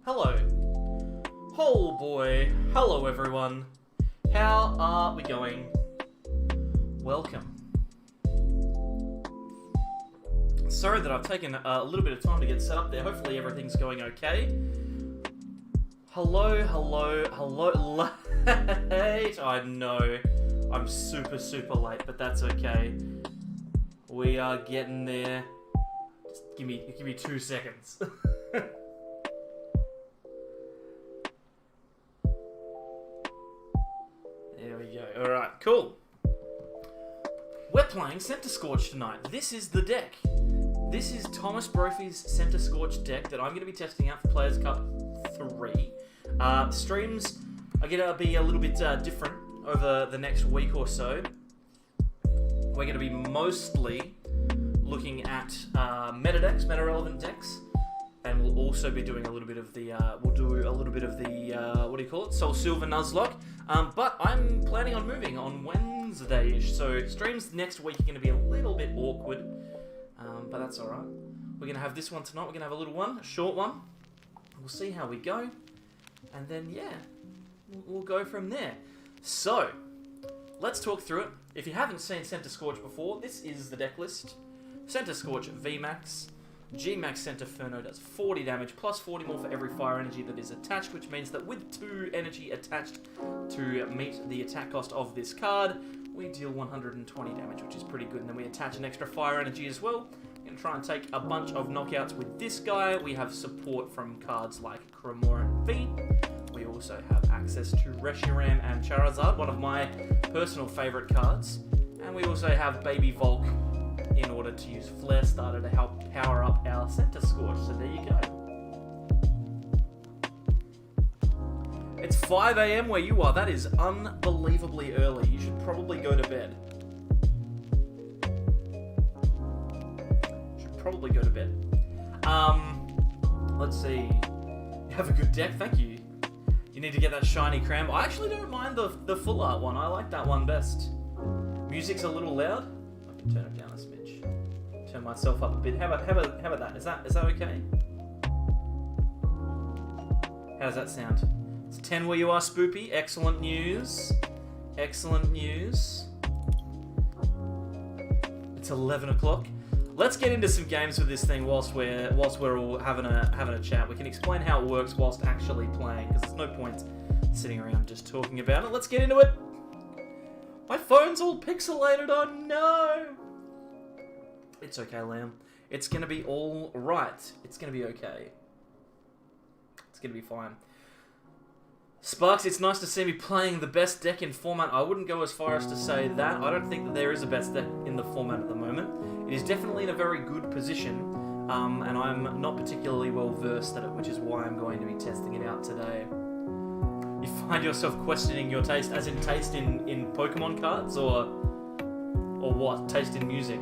Hello. Oh boy. Hello everyone. How are we going? Welcome. Sorry that I've taken a little bit of time to get set up there. Hopefully everything's going okay. Hello. Late. I know. I'm super late, but that's okay. We are getting there. Just give me 2 seconds. There we go. Alright, cool. We're playing Centiskorch tonight. This is the deck. This is Thomas Brophy's Centiskorch deck that I'm going to be testing out for Players Cup 3. Streams are going to be a little bit different over the next week or so. We're going to be mostly looking at meta decks, meta relevant decks, and we'll also be doing a little bit of the what do you call it? Soul Silver Nuzlocke. But I'm planning on moving on Wednesday-ish, so streams next week are going to be a little bit awkward, but that's all right. We're going to have this one tonight. We're going to have a little one, a short one. We'll see how we go, and then yeah, we'll go from there. So let's talk through it. If you haven't seen Centiskorch before, this is the deck list. Centiskorch VMAX. G-Max Centinferno does 40 damage, plus 40 more for every fire energy that is attached, which means that with 2 energy attached to meet the attack cost of this card, we deal 120 damage, which is pretty good. And then we attach an extra fire energy as well. We're going to try and take a bunch of knockouts with this guy. We have support from cards like Cramoran V. We also have access to Reshiram and Charizard, one of my personal favourite cards. And we also have Baby Volk in order to use Flare Starter to help power up our Centiskorch. So there you go. It's 5 AM where you are. That is unbelievably early. You should probably go to bed. Let's see. You have a good deck. Thank you. You need to get that shiny cram. I actually don't mind the full art one. I like that one best. Music's a little loud. I can turn it down a smidge. Turn myself up a bit. How about that? Is that okay? How does that sound? It's 10 where you are, Spoopy. Excellent news. Excellent news. It's 11 o'clock. Let's get into some games with this thing whilst we're all having a chat. We can explain how it works whilst actually playing, because there's no point sitting around just talking about it. Let's get into it. My phone's all pixelated. Oh no! It's okay, Liam. It's gonna be all right. It's gonna be okay. It's gonna be fine. Sparks, it's nice to see me playing the best deck in format. I wouldn't go as far as to say that. I don't think that there is a best deck in the format at the moment. It is definitely in a very good position, and I'm not particularly well versed at it, which is why I'm going to be testing it out today. You find yourself questioning your taste, as in taste in Pokemon cards, or what? Taste in music?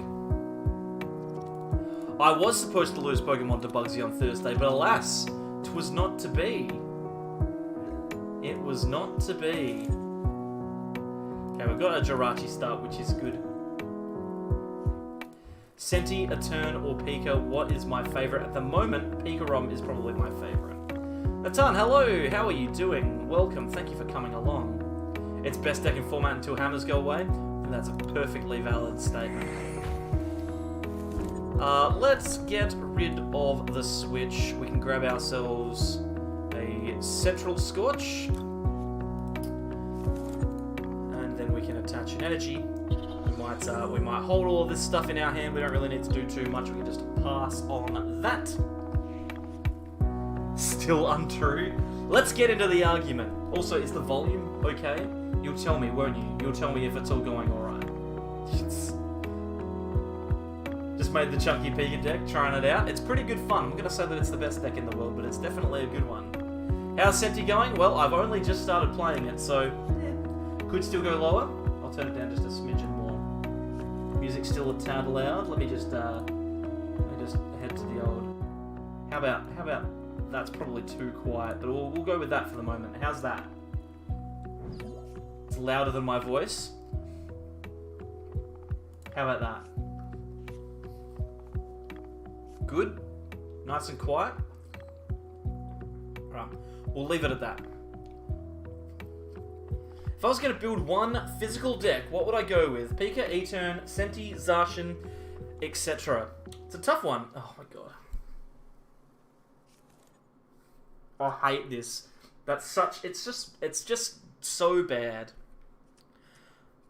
I was supposed to lose Pokemon to Bugsy on Thursday, but alas, 'twas not to be. It was not to be. Okay, we've got a Jirachi start, which is good. Senti, a turn, or Pika, what is my favourite? At the moment, Pikarom is probably my favourite. Natan, hello, how are you doing? Welcome, thank you for coming along. It's best deck in format until hammers go away, and that's a perfectly valid statement. Let's get rid of the switch. We can grab ourselves a Central Scorch, and then we can attach an energy. We might hold all of this stuff in our hand. We don't really need to do too much. We can just pass on that. Still untrue. Let's get into the argument. Also, is the volume okay? You'll tell me, won't you? You'll tell me if it's all going alright. Just made the Chunky Pika deck, trying it out. It's pretty good fun. I'm going to say that it's the best deck in the world, but it's definitely a good one. How's Senti going? Well, I've only just started playing it, so could still go lower. I'll turn it down just a smidgen more. Music's still a tad loud. Let me just head to the old. How about that's probably too quiet, but we'll go with that for the moment. How's that? It's louder than my voice. How about that? Good? Nice and quiet? Alright, we'll leave it at that. If I was going to build one physical deck, what would I go with? Pika, E-Turn, Senti, Zacian, etc. It's a tough one. Oh my god. I hate this. That's such... It's just so bad.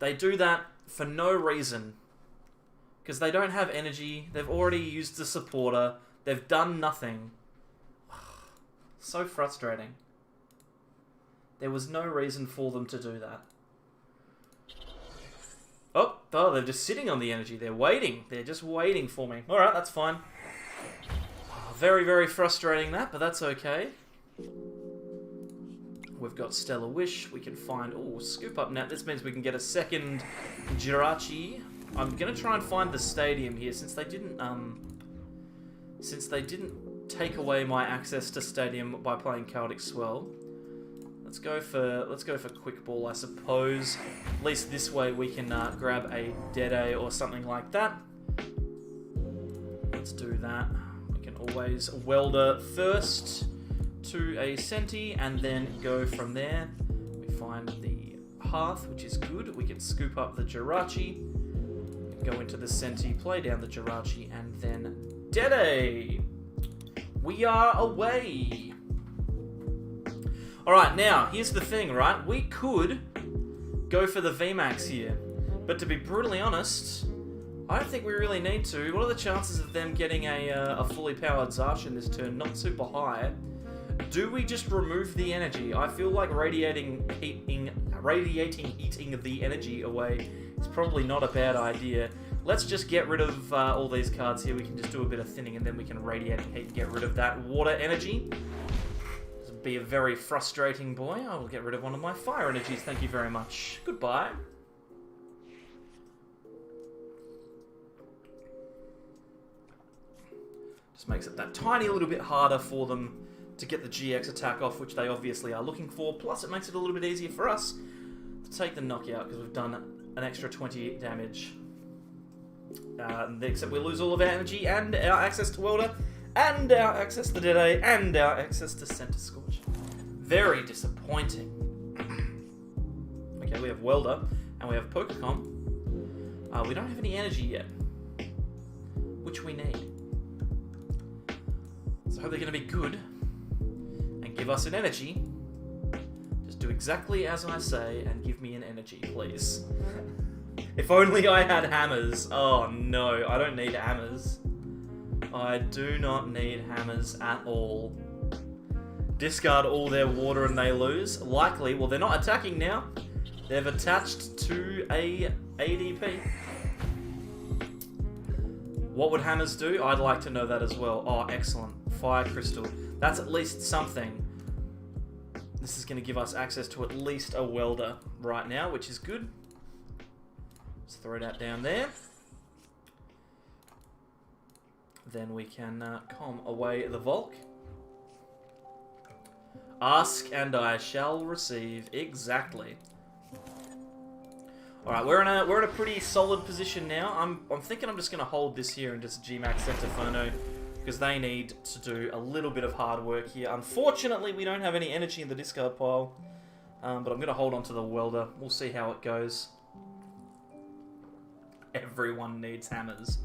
They do that for no reason. Because they don't have energy. They've already used the supporter. They've done nothing. So frustrating. There was no reason for them to do that. Oh, they're just sitting on the energy. They're waiting. They're just waiting for me. Alright, that's fine. Very, very frustrating that, but that's okay. We've got Stellar Wish. We can find... Oh, Scoop Up now. This means we can get a second Jirachi. I'm going to try and find the stadium here, since they didn't take away my access to stadium by playing Chaotic Swell. Let's go for Quick Ball, I suppose. At least this way we can grab a Dede or something like that. Let's do that. We can always Welder first to a Senti and then go from there. We find the Hearth, which is good. We can scoop up the Jirachi, go into the Senti, play down the Jirachi, and then Dede! We are away! Alright, now, here's the thing, right? We could go for the VMAX here, but to be brutally honest, I don't think we really need to. What are the chances of them getting a fully powered Zacian this turn? Not super high. Do we just remove the energy? I feel like radiating heating the energy away is probably not a bad idea. Let's just get rid of all these cards here. We can just do a bit of thinning and then we can radiating heat and get rid of that water energy. This will be a very frustrating boy. I will get rid of one of my fire energies. Thank you very much. Goodbye. Just makes it that tiny little bit harder for them to get the GX attack off, which they obviously are looking for. Plus, it makes it a little bit easier for us to take the knockout because we've done an extra 20 damage. Except we lose all of our energy and our access to Welder, and our access to Dede, and our access to Centiskorch. Very disappointing. Okay, we have Welder, and we have Pokemon. We don't have any energy yet, which we need. So I hope they're going to be good and give us an energy. Just do exactly as I say and give me an energy, please. If only I had hammers. Oh no, I don't need hammers. I do not need hammers at all. Discard all their water and they lose. Likely, well, they're not attacking now. They've attached to a ADP. What would hammers do? I'd like to know that as well. Oh, excellent. Fire Crystal. That's at least something. This is going to give us access to at least a Welder right now, which is good. Let's throw that down there. Then we can calm away the Volk. Ask and I shall receive. Exactly. All right, we're in a pretty solid position now. I'm thinking I'm just going to hold this here and just GMAX Centinferno because they need to do a little bit of hard work here. Unfortunately, we don't have any energy in the discard pile, but I'm going to hold on to the Welder. We'll see how it goes. Everyone needs hammers.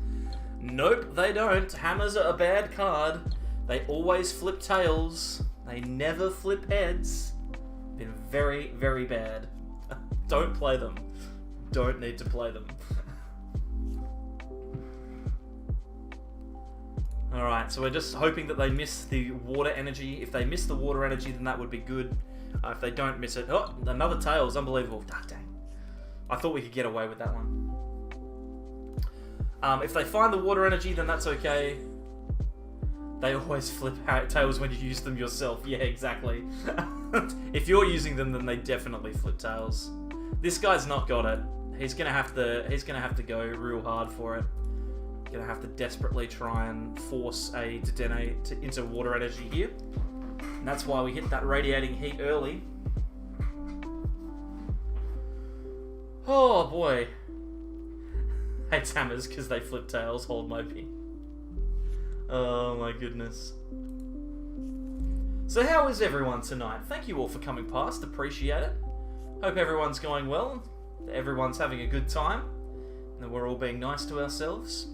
Nope, they don't. Hammers are a bad card. They always flip tails. They never flip heads. Been very, very bad. Don't play them. Don't need to play them. Alright, so we're just hoping that they miss the water energy. If they miss the water energy, then that would be good. If they don't miss it... Oh, another Tails. Unbelievable. Ah, dang. I thought we could get away with that one. If they find the water energy, then that's okay. They always flip tails when you use them yourself. Yeah, exactly. If you're using them, then they definitely flip tails. This guy's not got it. He's gonna have to go real hard for it. Gonna have to desperately try and force a Dedenne into water energy here. And that's why we hit that radiating heat early. Oh boy. Hates hammers because they flip tails. Hold my pee. Oh my goodness. So how is everyone tonight? Thank you all for coming past, appreciate it. Hope everyone's going well, everyone's having a good time, and that we're all being nice to ourselves.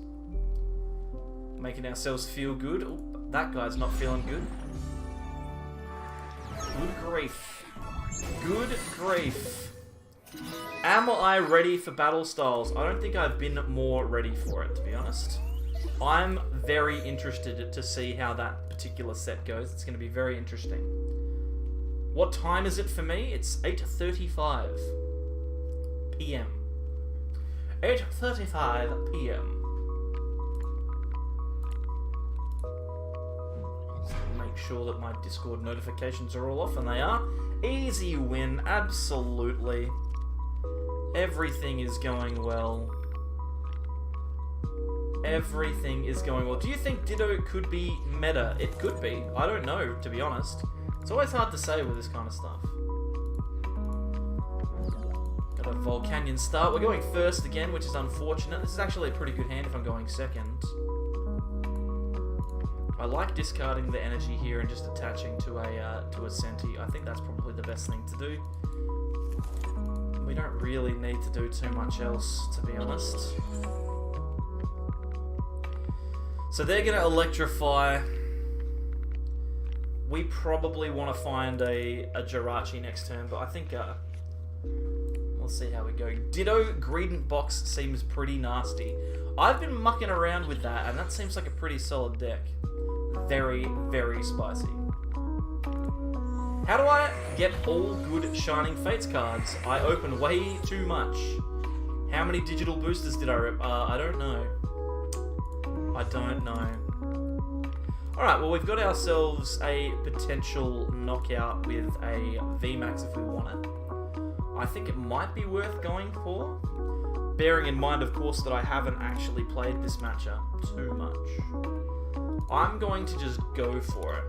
Making ourselves feel good. Oh, that guy's not feeling good. Good grief. Good grief. Am I ready for battle styles? I don't think I've been more ready for it, to be honest. I'm very interested to see how that particular set goes. It's going to be very interesting. What time is it for me? It's 8:35 p.m. 8:35 p.m. Make sure that my Discord notifications are all off, and they are. Easy win, absolutely. Everything is going well. Everything is going well. Do you think Ditto could be meta? It could be. I don't know, to be honest. It's always hard to say with this kind of stuff. Got a Volcanion start. We're going first again, which is unfortunate. This is actually a pretty good hand if I'm going second. I like discarding the energy here and just attaching to a Senti. I think that's probably the best thing to do. We don't really need to do too much else, to be honest. So they're going to electrify. We probably want to find a Jirachi next turn, but I think we'll see how we go. Ditto Greedent Box seems pretty nasty. I've been mucking around with that, and that seems like a pretty solid deck. Very, very spicy. How do I get all good Shining Fates cards? I open way too much. How many digital boosters did I rip? I don't know. I don't know. Alright, well we've got ourselves a potential knockout with a VMAX if we want it. I think it might be worth going for. Bearing in mind, of course, that I haven't actually played this matchup too much. I'm going to just go for it.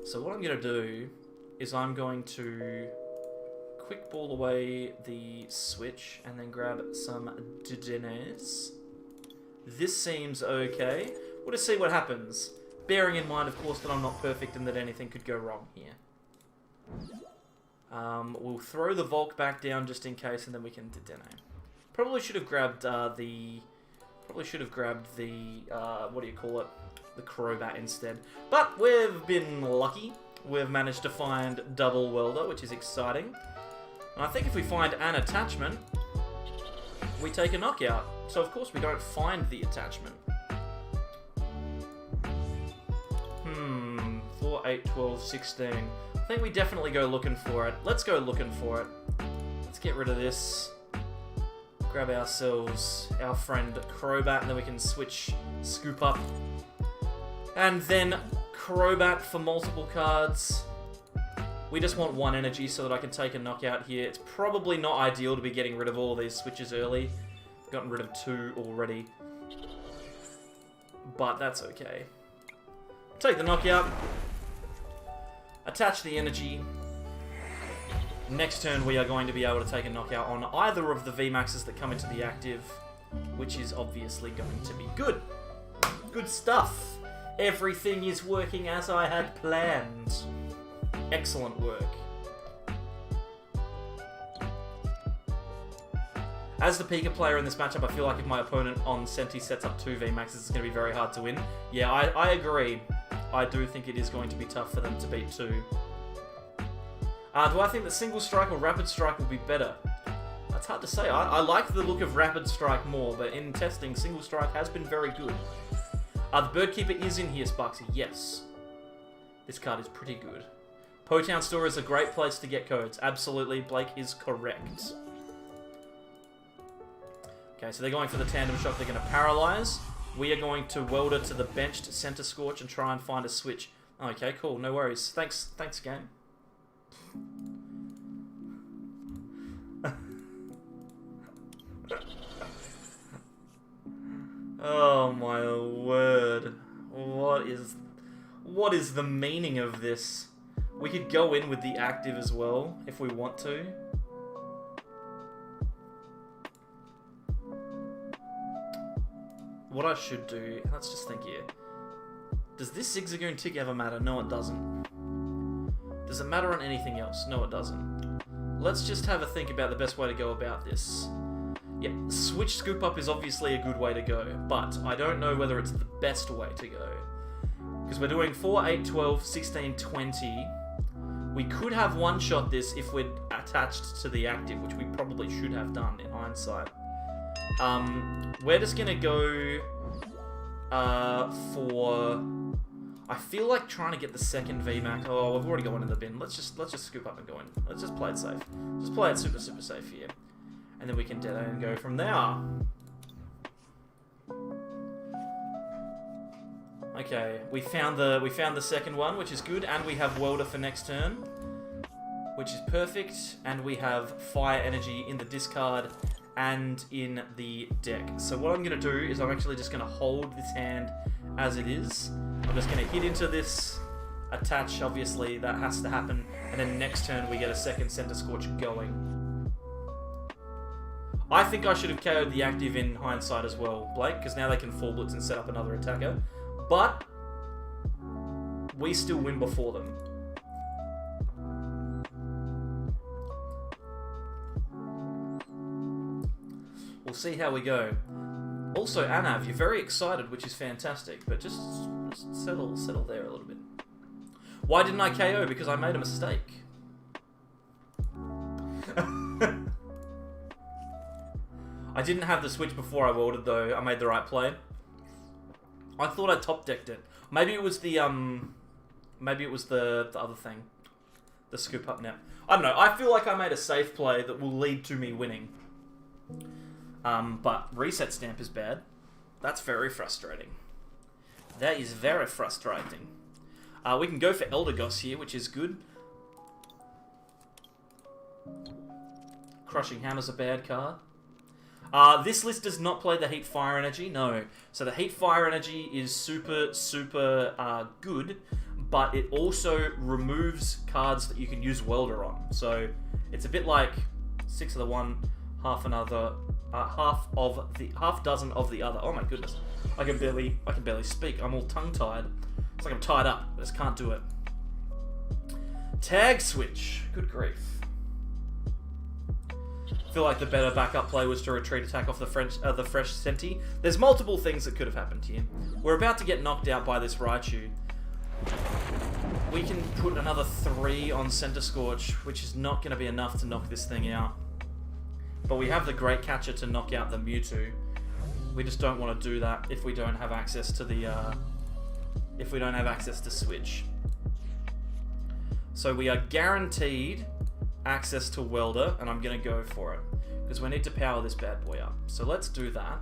So what I'm going to do is I'm going to quick ball away the switch and then grab some Dedennez. This seems okay. We'll just see what happens. Bearing in mind, of course, that I'm not perfect and that anything could go wrong here. We'll throw the Volk back down just in case, and then we can Dedenne. Probably should have grabbed the what do you call it? The Crobat instead. But we've been lucky. We've managed to find Double Welder, which is exciting. And I think if we find an attachment, we take a knockout. So of course we don't find the attachment. 4, 8, 12, 16. I think we definitely go looking for it. Let's go looking for it. Let's get rid of this. Grab ourselves our friend Crobat, and then we can switch Scoop Up. And then Crobat for multiple cards. We just want one energy so that I can take a knockout here. It's probably not ideal to be getting rid of all of these switches early. Gotten rid of 2 already. But that's okay. Take the knockout. Attach the energy. Next turn we are going to be able to take a knockout on either of the VMAXs that come into the active, which is obviously going to be good. Good stuff. Everything is working as I had planned. Excellent work. As the Pika player in this matchup, I feel like if my opponent on Senti sets up 2 VMAXs, it's going to be very hard to win. Yeah, I agree. I do think it is going to be tough for them to beat 2. Do I think that Single Strike or Rapid Strike will be better? That's hard to say. I like the look of Rapid Strike more, but in testing, Single Strike has been very good. The Bird Keeper is in here, Sparksy. Yes. This card is pretty good. Potown Store is a great place to get codes. Absolutely, Blake is correct. Okay, so they're going for the Tandem Shock. They're going to Paralyze. We are going to Welder to the benched Centiskorch and try and find a switch. Okay, cool. No worries. Thanks, game. Oh my word. What is the meaning of this? We could go in with the active as well if we want to. What I should do, let's just think here. Does this Zigzagoon tick ever matter? No, it doesn't. Does it matter on anything else? No, it doesn't. Let's just have a think about the best way to go about this. Yep, switch scoop up is obviously a good way to go, but I don't know whether it's the best way to go. Because we're doing 4, 8, 12, 16, 20. We could have one-shot this if we're attached to the active, which we probably should have done in hindsight. We're just going to go for... I feel like trying to get the second VMAX. Oh, I've already got one in the bin. Let's just scoop up and go in. Let's just play it safe. Just play it super safe here. And then we can dead and go from there. Okay, we found the second one, which is good, and we have Welder for next turn, which is perfect, and we have Fire Energy in the discard and in the deck. So what I'm going to do is I'm actually just going to hold this hand as it is. I'm just going to hit into this, attach, obviously, that has to happen, and then next turn we get a second Centiskorch going. I think I should have KO'd the active in hindsight as well, Blake, because now they can full blitz and set up another attacker. But we still win before them. We'll see how we go. Also, Anav, you're very excited, which is fantastic, but just settle there a little bit. Why didn't I KO? Because I made a mistake. I didn't have the switch before I welded, though. I made the right play. I thought I top decked it. Maybe it was the other thing, the scoop up net. I don't know. I feel like I made a safe play that will lead to me winning. But reset stamp is bad. That's very frustrating. That is very frustrating. We can go for Eldegoss here, which is good. Crushing Hammer's a bad card. This list does not play the Heat Fire Energy, no. So the Heat Fire Energy is super good, but it also removes cards that you can use Welder on. So it's a bit like 6 of the one, half another, half dozen of the other. Oh my goodness, I can barely speak. I'm all tongue-tied. It's like I'm tied up. I just can't do it. Tag switch. Good grief. I feel like the better backup play was to retreat attack off the fresh Senti. There's multiple things that could have happened here. We're about to get knocked out by this Raichu. We can put another 3 on Centiskorch, which is not going to be enough to knock this thing out. But we have the Great Catcher to knock out the Mewtwo. We just don't want to do that if we don't have access to the Switch. So we are guaranteed access to Welder, and I'm going to go for it because we need to power this bad boy up. So let's do that.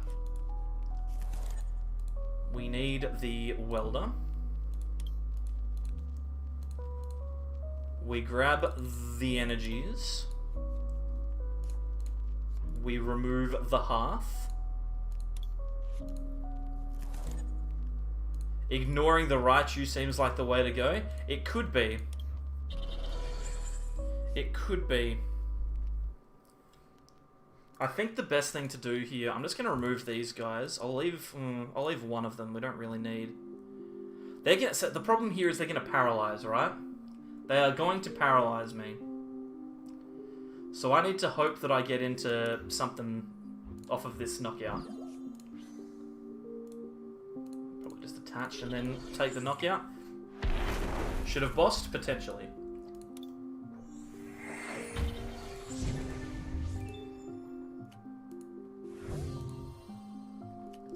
We need the Welder. We grab the energies. We remove the Hearth. Ignoring the Raichu seems like the way to go. It could be. It could be. I think the best thing to do here, I'm just going to remove these guys. I'll leave one of them. We don't really need. So the problem here is they're going to paralyze, right? They are going to paralyze me. So I need to hope that I get into something off of this knockout. Probably just attach and then take the knockout. Should have bossed, potentially.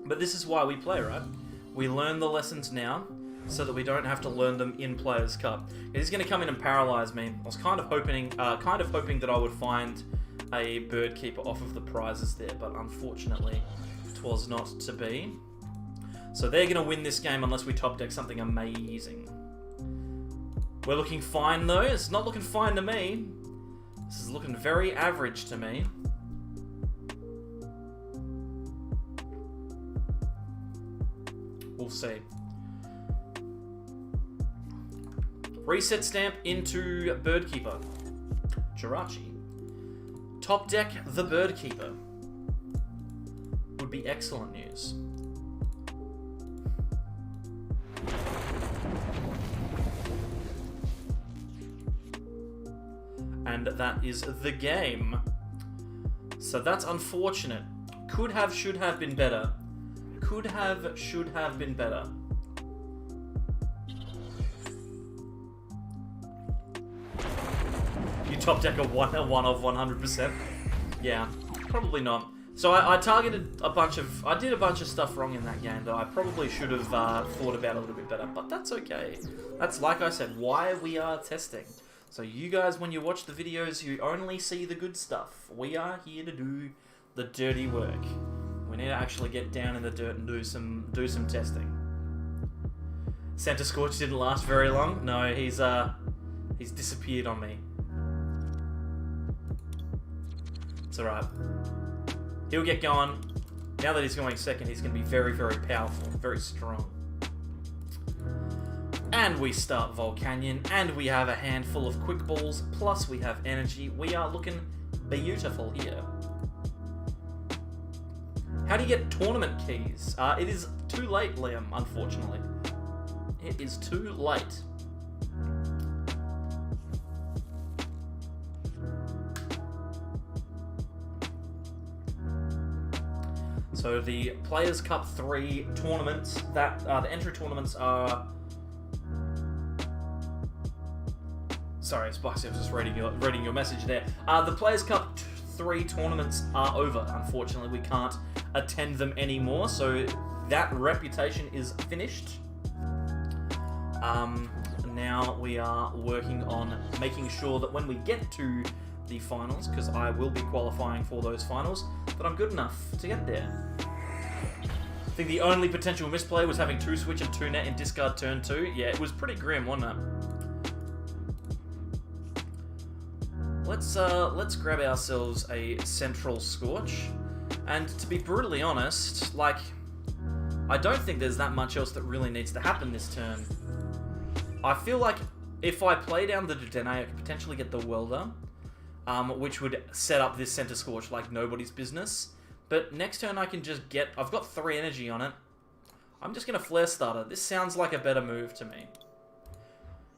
But this is why we play, right? We learn the lessons now, so that we don't have to learn them in Players' Cup. He's going to come in and paralyze me. I was kind of hoping that I would find a Bird Keeper off of the prizes there, but unfortunately, it was not to be. So they're going to win this game unless we top deck something amazing. We're looking fine though. It's not looking fine to me. This is looking very average to me. We'll see. Reset stamp into Bird Keeper. Jirachi. Top deck the Bird Keeper. Would be excellent news. and that is the game. So that's unfortunate. Could have, should have been better. Could have, should have been better. You top deck a one of 100%? Yeah, probably not. So I targeted a bunch of... I did a bunch of stuff wrong in that game that I probably should have thought about a little bit better. But that's okay. That's, like I said, why we are testing. So you guys, when you watch the videos, you only see the good stuff. We are here to do the dirty work. We need to actually get down in the dirt and do some testing. Centiskorch didn't last very long. No, he's disappeared on me. It's alright. He'll get going. Now that he's going second, he's going to be very, very powerful, very strong. And we start Volcanion, and we have a handful of quick balls, plus we have energy. We are looking beautiful here. How do you get tournament keys? It is too late, Liam, unfortunately. It is too late. So the Players' Cup 3 tournaments, the entry tournaments are... Sorry, Spicy, I was just reading your message there. The Players' Cup 3 tournaments are over. Unfortunately, we can't attend them anymore, so that reputation is finished. Now we are working on making sure that when we get to the finals, because I will be qualifying for those finals, that I'm good enough to get there. I think the only potential misplay was having 2 switch and 2 net in discard turn 2. Yeah, it was pretty grim, wasn't it? Let's grab ourselves a Central Scorch, and to be brutally honest, like, I don't think there's that much else that really needs to happen this turn. I feel like if I play down the Dedenne, I could potentially get the Welder, which would set up this Centiskorch like nobody's business. But next turn I can just get... I've got 3 energy on it. I'm just going to Flare Starter. This sounds like a better move to me.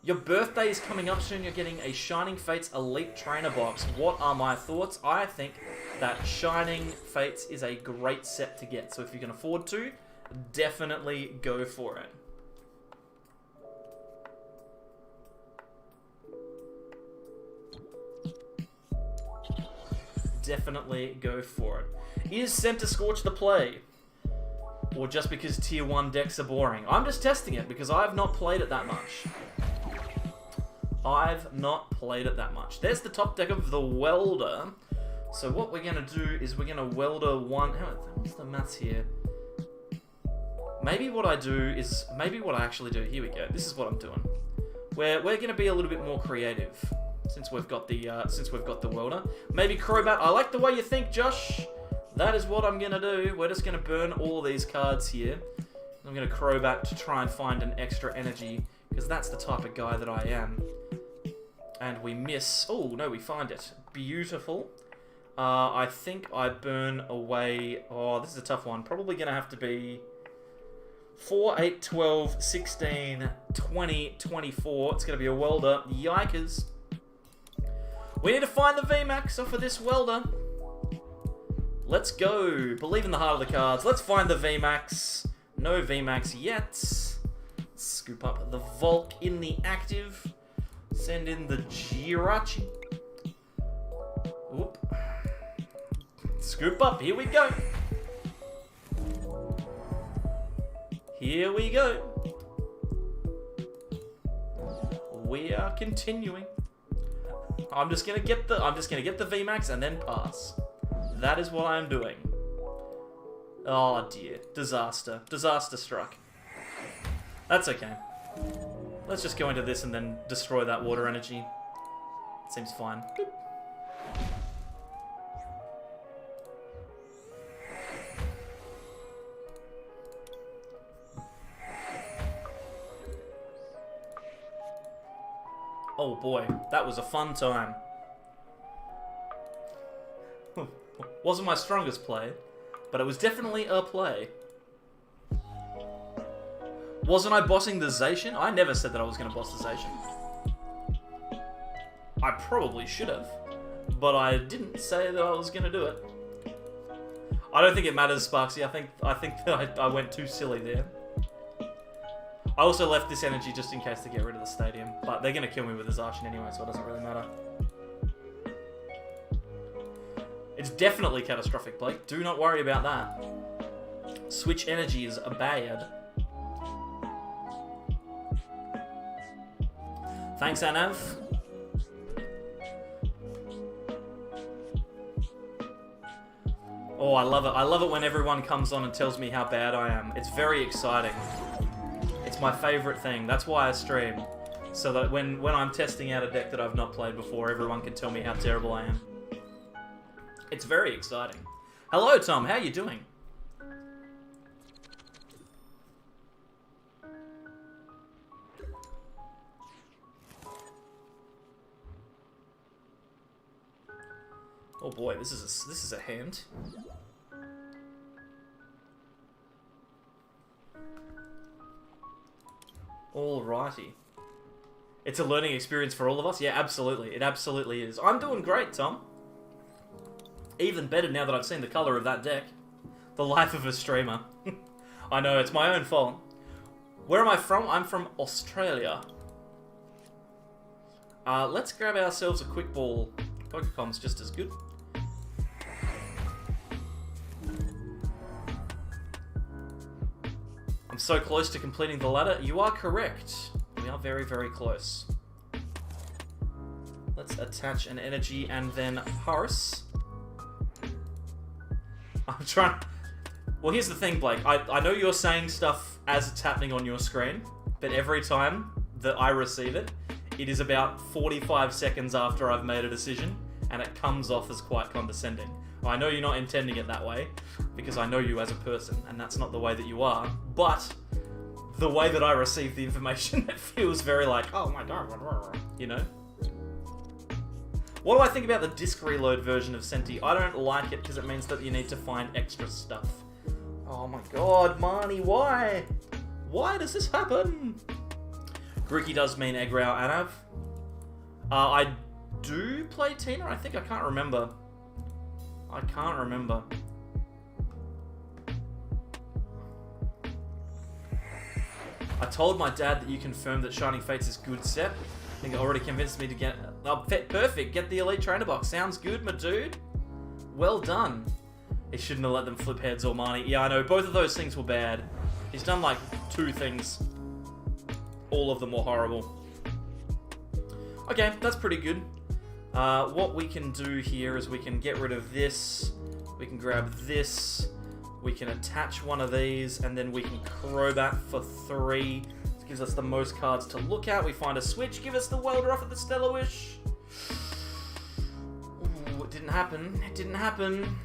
Your birthday is coming up soon. You're getting a Shining Fates Elite Trainer Box. What are my thoughts? I think that Shining Fates is a great set to get. So if you can afford to, definitely go for it. Definitely go for it. Is Centiskorch the play? Or just because tier 1 decks are boring? I'm just testing it because I've not played it that much. I've not played it that much. There's the top deck of the Welder. So what we're going to do is we're going to Welder one... What's the maths here? Maybe what I do is... Maybe what I actually do... Here we go. This is what I'm doing. We're going to be a little bit more creative. Since we've got the Welder. Maybe Crobat. I like the way you think, Josh. That is what I'm going to do. We're just going to burn all these cards here. I'm going to Crobat to try and find an extra energy, because that's the type of guy that I am. And we miss. Oh, no, we find it. Beautiful. I think I burn away... Oh, this is a tough one. Probably going to have to be 4, 8, 12, 16, 20, 24. It's going to be a Welder. Yikers. We need to find the VMAX off of this Welder. Let's go. Believe in the heart of the cards. Let's find the VMAX. No VMAX yet. Let's scoop up the Volk in the active. Send in the Jirachi. Oop. Scoop up. Here we go. Here we go. We are continuing. I'm just gonna get the VMAX and then pass. That is what I'm doing. Oh dear. Disaster. Disaster struck. That's okay. Let's just go into this and then destroy that water energy. Seems fine. Boop. Oh boy, that was a fun time. Wasn't my strongest play, but it was definitely a play. Wasn't I bossing the Zacian? I never said that I was going to boss the Zacian. I probably should have, but I didn't say that I was going to do it. I don't think it matters, Sparksy. I think that I went too silly there. I also left this energy just in case to get rid of the stadium, but they're going to kill me with the Zacian anyway, so it doesn't really matter. It's definitely catastrophic, Blake. Do not worry about that. Switch energies are bad. Thanks, Anav. Oh, I love it. I love it when everyone comes on and tells me how bad I am. It's very exciting. It's my favorite thing. That's why I stream. So that when I'm testing out a deck that I've not played before, everyone can tell me how terrible I am. It's very exciting. Hello, Tom. How you doing? Oh boy, this is a hand. Alrighty. It's a learning experience for all of us? Yeah, absolutely. It absolutely is. I'm doing great, Tom. Even better now that I've seen the colour of that deck. The life of a streamer. I know, it's my own fault. Where am I from? I'm from Australia. Let's grab ourselves a quick ball. Pokecom's just as good. I'm so close to completing the ladder. You are correct. We are very, very close. Let's attach an energy and then parse. I'm trying... Well, here's the thing, Blake. I know you're saying stuff as it's happening on your screen, but every time that I receive it, it is about 45 seconds after I've made a decision, and it comes off as quite condescending. I know you're not intending it that way, because I know you as a person, and that's not the way that you are, but the way that I receive the information, it feels very like, oh my god, you know? What do I think about the disc reload version of Senti? I don't like it because it means that you need to find extra stuff. Oh my god, Marnie, why? Why does this happen? Grookey does mean Eggrow Anav. I do play Tina, I think. I can't remember. I can't remember. I told my dad that you confirmed that Shining Fates is good set. I think it already convinced me to get... Oh, perfect. Get the Elite Trainer Box. Sounds good, my dude. Well done. He shouldn't have let them flip heads or Marnie. Yeah, I know. Both of those things were bad. He's done, like, 2 things. All of them were horrible. Okay, that's pretty good. What we can do here is we can get rid of this. We can grab this. We can attach one of these. And then we can Crobat for 3. This gives us the most cards to look at. We find a switch. Give us the Welder off of the Stellar Wish. Ooh, it didn't happen. It didn't happen.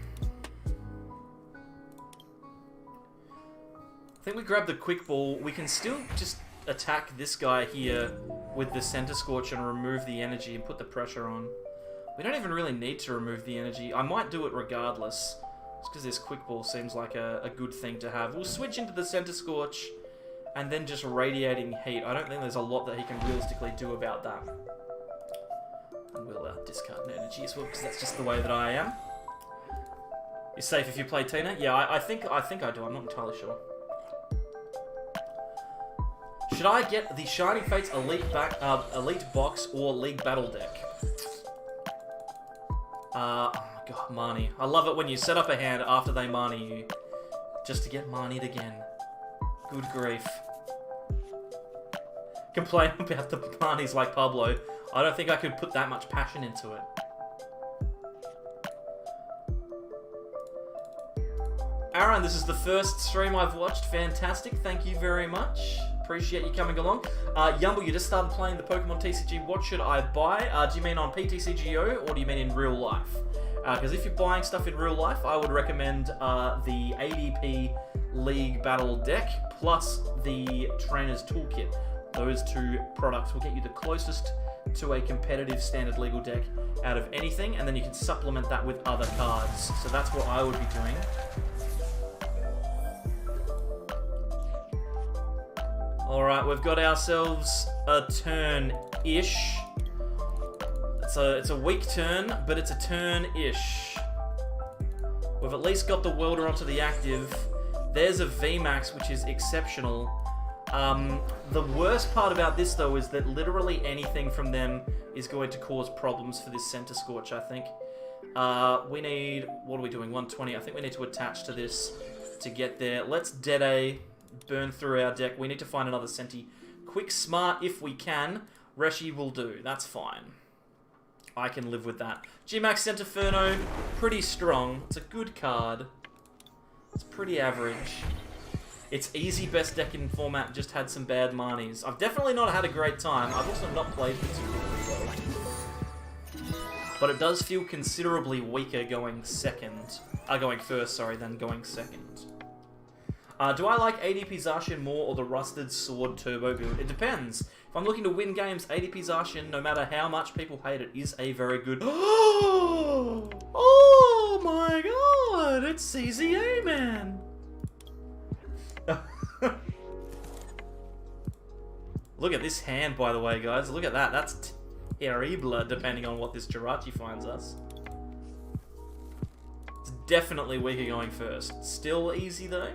I think we grab the Quick Ball. We can still just attack this guy here with the Centiskorch and remove the energy and put the pressure on. We don't even really need to remove the energy. I might do it regardless, just because this Quick Ball seems like a good thing to have. We'll switch into the Centiskorch and then just Radiating Heat. I don't think there's a lot that he can realistically do about that. And we'll discard an energy as well, because that's just the way that I am. You're safe if you play Tina? Yeah, I think I do. I'm not entirely sure. Should I get the Shining Fates Elite Box or League Battle Deck? Oh my god, Marnie. I love it when you set up a hand after they Marnie you, just to get Marnied again. Good grief. Complain about the Marnies like Pablo. I don't think I could put that much passion into it. Aaron, this is the first stream I've watched. Fantastic. Thank you very much. Appreciate you coming along. Yumble, you just started playing the Pokemon TCG. What should I buy? Do you mean on PTCGO or do you mean in real life? Because if you're buying stuff in real life, I would recommend the ADP League Battle Deck plus the Trainer's Toolkit. Those 2 products will get you the closest to a competitive standard legal deck out of anything, and then you can supplement that with other cards. So that's what I would be doing. Alright, we've got ourselves a turn-ish. It's a weak turn, but it's a turn-ish. We've at least got the welder onto the active. There's a VMAX, which is exceptional. The worst part about this, though, is that literally anything from them is going to cause problems for this Centiskorch, I think. We need... What are we doing? 120. I think we need to attach to this to get there. Let's Dead A, burn through our deck. We need to find another Centi. Quick Smart if we can. Reshi will do. That's fine. I can live with that. GMAX Centinferno, pretty strong. It's a good card. It's pretty average. It's easy best deck in format, just had some bad manies. I've definitely not had a great time. I've also not played particularly well. But it does feel considerably weaker going first, sorry, than going second. Do I like ADP Zacian more or the Rusted Sword Turbo build? It depends. If I'm looking to win games, ADP Zacian, no matter how much people hate it, is a very good... Oh my god! It's CZA, man! Look at this hand, by the way, guys. Look at that. That's terrible, depending on what this Jirachi finds us. It's definitely weaker going first. Still easy, though.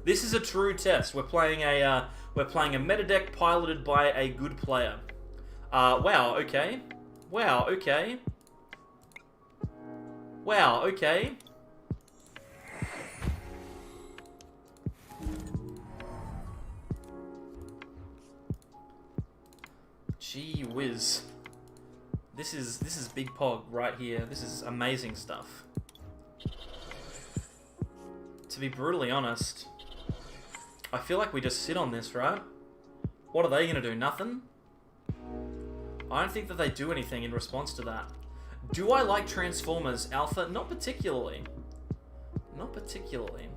This is a true test. We're playing a meta deck piloted by a good player. Wow, okay. Wow, okay. Wow, okay. Gee whiz. This is Big Pog right here. This is amazing stuff. To be brutally honest, I feel like we just sit on this, right? What are they going to do? Nothing? I don't think that they do anything in response to that. Do I like Transformers Alpha? Not particularly. Not particularly.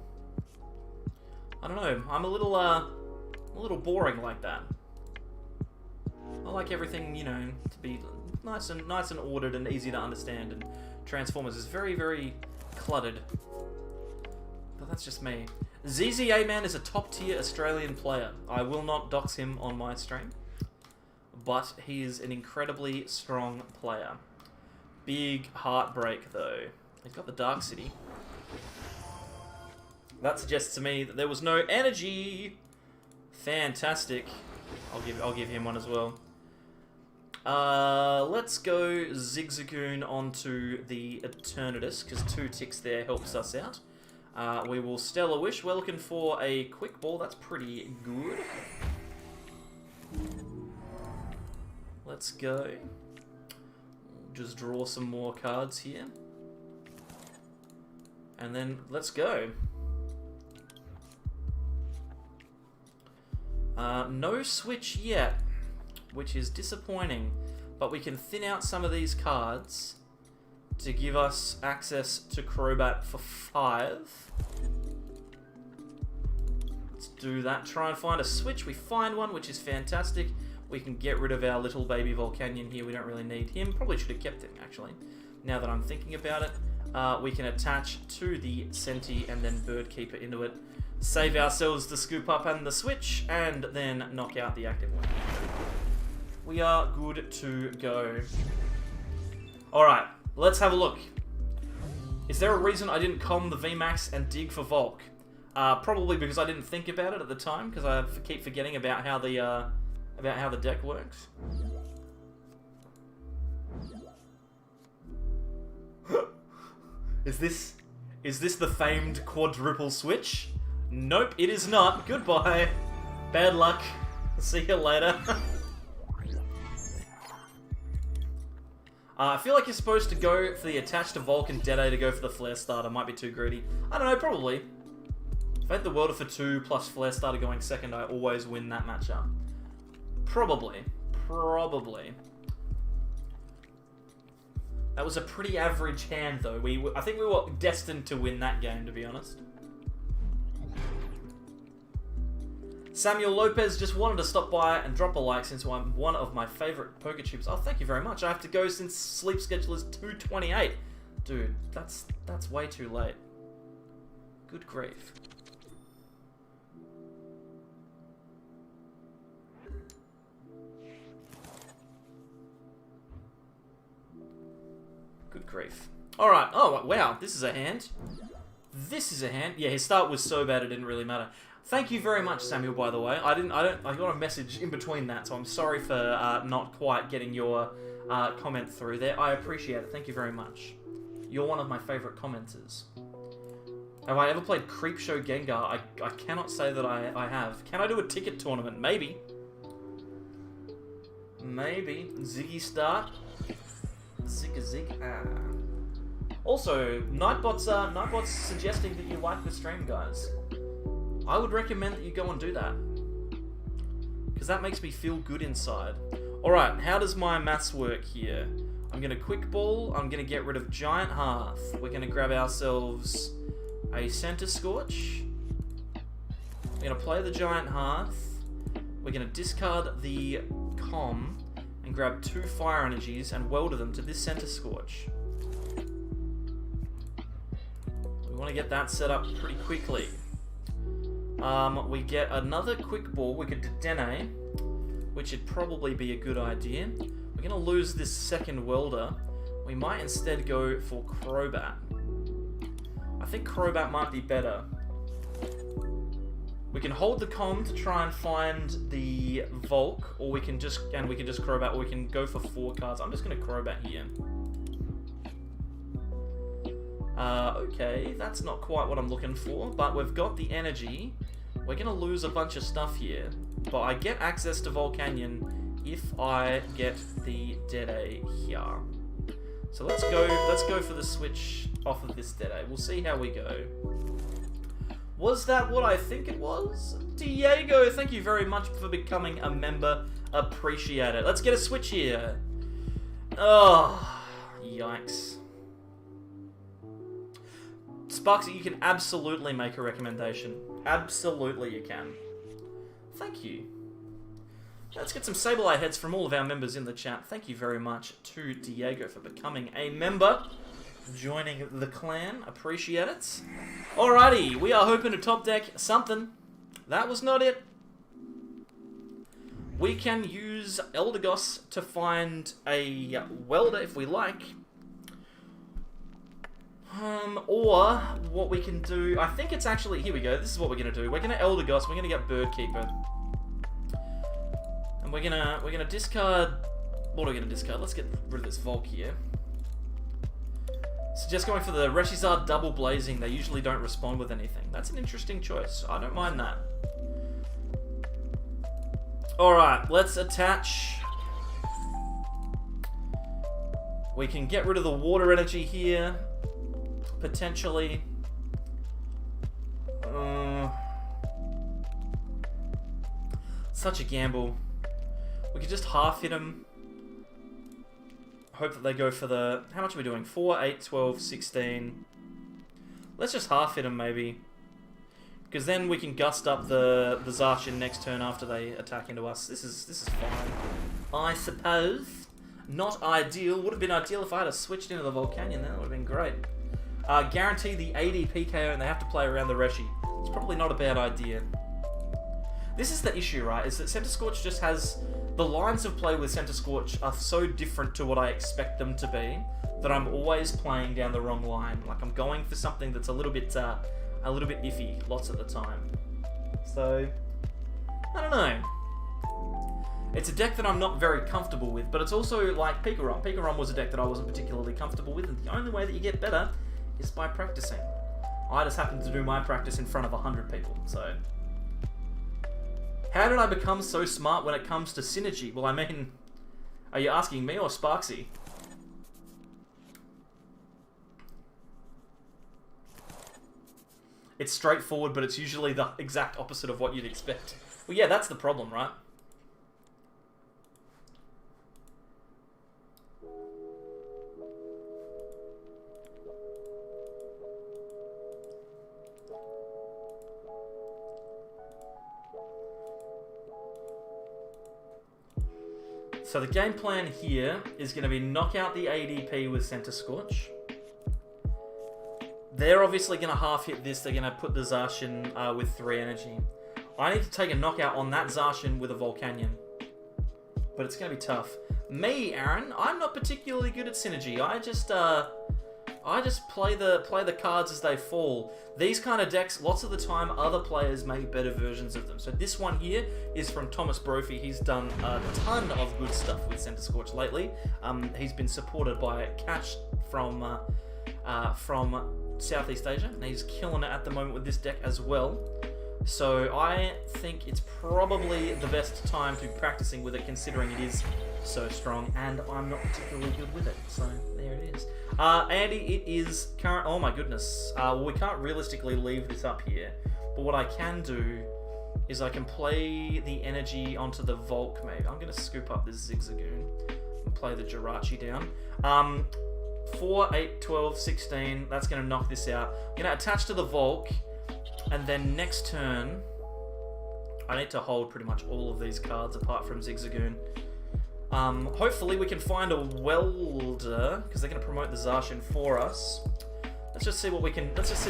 I don't know. I'm a little boring like that. I like everything, you know, to be nice and ordered and easy to understand. And Transformers is very, very cluttered. But that's just me. ZZA Man is a top-tier Australian player. I will not dox him on my stream, but he is an incredibly strong player. Big heartbreak, though. He's got the Dark City. That suggests to me that there was no energy. Fantastic. I'll give him one as well. Let's go Zigzagoon onto the Eternatus, because 2 ticks there helps us out. We will Stellar Wish. We're looking for a quick ball. That's pretty good. Let's go. Just draw some more cards here. And then let's go. No switch yet, which is disappointing. But we can thin out some of these cards to give us access to Crobat for 5. Let's do that. Try and find a switch. We find one, which is fantastic. We can get rid of our little baby Volcanion here. We don't really need him. Probably should have kept him, actually, now that I'm thinking about it. We can attach to the Centi and then Birdkeeper into it. Save ourselves the scoop up and the switch, and then knock out the active one. We are good to go. Alright. Let's have a look. Is there a reason I didn't com the VMAX and dig for Volk? Probably because I didn't think about it at the time, because I keep forgetting about how the deck works. Is this the famed quadruple switch? Nope, it is not. Goodbye. Bad luck. See you later. I feel like you're supposed to go for the attached to Vulcan Dead A to go for the Flare Starter. Might be too greedy. I don't know, probably. If I had the Welder for 2 plus Flare Starter going second, I always win that matchup. Probably. Probably. That was a pretty average hand, though. I think we were destined to win that game, to be honest. Samuel Lopez just wanted to stop by and drop a like since I'm one of my favourite poker tubes. Oh, thank you very much. I have to go since sleep schedule is 2:28. Dude, that's way too late. Good grief. grief. Alright, oh wow, this is a hand. This is a hand. Yeah, his start was so bad it didn't really matter. Thank you very much, Samuel, by the way. I got a message in between that, so I'm sorry for not quite getting your comment through there. I appreciate it. Thank you very much. You're one of my favourite commenters. Have I ever played Creepshow Gengar? I cannot say that I have. Can I do a ticket tournament? Maybe. Maybe. Ziggy start. Zig. Also, Nightbot's suggesting that you like the stream, guys. I would recommend that you go and do that. Because that makes me feel good inside. Alright, how does my maths work here? I'm going to quick ball. I'm going to get rid of Giant Hearth. We're going to grab ourselves a Centiskorch. We're going to play the Giant Hearth. We're going to discard the Com and grab 2 fire energies and welder them to this Centiskorch. We want to get that set up pretty quickly. We get another quick ball. We could Dedenne, which would probably be a good idea. We're going to lose this second welder. We might instead go for Crobat. I think Crobat might be better. We can hold the Com to try and find the Volk, or we can just Crobat, or we can go for 4 cards. I'm just going to Crobat here. Okay, that's not quite what I'm looking for, but we've got the energy. We're going to lose a bunch of stuff here, but I get access to Volcanion if I get the Dede here. So let's go for the switch off of this Dede. We'll see how we go. Was that what I think it was? Diego, thank you very much for becoming a member. Appreciate it. Let's get a switch here. Oh, yikes. Sparksy, you can absolutely make a recommendation. Absolutely you can. Thank you. Let's get some Sableye heads from all of our members in the chat. Thank you very much to Diego for becoming a member. Joining the clan. Appreciate it. Alrighty, we are hoping to top deck something. That was not it. We can use Eldegoss to find a welder if we like. Or what we can do, I think it's actually, here we go, this is what we're going to do. We're going to Eldegoss, we're going to get Birdkeeper. And we're going to discard, what are we going to discard? Let's get rid of this Volk here. So just going for the Reshiram double blazing, they usually don't respond with anything. That's an interesting choice, I don't mind that. Alright, let's attach. We can get rid of the water energy here. Potentially. Such a gamble. We could just half hit them. Hope that they go for the... How much are we doing? 4, 8, 12, 16. Let's just half hit them maybe. Because then we can gust up the Zacian next turn after they attack into us. This is fine. I suppose. Not ideal. Would have been ideal if I had switched into the Volcanion. That would have been great. Guarantee the AD PKO and they have to play around the Reshi. It's probably not a bad idea. This is the issue, right? Is that Centiskorch just has... The lines of play with Centiskorch are so different to what I expect them to be that I'm always playing down the wrong line. Like, I'm going for something that's a little bit iffy lots of the time. So, I don't know. It's a deck that I'm not very comfortable with, but it's also like Pikarom. Pikarom was a deck that I wasn't particularly comfortable with, and the only way that you get better is by practicing. I just happened to do my practice in front of 100 people, so... How did I become so smart when it comes to synergy? Well, I mean, are you asking me or Sparksy? It's straightforward, but it's usually the exact opposite of what you'd expect. Well, yeah, that's the problem, right? So the game plan here is going to be knock out the ADP with Centiskorch. They're obviously going to half hit this. They're going to put the Zacian with 3 energy. I need to take a knockout on that Zacian with a Volcanion. But it's going to be tough. Me, Aaron, I'm not particularly good at synergy. I just play the cards as they fall. These kind of decks, lots of the time, other players make better versions of them. So this one here is from Thomas Brophy. He's done a ton of good stuff with Centiskorch lately. He's been supported by Catch from Southeast Asia, and he's killing it at the moment with this deck as well. So I think it's probably the best time to be practicing with it, considering it is so strong, and I'm not particularly good with it. So there it is. Andy, it is current. Oh my goodness. Well, we can't realistically leave this up here, but what I can do is I can play the energy onto the Volk. Maybe I'm going to scoop up this Zigzagoon and play the Jirachi down. 4, 8, 12, 16. That's going to knock this out. I'm going to attach to the Volk, and then next turn, I need to hold pretty much all of these cards apart from Zigzagoon. Hopefully we can find a welder, because they're going to promote the Zacian for us. Let's just see what we can do. Let's just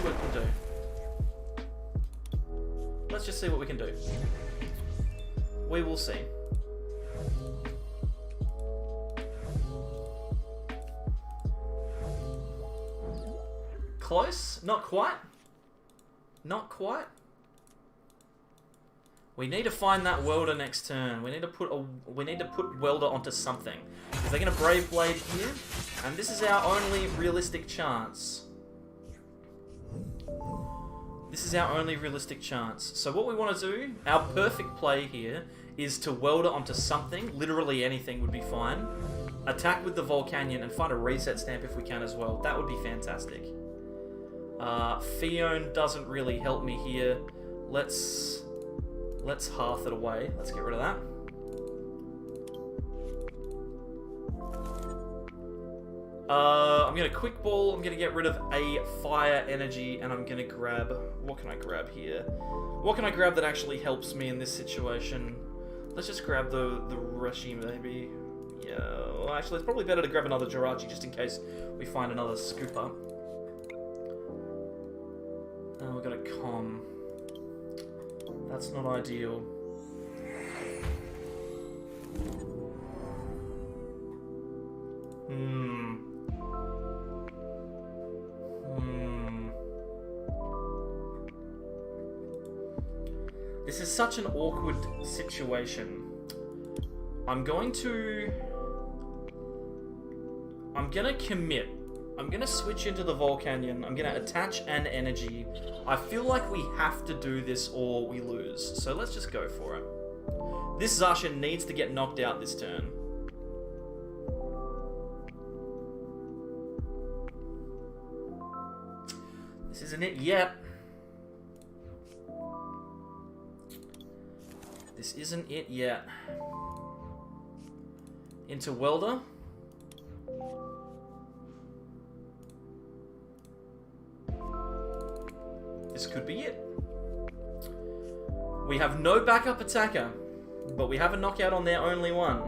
see what we can do. We will see. Close? Not quite. Not quite. We need to find that welder next turn. We need to put welder onto something. Because they're going to Brave Blade here, and this is our only realistic chance. This is our only realistic chance. So what we want to do, our perfect play here, is to welder onto something. Literally anything would be fine. Attack with the Volcanion and find a reset stamp if we can as well. That would be fantastic. Fion doesn't really help me here. Let's half it away. Let's get rid of that. I'm going to quick ball. I'm going to get rid of a fire energy, and I'm going to grab... What can I grab here? What can I grab that actually helps me in this situation? Let's just grab the Reshi, maybe. Yeah, well, actually, it's probably better to grab another Jirachi just in case we find another Scooper. We've got a Com. That's not ideal. This is such an awkward situation. I'm gonna commit. I'm gonna switch into the Volcanion. I'm gonna attach an energy. I feel like we have to do this or we lose. So let's just go for it. This Zacian needs to get knocked out this turn. This isn't it yet. This isn't it yet. Into Welder. This could be it. We have no backup attacker, but we have a knockout on their only one.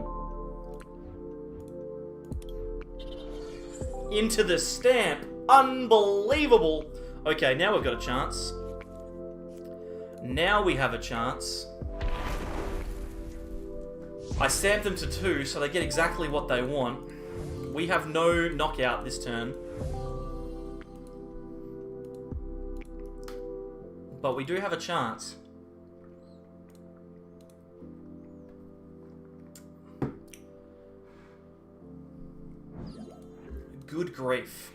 Into the stamp. Unbelievable. Okay, now we've got a chance. Now we have a chance. I stamped them to 2, so they get exactly what they want. We have no knockout this turn. But we do have a chance. Good grief.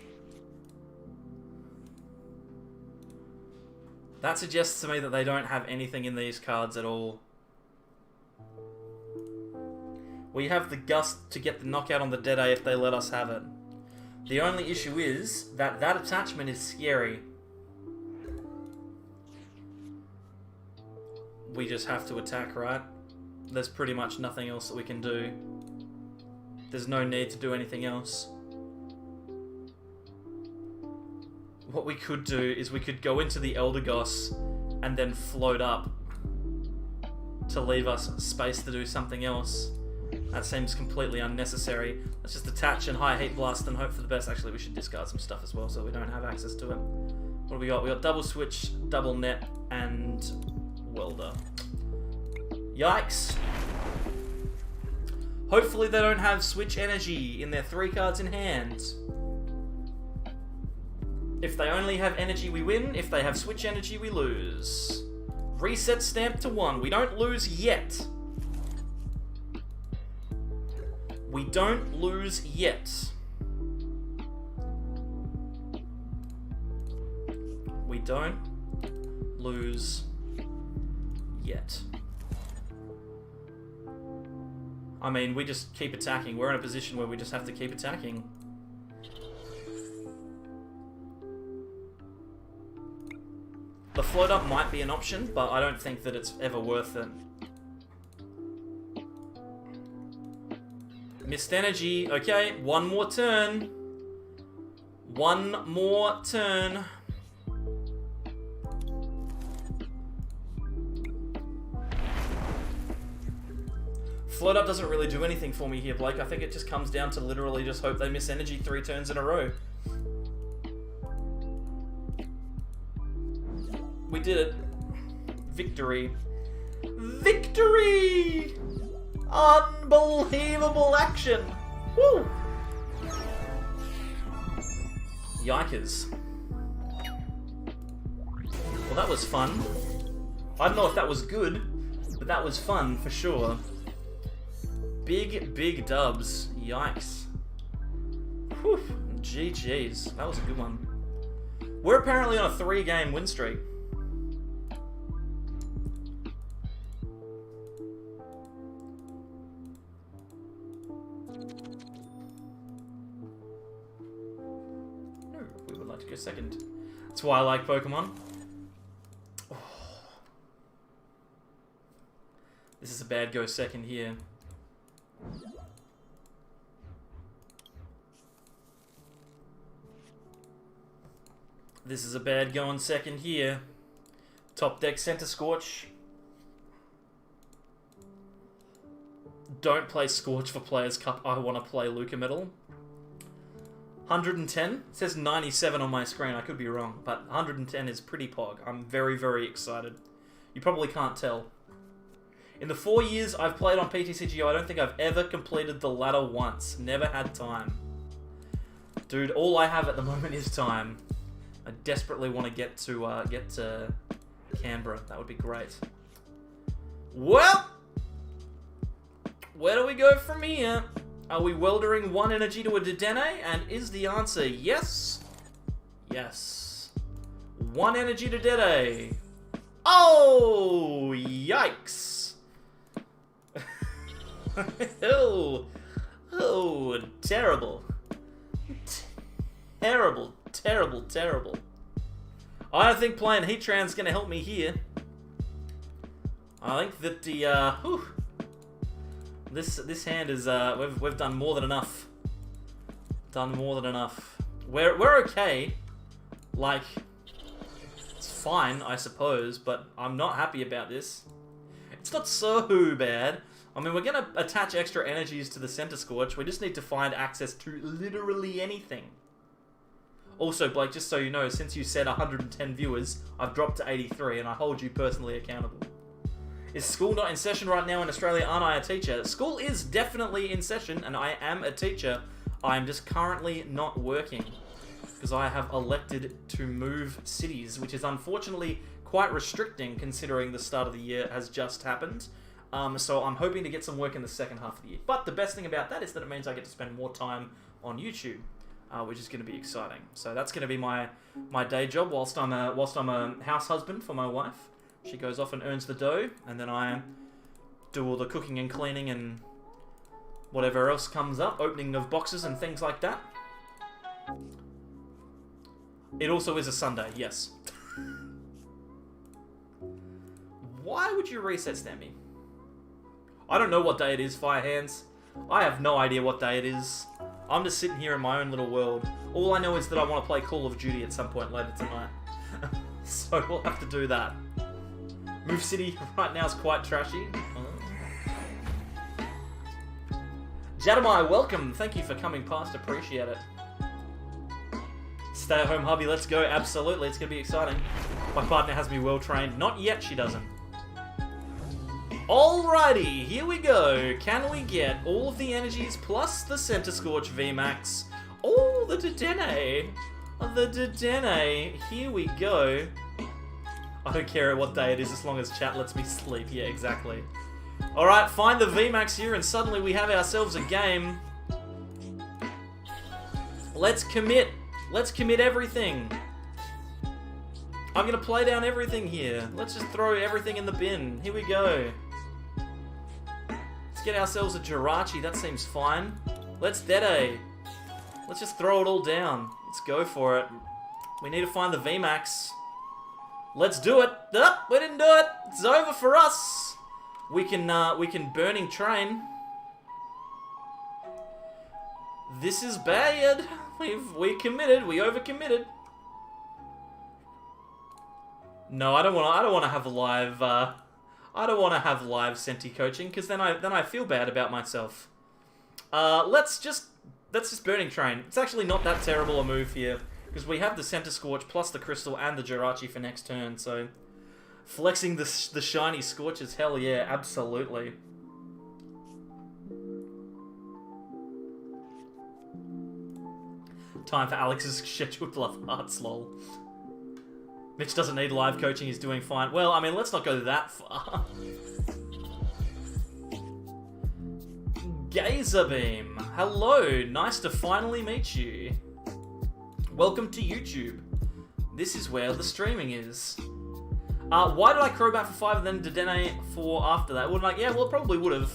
That suggests to me that they don't have anything in these cards at all. We have the gust to get the knockout on the Deadeye if they let us have it. The only issue is that that attachment is scary. We just have to attack, right? There's pretty much nothing else that we can do. There's no need to do anything else. What we could do is we could go into the Eldegoss and then float up to leave us space to do something else. That seems completely unnecessary. Let's just attach and high heat blast and hope for the best. Actually, we should discard some stuff as well so we don't have access to it. What do we got? We got double switch, double net, and welder. Yikes. Hopefully they don't have Switch Energy in their 3 cards in hand. If they only have energy, we win. If they have Switch Energy, we lose. Reset stamp to 1. We don't lose yet. We don't lose yet. We don't lose yet. I mean, we just keep attacking. We're in a position where we just have to keep attacking. The float up might be an option, but I don't think that it's ever worth it. Missed energy. Okay, one more turn. One more turn. Float up doesn't really do anything for me here, Blake. I think it just comes down to literally just hope they miss energy 3 turns in a row. We did it. Victory. Victory! Unbelievable action! Woo! Yikers. Well, that was fun. I don't know if that was good, but that was fun for sure. Big, big dubs. Yikes. Whew. GG's. That was a good one. We're apparently on a 3-game win streak. No, we would like to go second. That's why I like Pokemon. Oh. This is a bad go second here. This is a bad going second here. Top deck Centiskorch. Don't play Scorch for Players Cup. I want to play Luca Metal. 110. It says 97 on my screen. I could be wrong, but 110 is pretty pog. I'm very, very excited. You probably can't tell. In the 4 years I've played on PTCGO, I don't think I've ever completed the ladder once. Never had time. Dude, all I have at the moment is time. I desperately want to get to Canberra. That would be great. Well, where do we go from here? Are we weldering 1 energy to a Dedenne? And is the answer yes? Yes. 1 energy to Dedenne. Oh, yikes. oh, terrible. Terrible, terrible, terrible. I don't think playing Heatran's going to help me here. I think that the, this hand is, we've done more than enough. Done more than enough. We're okay. Like, it's fine, I suppose, but I'm not happy about this. It's not so bad. I mean, we're going to attach extra energies to the Centiskorch. We just need to find access to literally anything. Also, Blake, just so you know, since you said 110 viewers, I've dropped to 83, and I hold you personally accountable. Is school not in session right now in Australia? Aren't I a teacher? School is definitely in session, and I am a teacher. I am just currently not working, because I have elected to move cities, which is unfortunately quite restricting, considering the start of the year has just happened. So I'm hoping to get some work in the second half of the year. But the best thing about that is that it means I get to spend more time on YouTube. Which is going to be exciting. So that's going to be my day job whilst I'm a house husband for my wife. She goes off and earns the dough, and then I do all the cooking and cleaning and whatever else comes up, opening of boxes and things like that. It also is a Sunday, yes. Why would you reset stamp me? I don't know what day it is, Firehands. I have no idea what day it is. I'm just sitting here in my own little world. All I know is that I want to play Call of Duty at some point later tonight. So we'll have to do that. Move City right now is quite trashy. Jadamai, welcome. Thank you for coming past. Appreciate it. Stay at home hubby, let's go. Absolutely, it's going to be exciting. My partner has me well trained. Not yet, she doesn't. Alrighty, here we go. Can we get all of the energies plus the Centiskorch VMAX? Oh, the Dedenne. The Dedenne. Here we go. I don't care what day it is as long as chat lets me sleep. Yeah, exactly. Alright, find the VMAX here and suddenly we have ourselves a game. Let's commit. Let's commit everything. I'm gonna play down everything here. Let's just throw everything in the bin. Here we go. Let's get ourselves a Jirachi. That seems fine. Let's Dede. Let's just throw it all down. Let's go for it. We need to find the VMAX. Let's do it. Oh, we didn't do it. It's over for us. We can Burning Train. This is bad. We committed. We overcommitted. No, I don't want to have live. I don't want to have live Senti coaching because then I feel bad about myself. Let's just Burning Train. It's actually not that terrible a move here because we have the Centiskorch plus the Crystal and the Jirachi for next turn. So flexing the shiny Scorches, hell yeah, absolutely. Time for Alex's scheduled love hearts, lol. Mitch doesn't need live coaching, he's doing fine. Well, I mean, let's not go that far. Gazerbeam, hello, nice to finally meet you. Welcome to YouTube. This is where the streaming is. Why did I Crobat for 5 and then Dedenne for after that? Well, like, yeah, well, it probably would have.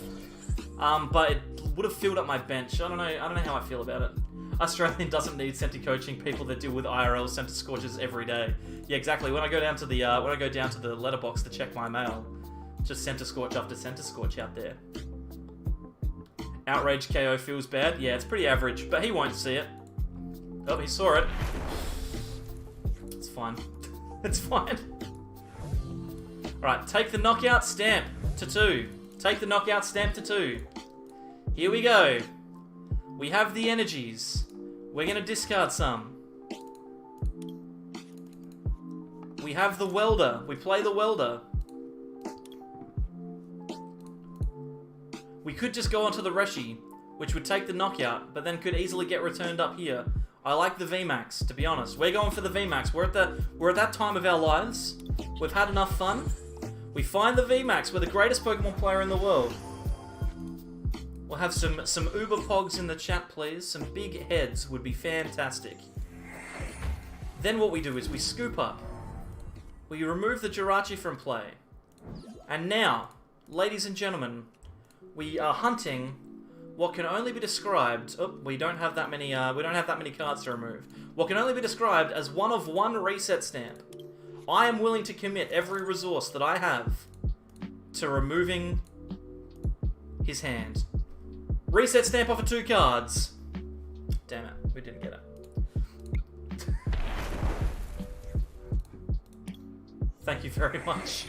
But it would have filled up my bench. I don't know how I feel about it. Australian doesn't need Senti coaching people that deal with IRL Centiskorches every day. Yeah, exactly. When I go down to the letterbox to check my mail, just Centiskorch after Centiskorch out there. Outrage KO feels bad. Yeah, it's pretty average, but he won't see it. Oh, he saw it. It's fine. It's fine. Alright, take the knockout stamp to 2. Take the knockout stamp to 2. Here we go. We have the energies. We're going to discard some. We have the Welder. We play the Welder. We could just go onto the Reshi, which would take the knockout, but then could easily get returned up here. I like the VMAX, to be honest. We're going for the VMAX. We're at that time of our lives. We've had enough fun. We find the VMAX. We're the greatest Pokemon player in the world. We'll have some Uber Pogs in the chat, please. Some big heads would be fantastic. Then what we do is we scoop up. We remove the Jirachi from play. And now, ladies and gentlemen, we are hunting what can only be described. Oh, we don't have that many. We don't have that many cards to remove. What can only be described as one of one reset stamp. I am willing to commit every resource that I have to removing his hand. Reset stamp off of 2 cards. Damn it, we didn't get it. Thank you very much.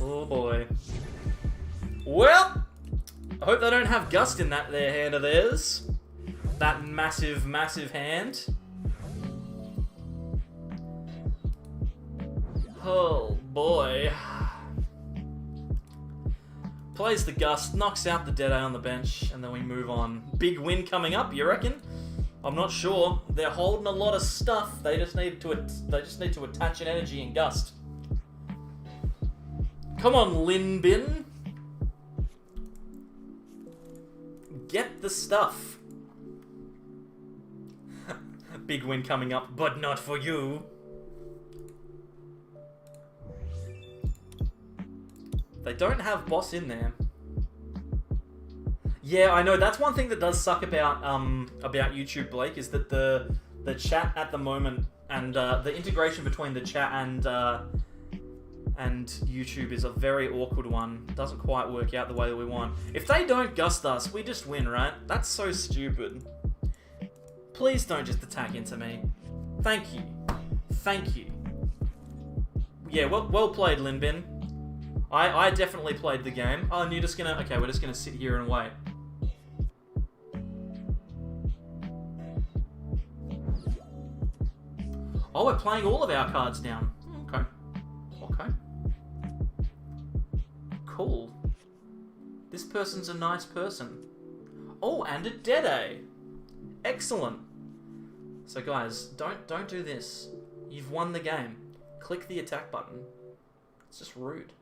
Oh boy. Well, I hope they don't have Gust in that there hand of theirs. That massive, massive hand. Oh boy. Plays the Gust, knocks out the Deadeye on the bench, and then we move on. Big win coming up, you reckon? I'm not sure. They're holding a lot of stuff. They just need to attach an energy and Gust. Come on, Linbin. Get the stuff. Big win coming up, but not for you. They don't have boss in there. Yeah, I know. That's one thing that does suck about YouTube, Blake, is that the chat at the moment and the integration between the chat and YouTube is a very awkward one. It doesn't quite work out the way that we want. If they don't Gust us, we just win, right? That's so stupid. Please don't just attack into me. Thank you. Thank you. Yeah, well played, Linbin. I definitely played the game. Oh, and you're just gonna... Okay, we're just gonna sit here and wait. Oh, we're playing all of our cards down. Okay. Okay. Cool. This person's a nice person. Oh, and a Dead-A. Excellent. So guys, don't do this. You've won the game. Click the attack button. It's just rude.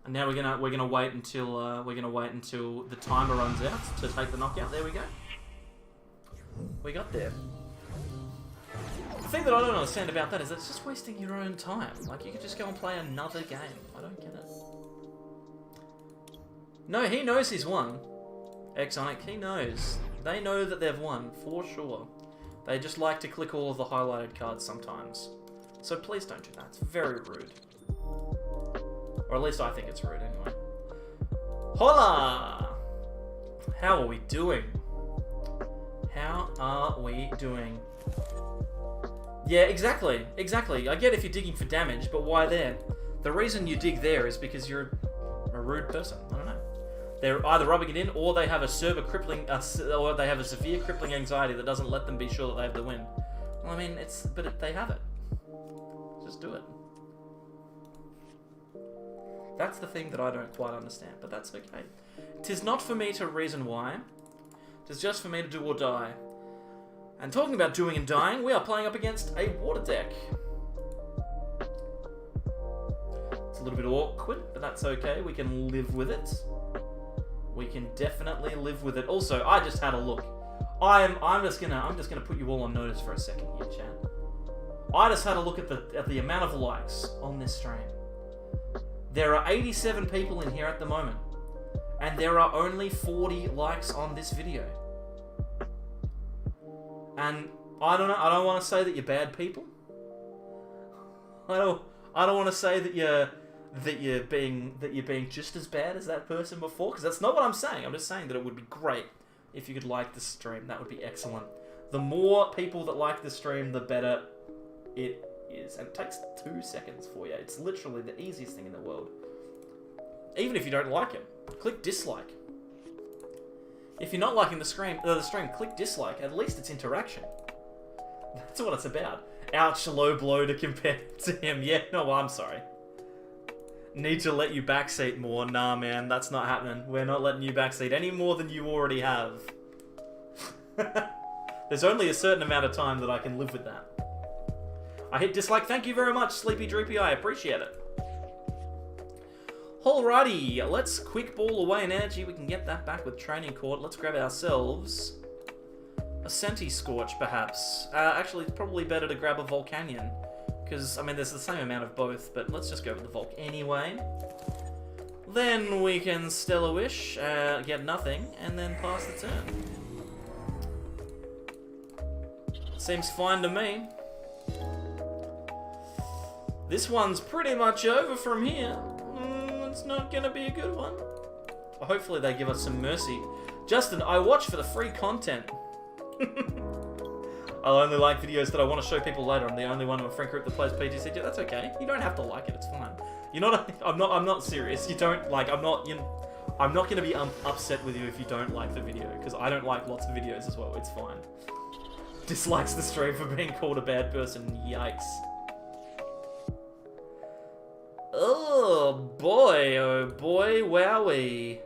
And now we're gonna wait until the timer runs out to take the knockout. There we go. We got there. The thing that I don't understand about that is that it's just wasting your own time. Like, you could just go and play another game. I don't get it. No, he knows he's won. Exonic, he knows. They know that they've won, for sure. They just like to click all of the highlighted cards sometimes. So please don't do that. It's very rude. Or at least I think it's rude anyway. Hola! How are we doing? How are we doing? Yeah, exactly. Exactly. I get if you're digging for damage, but why there? The reason you dig there is because you're a rude person. I don't know. They're either rubbing it in, or they have a severe crippling anxiety that doesn't let them be sure that they have the win. Well, I mean, they have it. Just do it. That's the thing that I don't quite understand, but that's okay. 'Tis not for me to reason why. 'Tis just for me to do or die. And talking about doing and dying, we are playing up against a water deck. It's a little bit awkward, but that's okay. We can live with it. We can definitely live with it. Also, I just had a look. I'm just gonna put you all on notice for a second here, chat. I just had a look at the amount of likes on this stream. There are 87 people in here at the moment, and there are only 40 likes on this video. And I don't know. I don't want to say that you're bad people. I don't want to say that you're being just as bad as that person before, because that's not what I'm saying. I'm just saying that it would be great if you could like the stream. That would be excellent. The more people that like the stream, the better it is. And it takes 2 seconds for you. It's literally the easiest thing in the world. Even if you don't like it, click dislike. If you're not liking the stream, click dislike. At least it's interaction. That's what it's about. Ouch, low blow to compare to him. Yeah, no, I'm sorry. Need to let you backseat more. Nah, man, that's not happening. We're not letting you backseat any more than you already have. There's only a certain amount of time that I can live with that. I hit dislike. Thank you very much, Sleepy Droopy. I appreciate it. Alrighty, let's quick ball away an energy. We can get that back with Training Court. Let's grab ourselves a Centiskorch, perhaps. Actually, it's probably better to grab a Volcanion, because, I mean, there's the same amount of both, but let's just go with the Volk anyway. Then we can Stellar Wish, get nothing, and then pass the turn. Seems fine to me. This one's pretty much over from here. It's not gonna be a good one. Hopefully they give us some mercy. Justin, I watch for the free content. I'll only like videos that I want to show people later. I'm the only one in my friend group that plays PTCG. That's okay. You don't have to like it. It's fine. You're not. I'm not serious. You don't like. I'm not gonna be upset with you if you don't like the video, because I don't like lots of videos as well. It's fine. Dislikes the stream for being called a bad person. Yikes. Oh boy, wowie.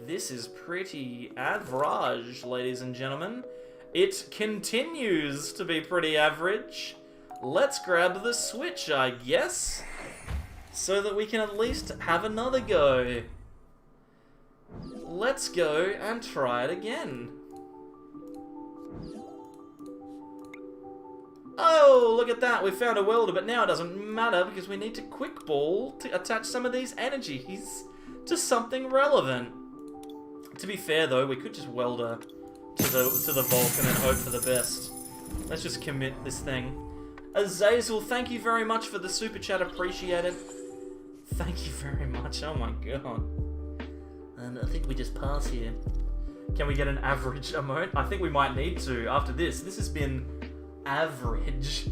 This is pretty average, ladies and gentlemen. It continues to be pretty average. Let's grab the Switch, I guess, so that we can at least have another go. Let's go and try it again. Oh, look at that. We found a welder, but now it doesn't matter because we need to quick ball to attach some of these energies to something relevant. To be fair, though, we could just weld her to the Volk and then hope for the best. Let's just commit this thing. Azazel, thank you very much for the super chat. Appreciate it. Thank you very much. Oh my god. And I think we just pass here. Can we get an average emote? I think we might need to after this. This has been average,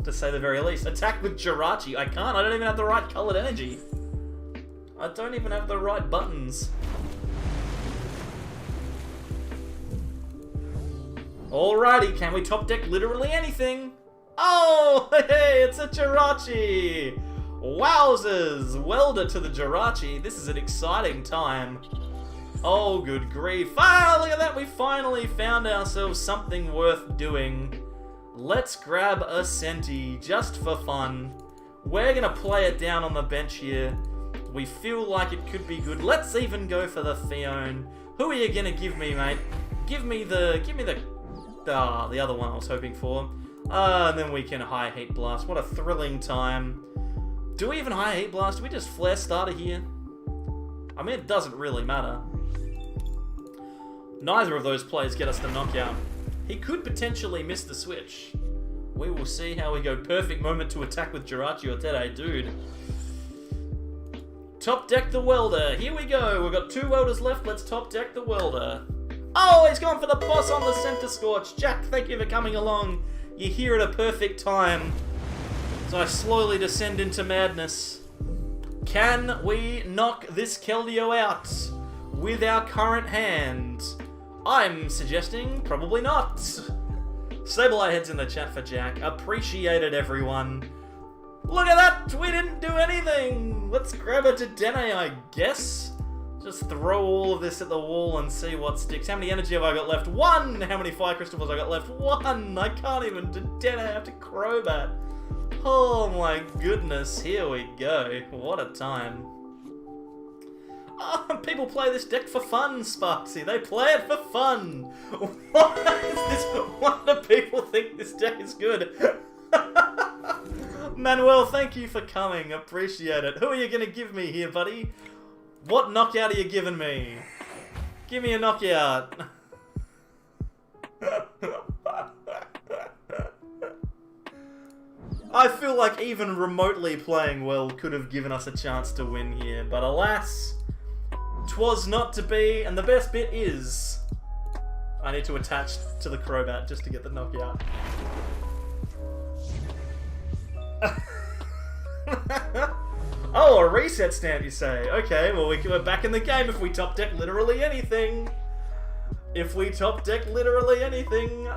to say the very least. Attack with Jirachi. I can't. I don't even have the right colored energy. I don't even have the right buttons. Alrighty, can we top deck literally anything? Oh, hey, it's a Jirachi! Wowzers! Welder to the Jirachi. This is an exciting time. Oh, good grief. Ah, look at that. We finally found ourselves something worth doing. Let's grab a Senti, just for fun. We're going to play it down on the bench here. We feel like it could be good. Let's even go for the Fione. Who are you going to give me, mate? Give me the other one I was hoping for. And then we can High Heat Blast. What a thrilling time. Do we even High Heat Blast? Do we just Flare Starter here? I mean, it doesn't really matter. Neither of those plays get us the knockout. He could potentially miss the switch. We will see how we go. Perfect moment to attack with Jirachi or Tede, dude. Top deck the Welder. Here we go. We've got 2 Welders left. Let's top deck the Welder. Oh, he's gone for the boss on the Centiskorch. Jack, thank you for coming along. You're here at a perfect time. As I slowly descend into madness. Can we knock this Keldeo out with our current hand? I'm suggesting probably not. Stable Eye heads in the chat for Jack. Appreciate it, everyone. Look at that! We didn't do anything! Let's grab a Dedenne, I guess. Just throw all of this at the wall and see what sticks. How many energy have I got left? 1! How many Fire Crystals have I got left? 1! I can't even Dedenne, I have to Crobat. Oh my goodness, here we go. What a time. Oh, people play this deck for fun, Sparksy. They play it for fun. What is this? Why do people think this deck is good? Manuel, thank you for coming. Appreciate it. Who are you going to give me here, buddy? What knockout are you giving me? Give me a knockout. I feel like even remotely playing well could have given us a chance to win here, but alas, 'twas not to be, and the best bit is I need to attach to the Crobat just to get the knockout. Oh, a reset stamp, you say? Okay, well, we're back in the game if we top deck literally anything. If we top deck literally anything,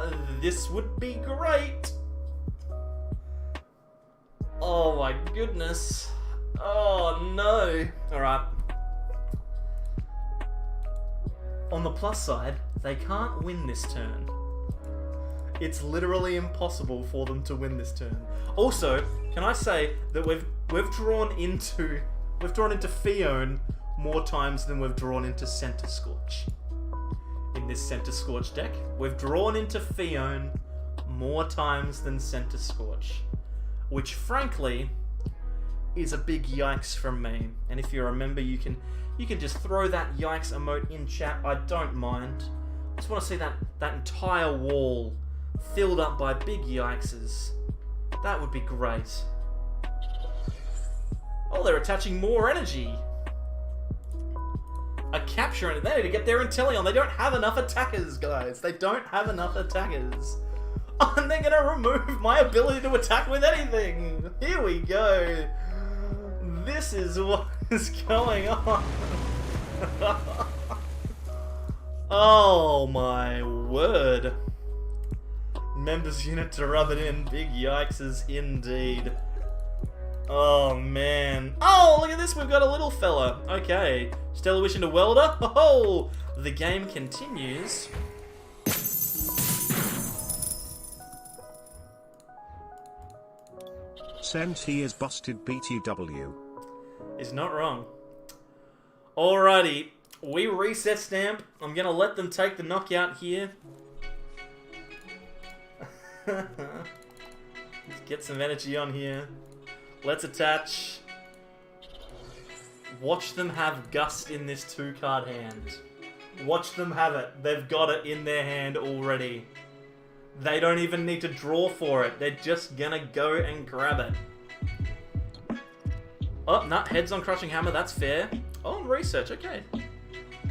this would be great. Oh my goodness. Oh no. Alright. On the plus side, they can't win this turn. It's literally impossible for them to win this turn. Also, can I say that we've drawn into Fione more times than we've drawn into Centiskorch. In this Centiskorch deck, we've drawn into Fione more times than Centiskorch, which frankly is a big yikes from me. And if you remember, you can just throw that yikes emote in chat. I don't mind. I just want to see that entire wall filled up by big yikeses. That would be great. Oh, they're attaching more energy. A capture, and they need to get their Inteleon. They don't have enough attackers, guys. They don't have enough attackers. Oh, and they're going to remove my ability to attack with anything. Here we go. This is what is going on. Oh my word. Members unit to rub it in. Big yikeses indeed. Oh man. Oh, look at this. We've got a little fella. Okay. Stellar Wish into Welder. Oh, the game continues. Sent he is busted BTW. Is not wrong. Alrighty. We reset stamp. I'm going to let them take the knockout here. Let's get some energy on here. Let's attach. Watch them have Gust in this 2-card hand. Watch them have it. They've got it in their hand already. They don't even need to draw for it. They're just gonna go and grab it. Oh, no, heads on Crushing Hammer. That's fair. Oh, and research. Okay.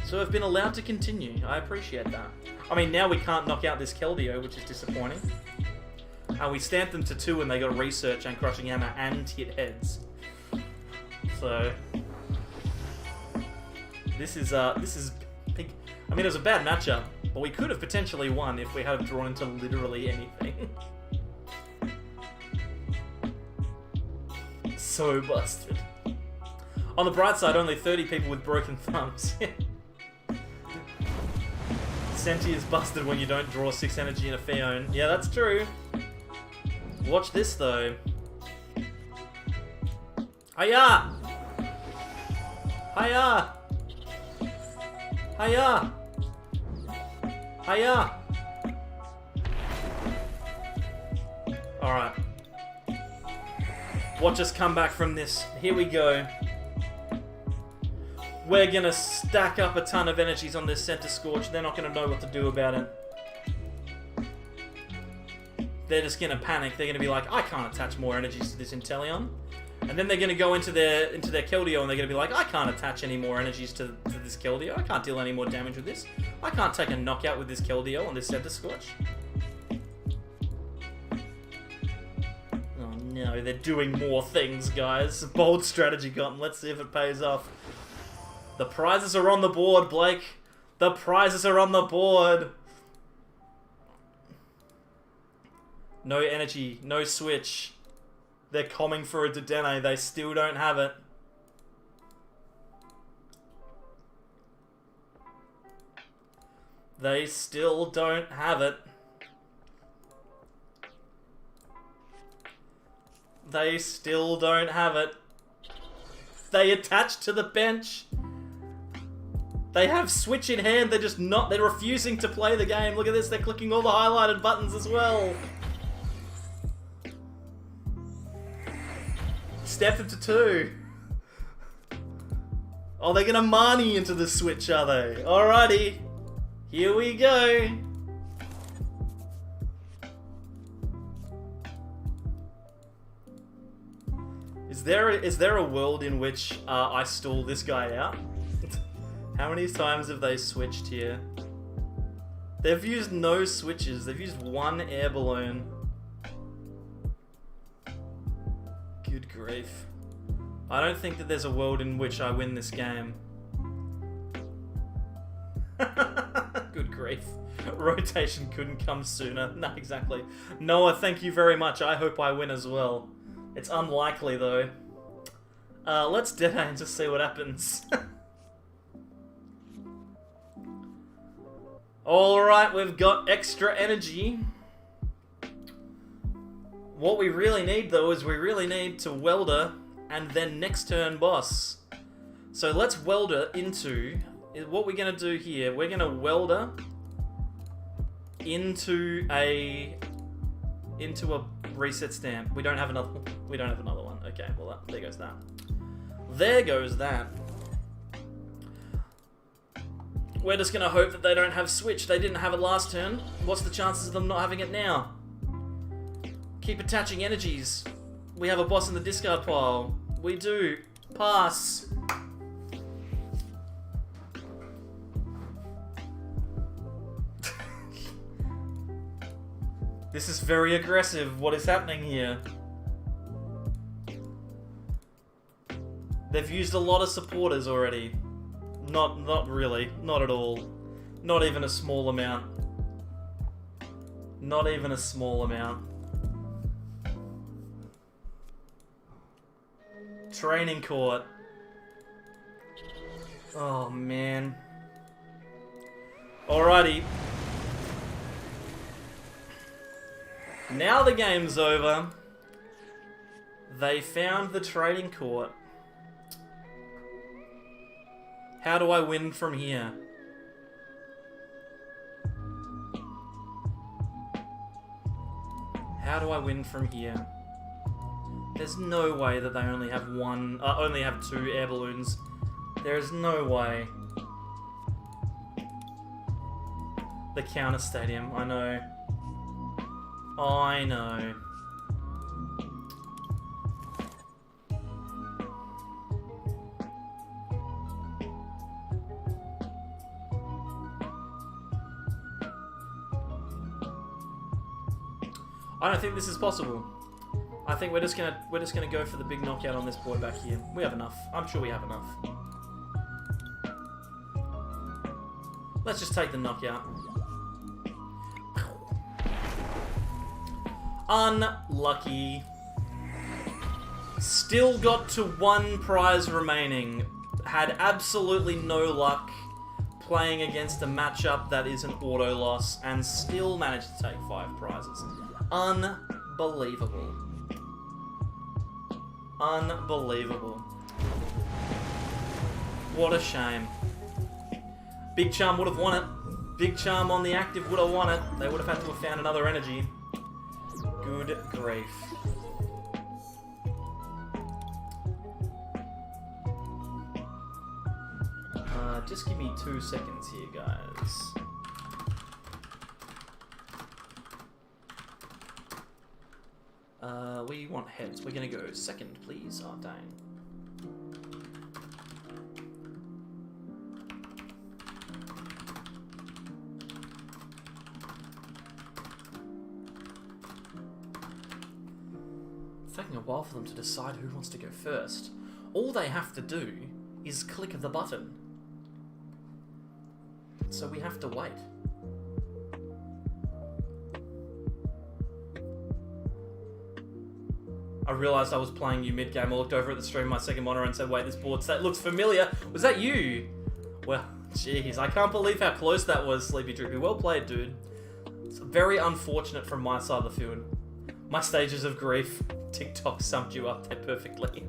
So I've been allowed to continue. I appreciate that. I mean, now we can't knock out this Keldeo, which is disappointing. And we stamped them to 2 and they got research and Crushing Hammer and hit heads. So this is big. I mean, it was a bad matchup, but we could have potentially won if we had drawn into literally anything. So busted. On the bright side, only 30 people with broken thumbs. Senti is busted when you don't draw 6 energy in a Fion. Yeah, that's true. Watch this, though. Hiya! Hiya! Hiya! Hiya! Alright. Watch us come back from this. Here we go. We're gonna stack up a ton of energies on this Centiskorch. They're not gonna know what to do about it. They're just gonna panic. They're gonna be like, I can't attach more energies to this Inteleon. And then they're gonna go into their Keldeo and they're gonna be like, I can't attach any more energies to this Keldeo. I can't deal any more damage with this. I can't take a knockout with this Keldeo on this Centiskorch. Oh no, they're doing more things, guys. Bold strategy gotten. Let's see if it pays off. The prizes are on the board, Blake. The prizes are on the board. No energy, no switch. They're coming for a Dedenne. They still don't have it. They still don't have it. They still don't have it. They attach to the bench. They have Switch in hand, they're just not, they're refusing to play the game. Look at this, they're clicking all the highlighted buttons as well. Step into 2. Oh, they're gonna Marnie into the Switch, are they? Alrighty. Here we go. Is there a world in which I stall this guy out? How many times have they switched here? They've used no switches. They've used 1 air balloon. Good grief. I don't think that there's a world in which I win this game. Good grief. Rotation couldn't come sooner. No, exactly. Noah, thank you very much. I hope I win as well. It's unlikely, though. Let's dead and just see what happens. Alright, we've got extra energy. What we really need, though, is we really need to Welder and then next turn boss. So let's Welder into... What we're going to do here, we're going to Welder into a reset stamp. We don't have another one. Okay, well, there goes that. There goes that. We're just going to hope that they don't have Switch. They didn't have it last turn. What's the chances of them not having it now? Keep attaching energies. We have a boss in the discard pile. We do. Pass. This is very aggressive. What is happening here? They've used a lot of supporters already. Not really. Not at all. Not even a small amount. Not even a small amount. Training court. Oh, man. Alrighty. Now the game's over. They found the training court. How do I win from here? How do I win from here? There's no way that they only have only have 2 air balloons. There is no way. The counter stadium, I know. I know. I don't think this is possible. I think we're just gonna go for the big knockout on this boy back here. We have enough. I'm sure we have enough. Let's just take the knockout. Unlucky. Still got to 1 prize remaining. Had absolutely no luck playing against a matchup that is an auto loss and still managed to take 5 prizes. Unbelievable. Unbelievable. What a shame. Big Charm would have won it. Big Charm on the active would have won it. They would have had to have found another energy. Good grief. Just give me 2 seconds here, guys. We want heads. We're gonna go second, please. Oh, dang. It's taking a while for them to decide who wants to go first. All they have to do is click the button. So we have to wait. I realised I was playing you mid-game. I looked over at the stream, my second monitor, and said, wait, this board that looks familiar. Was that you? Well, jeez, I can't believe how close that was, Sleepy Droopy. Well played, dude. It's very unfortunate from my side of the field. My stages of grief. TikTok summed you up there perfectly.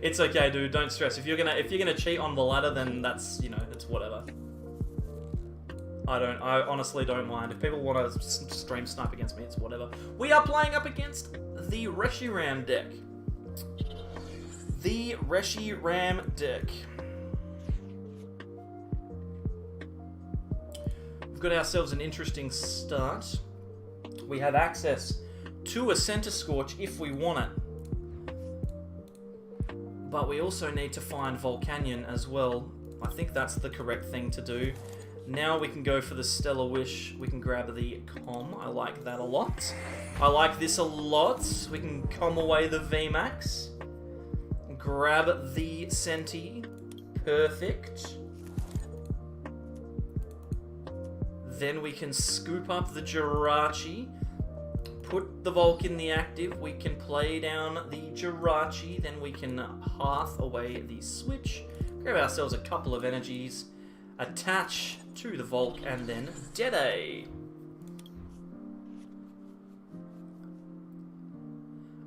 It's okay, dude. Don't stress. If you're gonna cheat on the ladder, then that's, you know, it's whatever. I honestly don't mind. If people want to stream snipe against me, it's whatever. We are playing up against the Reshiram Deck. The Reshiram Deck. We've got ourselves an interesting start. We have access to a Centiskorch if we want it. But we also need to find Volcanion as well. I think that's the correct thing to do. Now we can go for the Stellar Wish. We can grab the Com. I like that a lot. I like this a lot. We can Com away the VMAX. Grab the Centi. Perfect. Then we can scoop up the Jirachi. Put the Volk in the active, we can play down the Jirachi, then we can hearth away the switch, grab ourselves a couple of energies, attach to the Volk, and then Dede.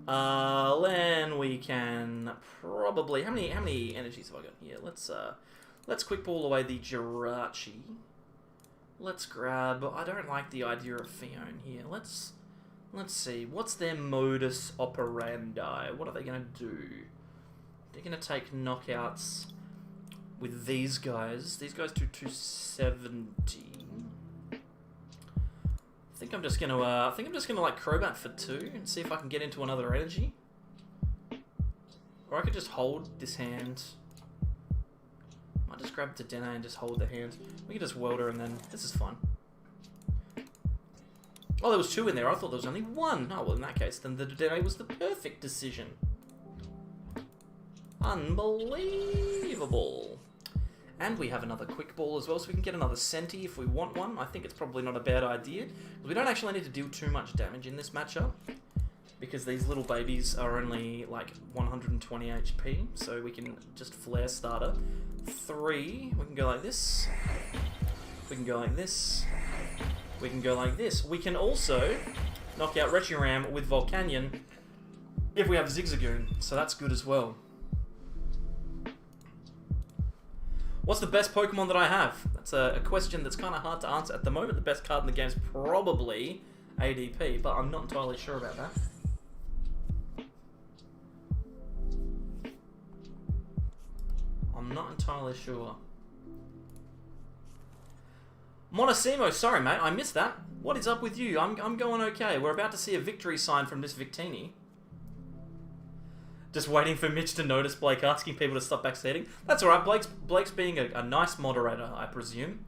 Then we can probably... How many energies have I got here? Let's quick ball away the Jirachi. Let's grab... I don't like the idea of Fion here. Let's see, what's their modus operandi? What are they going to do? They're going to take knockouts with these guys. These guys do 270. I think I'm just going to like Crobat for 2 and see if I can get into another energy. Or I could just hold this hand. Might just grab the Dene and just hold the hand. We can just Welder and then this is fun. Oh, there was 2 in there. I thought there was only 1. Oh, well, in that case, then the Dene was the perfect decision. Unbelievable. And we have another quick ball as well, so we can get another Centi if we want one. I think it's probably not a bad idea. We don't actually need to deal too much damage in this matchup, because these little babies are only, like, 120 HP, so we can just Flare Starter. 3. We can go like this. We can go like this. We can go like this. We can also knock out Reshiram with Volcanion if we have Zigzagoon, so that's good as well. What's the best Pokemon that I have? That's a question that's kind of hard to answer at the moment. The best card in the game is probably ADP, but I'm not entirely sure about that. I'm not entirely sure. Monosimo, sorry mate, I missed that. What is up with you? I'm going okay. We're about to see a victory sign from this Victini. Just waiting for Mitch to notice Blake asking people to stop backseating. That's alright, Blake's being a nice moderator, I presume.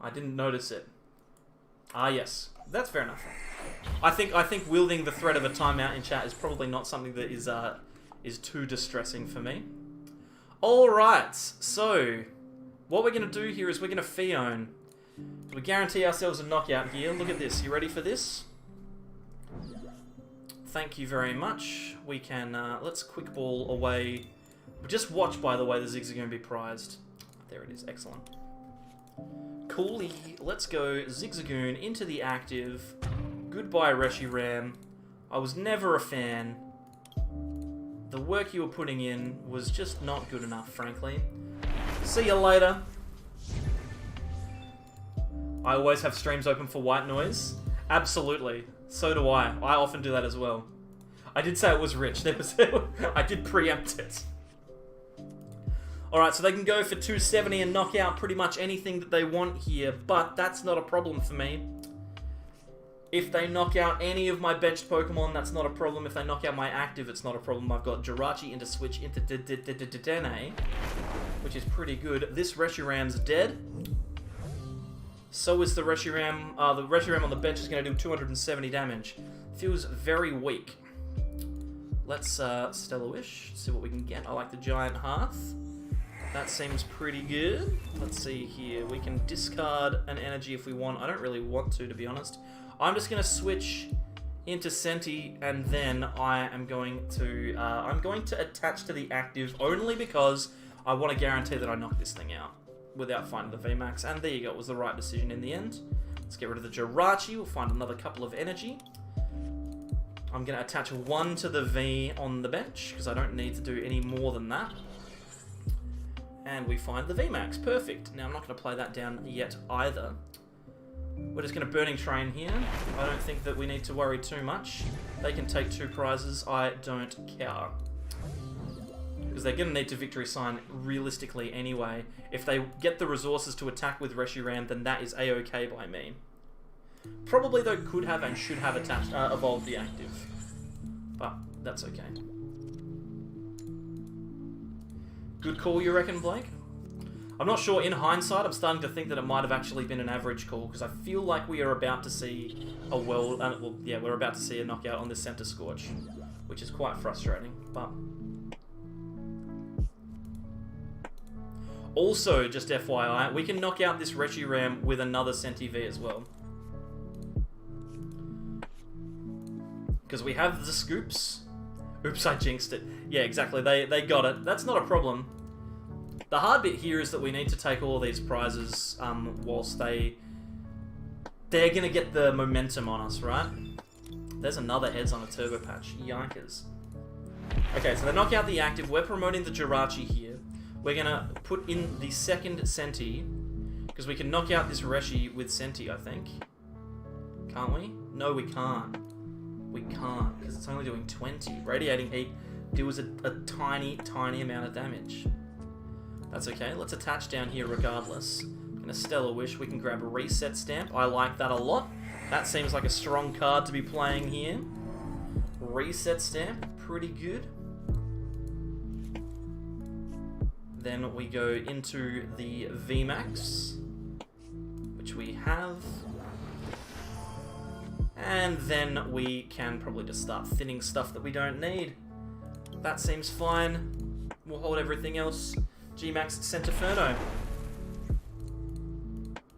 I didn't notice it. Ah yes, that's fair enough. I think wielding the threat of a timeout in chat is probably not something that is too distressing for me. Alright, so what we're gonna do here is we're gonna Fion. We guarantee ourselves a knockout here. Look at this. You ready for this? thank you very much. We can, let's quick ball away. Just watch, by the way, the Zigzagoon be prized. There it is, excellent. Coolly, let's go Zigzagoon into the active. Goodbye, Reshiram. I was never a fan. The work you were putting in was just not good enough, frankly. See you later. I always have streams open for white noise. Absolutely. So do I. I often do that as well. I did say it was rich. There was I did preempt it. Alright, so they can go for 270 and knock out pretty much anything that they want here, but that's not a problem for me. If they knock out any of my benched Pokemon, that's not a problem. If they knock out my active, it's not a problem. I've got Jirachi into Switch into Dene, which is pretty good. This Reshiram's dead. So is the Reshiram. The Reshiram on the bench is going to do 270 damage. Feels very weak. Let's Stellar Wish, see what we can get. I like the Giant Hearth. That seems pretty good. Let's see here. We can discard an energy if we want. I don't really want to be honest. I'm just going to switch into Senti, and then I am going to attach to the active only because I want to guarantee that I knock this thing out without finding the VMAX. And there you go. It was the right decision in the end. Let's get rid of the Jirachi. We'll find another couple of energy. I'm going to attach one to the V on the bench because I don't need to do any more than that. And we find the VMAX. Perfect. Now, I'm not going to play that down yet either. We're just going to Burning Train here. I don't think that we need to worry too much. They can take 2 prizes. I don't care. Because they're going to need to Victory Sign realistically anyway. If they get the resources to attack with Reshiram, then that is A-OK by me. Probably, though, could have and should have evolved the active. But that's okay. Good call, you reckon, Blake? I'm not sure. In hindsight, I'm starting to think that it might have actually been an average call, because I feel like we are about to see a we're about to see a knockout on this Centiskorch, which is quite frustrating, but... Also, just FYI, we can knock out this Reshiram with another Senti V as well. Because we have the scoops. Oops, I jinxed it. Yeah, exactly. They got it. That's not a problem. The hard bit here is that we need to take all of these prizes whilst they're going to get the momentum on us, right? There's another heads on a Turbo Patch. Yikers. Okay, so they knock out the active. We're promoting the Jirachi here. We're going to put in the second Senti, because we can knock out this Reshi with Senti, I think. Can't we? No, we can't. We can't, because it's only doing 20. Radiating Heat deals a tiny, tiny amount of damage. That's okay. Let's attach down here regardless. I'm going to Stellar Wish. We can grab a Reset Stamp. I like that a lot. That seems like a strong card to be playing here. Reset Stamp. Pretty good. Then we go into the VMAX, which we have. And then we can probably just start thinning stuff that we don't need. That seems fine. We'll hold everything else. G-Max Centinferno.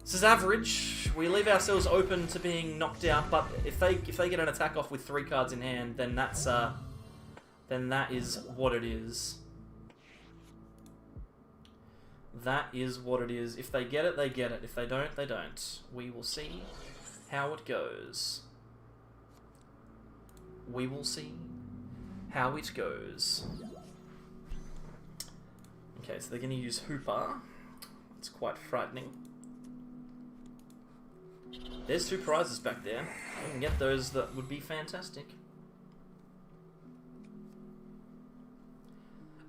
This is average. We leave ourselves open to being knocked out, but if they get an attack off with 3 cards in hand, then that is what it is. That is what it is. If they get it, they get it. If they don't, they don't. We will see how it goes. We will see how it goes. Okay, so they're going to use Hooper. It's quite frightening. There's 2 prizes back there. If we can get those, that would be fantastic.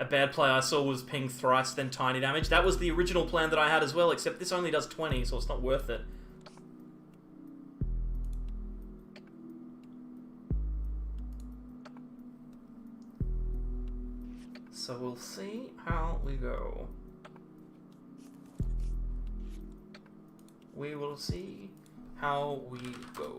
A bad play I saw was ping thrice, then tiny damage. That was the original plan that I had as well, except this only does 20, so it's not worth it. So we'll see how we go. We will see how we go.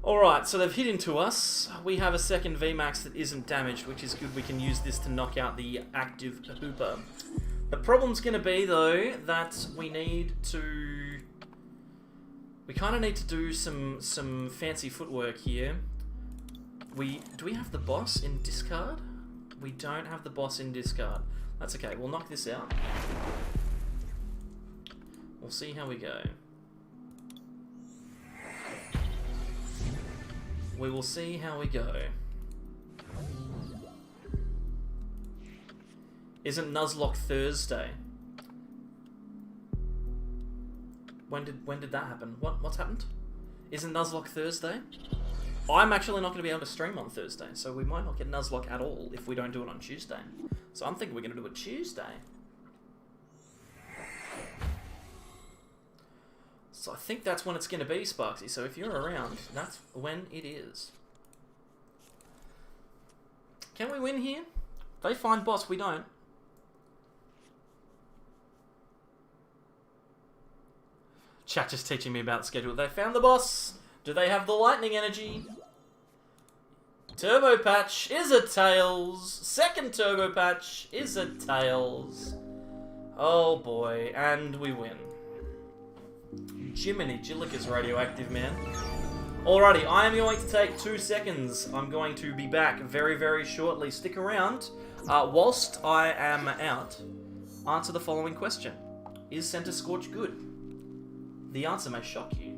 Alright, so they've hit into us. We have a second VMAX that isn't damaged, which is good. We can use this to knock out the active Hooper. The problem's going to be, though, that we need to... We kind of need to do some fancy footwork here. Do we have the boss in discard? We don't have the boss in discard. That's okay, we'll knock this out. We'll see how we go. We will see how we go. Isn't Nuzlocke Thursday? When did that happen? What's happened? Isn't Nuzlocke Thursday? I'm actually not going to be able to stream on Thursday, so we might not get Nuzlocke at all if we don't do it on Tuesday. So I'm thinking we're going to do it Tuesday. So I think that's when it's going to be, Sparksy. So if you're around, that's when it is. Can we win here? They find boss, we don't. Chat just teaching me about schedule. They found the boss. Do they have the lightning energy? Turbo Patch is a Tails. Second Turbo Patch is a Tails. Oh boy, and we win. Jiminy Jillick is radioactive, man. Alrighty, I am going to take 2 seconds. I'm going to be back very, very shortly. Stick around. Whilst I am out, answer the following question. Is Centiskorch good? The answer may shock you.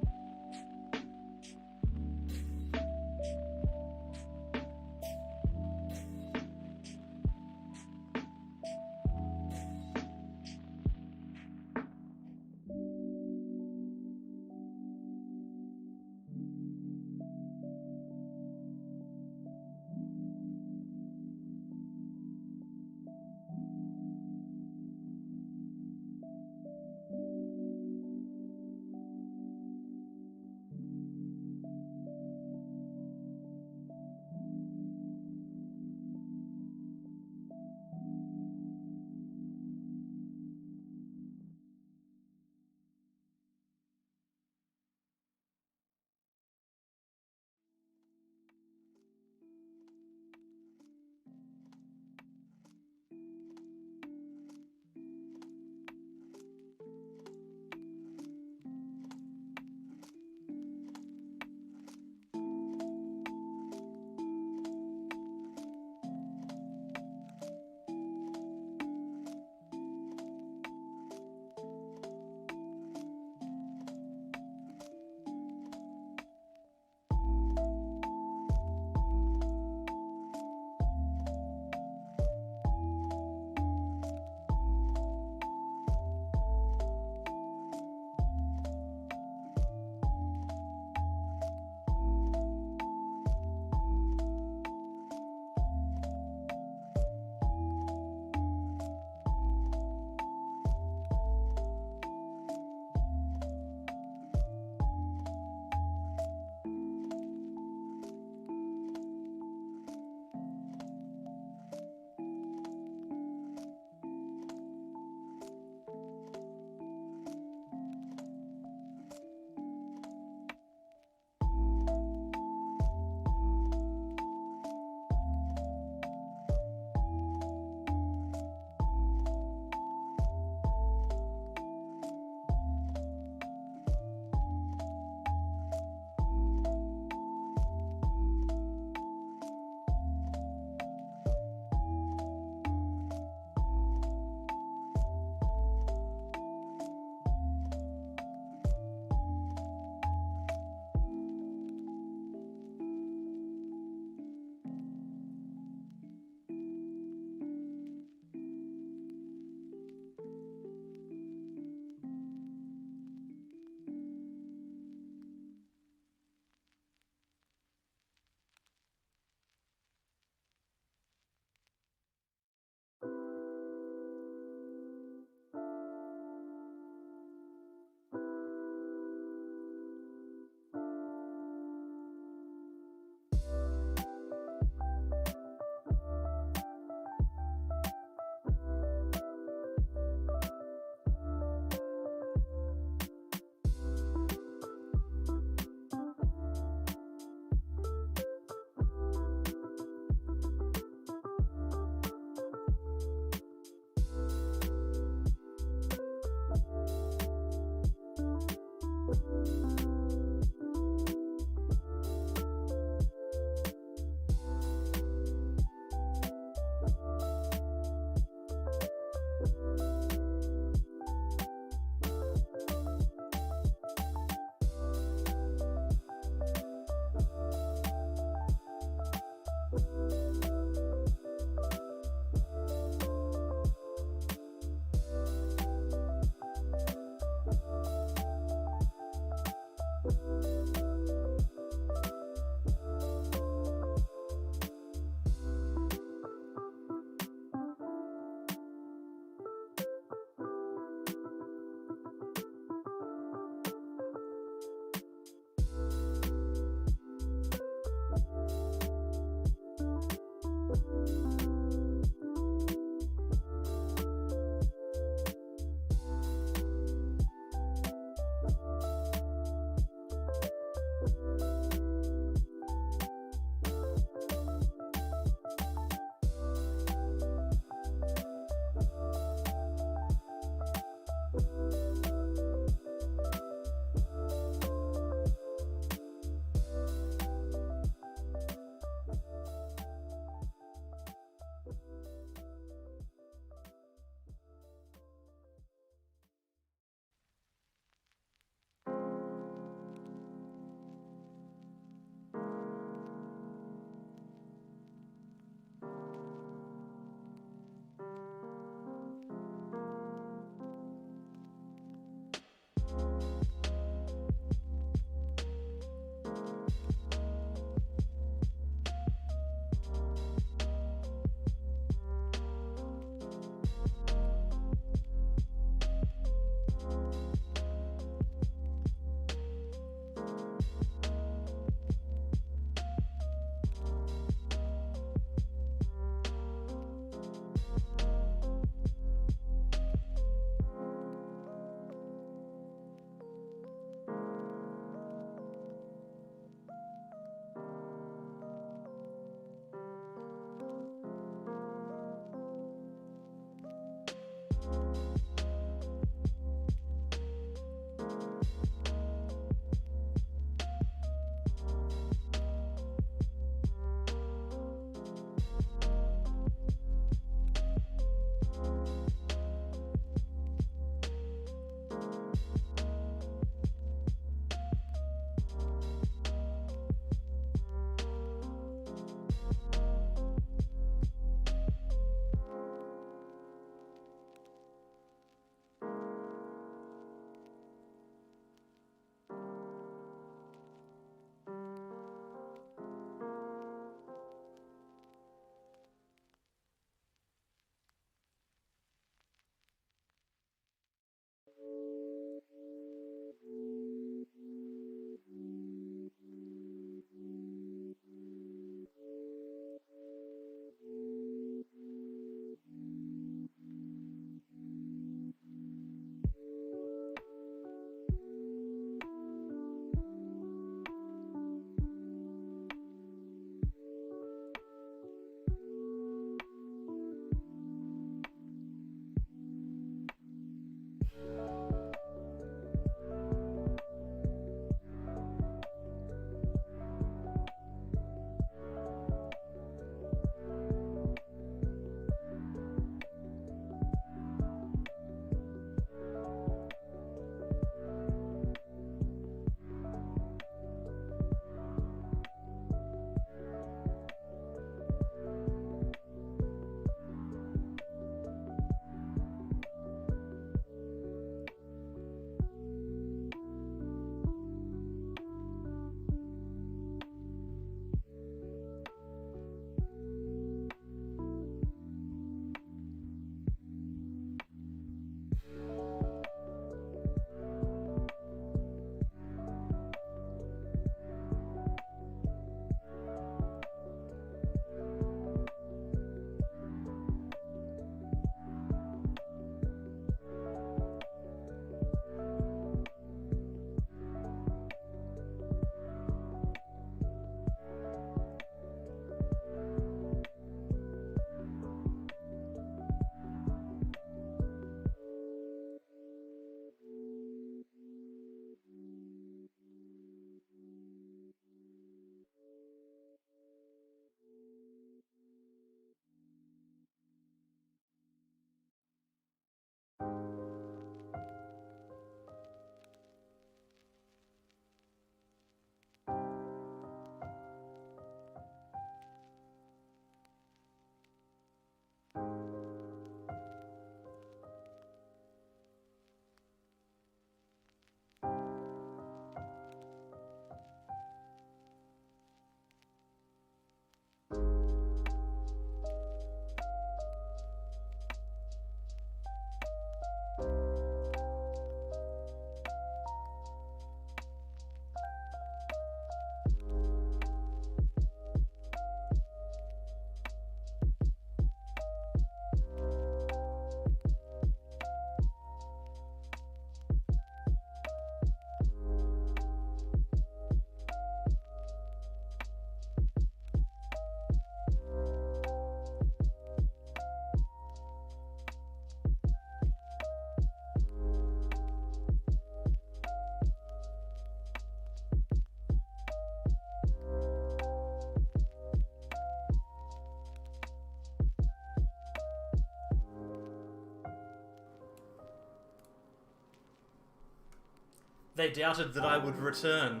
They doubted that I would return.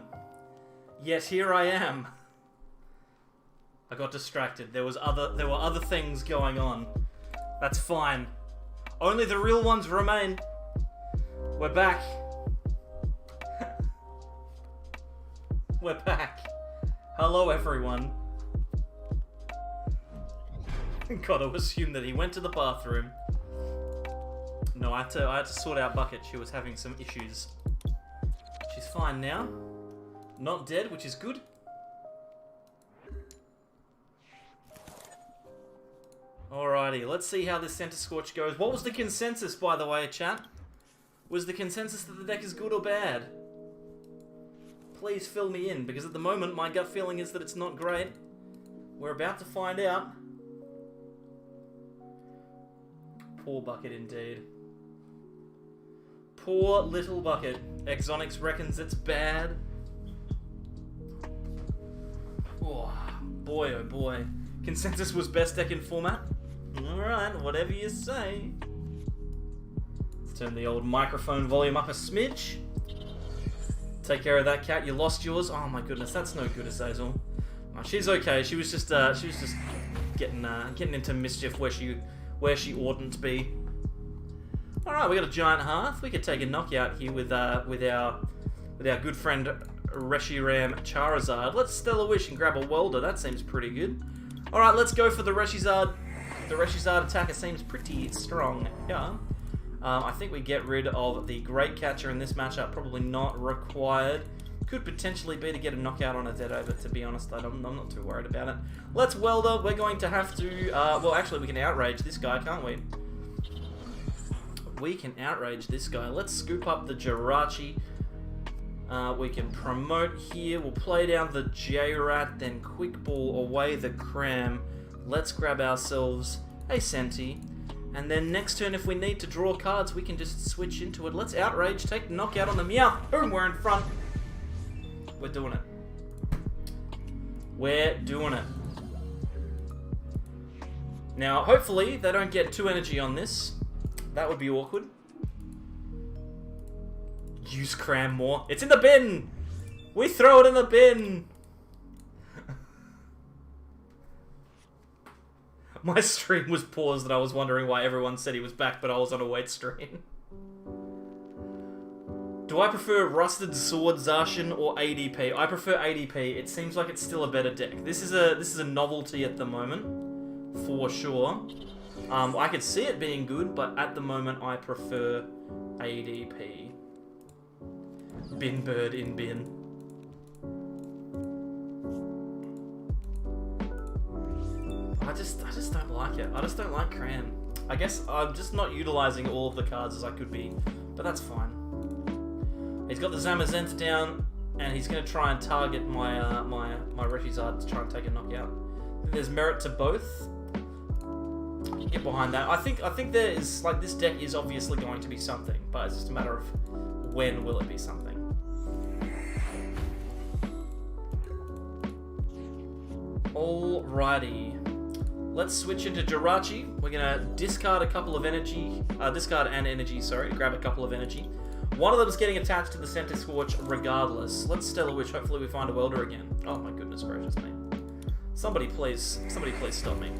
Yet here I am. I got distracted. There were other things going on. That's fine. Only the real ones remain. We're back. We're back. Hello, everyone. Gotta assume that he went to the bathroom. No, I had to sort out Bucket. She was having some issues. She's fine now. Not dead, which is good. Alrighty, let's see how this Centiskorch goes. What was the consensus, by the way, chat? Was the consensus that the deck is good or bad? Please fill me in, because at the moment my gut feeling is that it's not great. We're about to find out. Poor Bucket indeed. Poor little Bucket. Exonix reckons it's bad. Oh, boy oh boy. Consensus was best deck in format? Alright, whatever you say. Let's turn the old microphone volume up a smidge. Take care of that cat. You lost yours. Oh my goodness, that's no good, Azazel. Oh, she's okay. She was just getting into mischief where she oughtn't to be. All right, we got a giant hearth. We could take a knockout here with our good friend Reshiram Charizard. Let's Stellar Wish and grab a welder. That seems pretty good. All right, let's go for the Reshizard. The Reshizard attacker seems pretty strong. Yeah. I think we get rid of the Great Catcher in this matchup. Probably not required. Could potentially be to get a knockout on a dead over, to be honest. I'm not too worried about it. Let's Welder. We're going to have to... well, actually, we can outrage this guy, can't we? We can outrage this guy. Let's scoop up the Jirachi. We can promote here. We'll play down the J-Rat, then Quick Ball away the Cram. Let's grab ourselves a Senti. And then next turn, if we need to draw cards, we can just switch into it. Let's outrage, take the knockout on the Meowth. Boom, we're in front. We're doing it. We're doing it. Now, hopefully, they don't get 2 energy on this. That would be awkward. Use Cram more. It's in the bin! We throw it in the bin! My stream was paused and I was wondering why everyone said he was back, but I was on a wait stream. Do I prefer Rusted Sword Zacian or ADP? I prefer ADP. It seems like it's still a better deck. This is a novelty at the moment, for sure. I could see it being good, but at the moment I prefer ADP. Bin bird in bin. I just don't like it. I just don't like Cram. I guess I'm just not utilizing all of the cards as I could be, but that's fine. He's got the Zamazenta down, and he's going to try and target my my Reshizard to try and take a knockout. I think there's merit to both. I can get behind that. I think there is, like, this deck is obviously going to be something, but it's just a matter of when will it be something. Alrighty. Let's switch into Jirachi. We're gonna discard a couple of energy, discard an energy, sorry, grab a couple of energy. One of them is getting attached to the Centiskorch regardless. Let's Stellar Wish, hopefully we find a welder again. Oh my goodness gracious me. Somebody please stop me.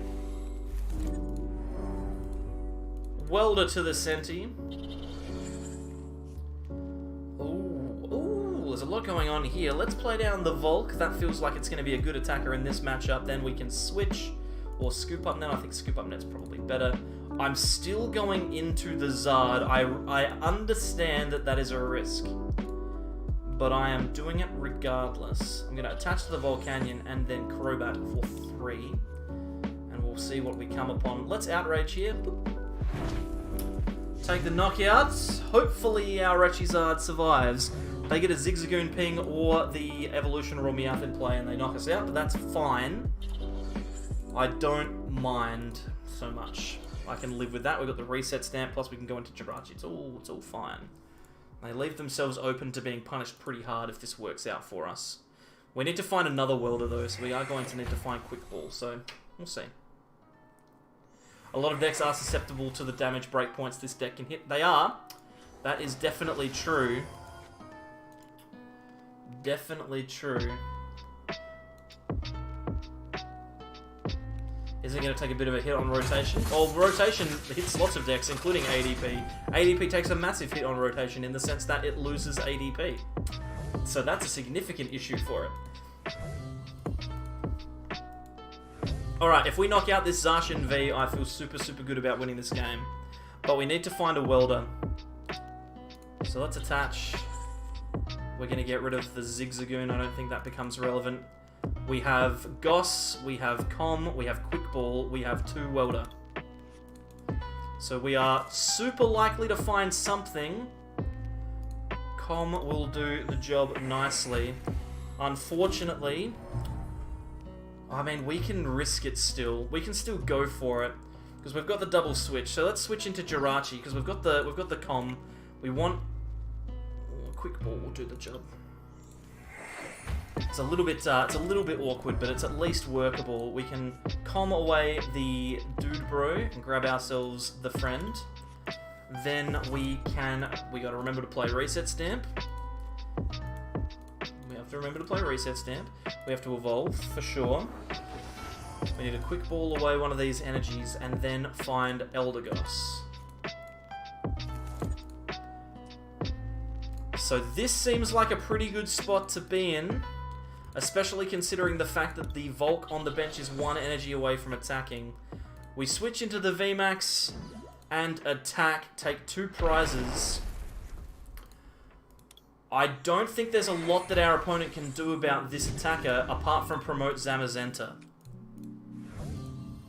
Welder to the Senti. Ooh, there's a lot going on here. Let's play down the Volk. That feels like it's gonna be a good attacker in this matchup. Then we can switch. Or Scoop Up Net. I think Scoop Up Net's probably better. I'm still going into the Zard. I understand that that is a risk. But I am doing it regardless. I'm going to attach to the Volcanion and then Crobat for 3. And we'll see what we come upon. Let's Outrage here. Take the knockouts. Hopefully our Reshizard survives. They get a Zigzagoon Ping or the Evolution Meowth in play and they knock us out, but that's fine. I don't mind so much. I can live with that. We've got the reset stamp, plus we can go into Jirachi. It's all fine. They leave themselves open to being punished pretty hard if this works out for us. We need to find another welder though, so we are going to need to find Quick Ball, so we'll see. A lot of decks are susceptible to the damage breakpoints this deck can hit. They are. That is definitely true. Definitely true. Is it going to take a bit of a hit on rotation? Oh, rotation hits lots of decks, including ADP. ADP takes a massive hit on rotation in the sense that it loses ADP. So that's a significant issue for it. Alright, if we knock out this Zacian V, I feel super, super good about winning this game. But we need to find a welder. So let's attach. We're going to get rid of the Zigzagoon. I don't think that becomes relevant. We have Goss, we have Com, we have Quick Ball, we have 2 welder. So we are super likely to find something. Com will do the job nicely. Unfortunately, I mean, we can risk it still. We can still go for it because we've got the double switch. So let's switch into Jirachi because we've got the Com. We want Quick Ball will do the job. It's a little bit awkward, but it's at least workable. We can calm away the dude bro and grab ourselves the friend. Then we gotta remember to play Reset Stamp. We have to remember to play Reset Stamp. We have to evolve, for sure. We need to Quick Ball away one of these energies and then find Eldegoss. So this seems like a pretty good spot to be in. Especially considering the fact that the Volk on the bench is 1 energy away from attacking. We switch into the VMAX and attack, take 2 prizes. I don't think there's a lot that our opponent can do about this attacker apart from promote Zamazenta.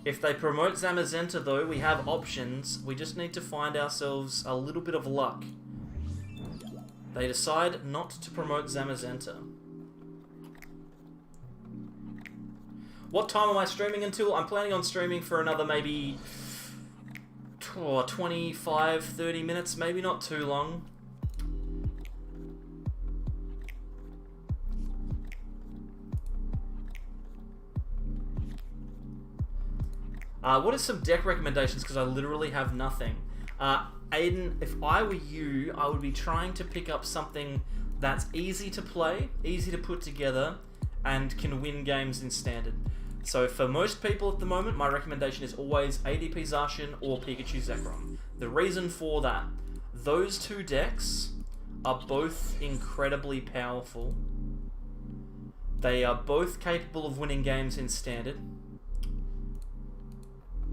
If they promote Zamazenta though, we have options. We just need to find ourselves a little bit of luck. They decide not to promote Zamazenta. What time am I streaming until? I'm planning on streaming for another maybe 25, 30 minutes, maybe not too long. What are some deck recommendations? Because I literally have nothing. Aiden, if I were you, I would be trying to pick up something that's easy to play, easy to put together, and can win games in Standard. So for most people at the moment, my recommendation is always ADP Zacian or Pikachu Zekrom. The reason for that, those 2 decks are both incredibly powerful. They are both capable of winning games in Standard.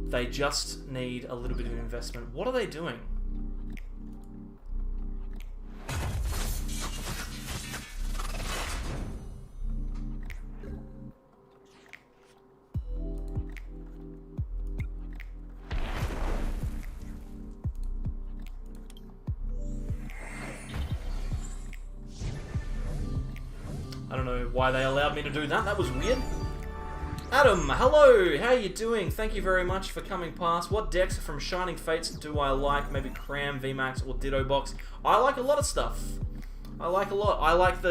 They just need a little bit of investment. What are they doing? I don't know why they allowed me to do that. That was weird. Adam, hello. How are you doing? Thank you very much for coming past. What decks from Shining Fates do I like? Maybe Cram, VMAX, or Ditto Box. I like a lot of stuff. I like a lot. I like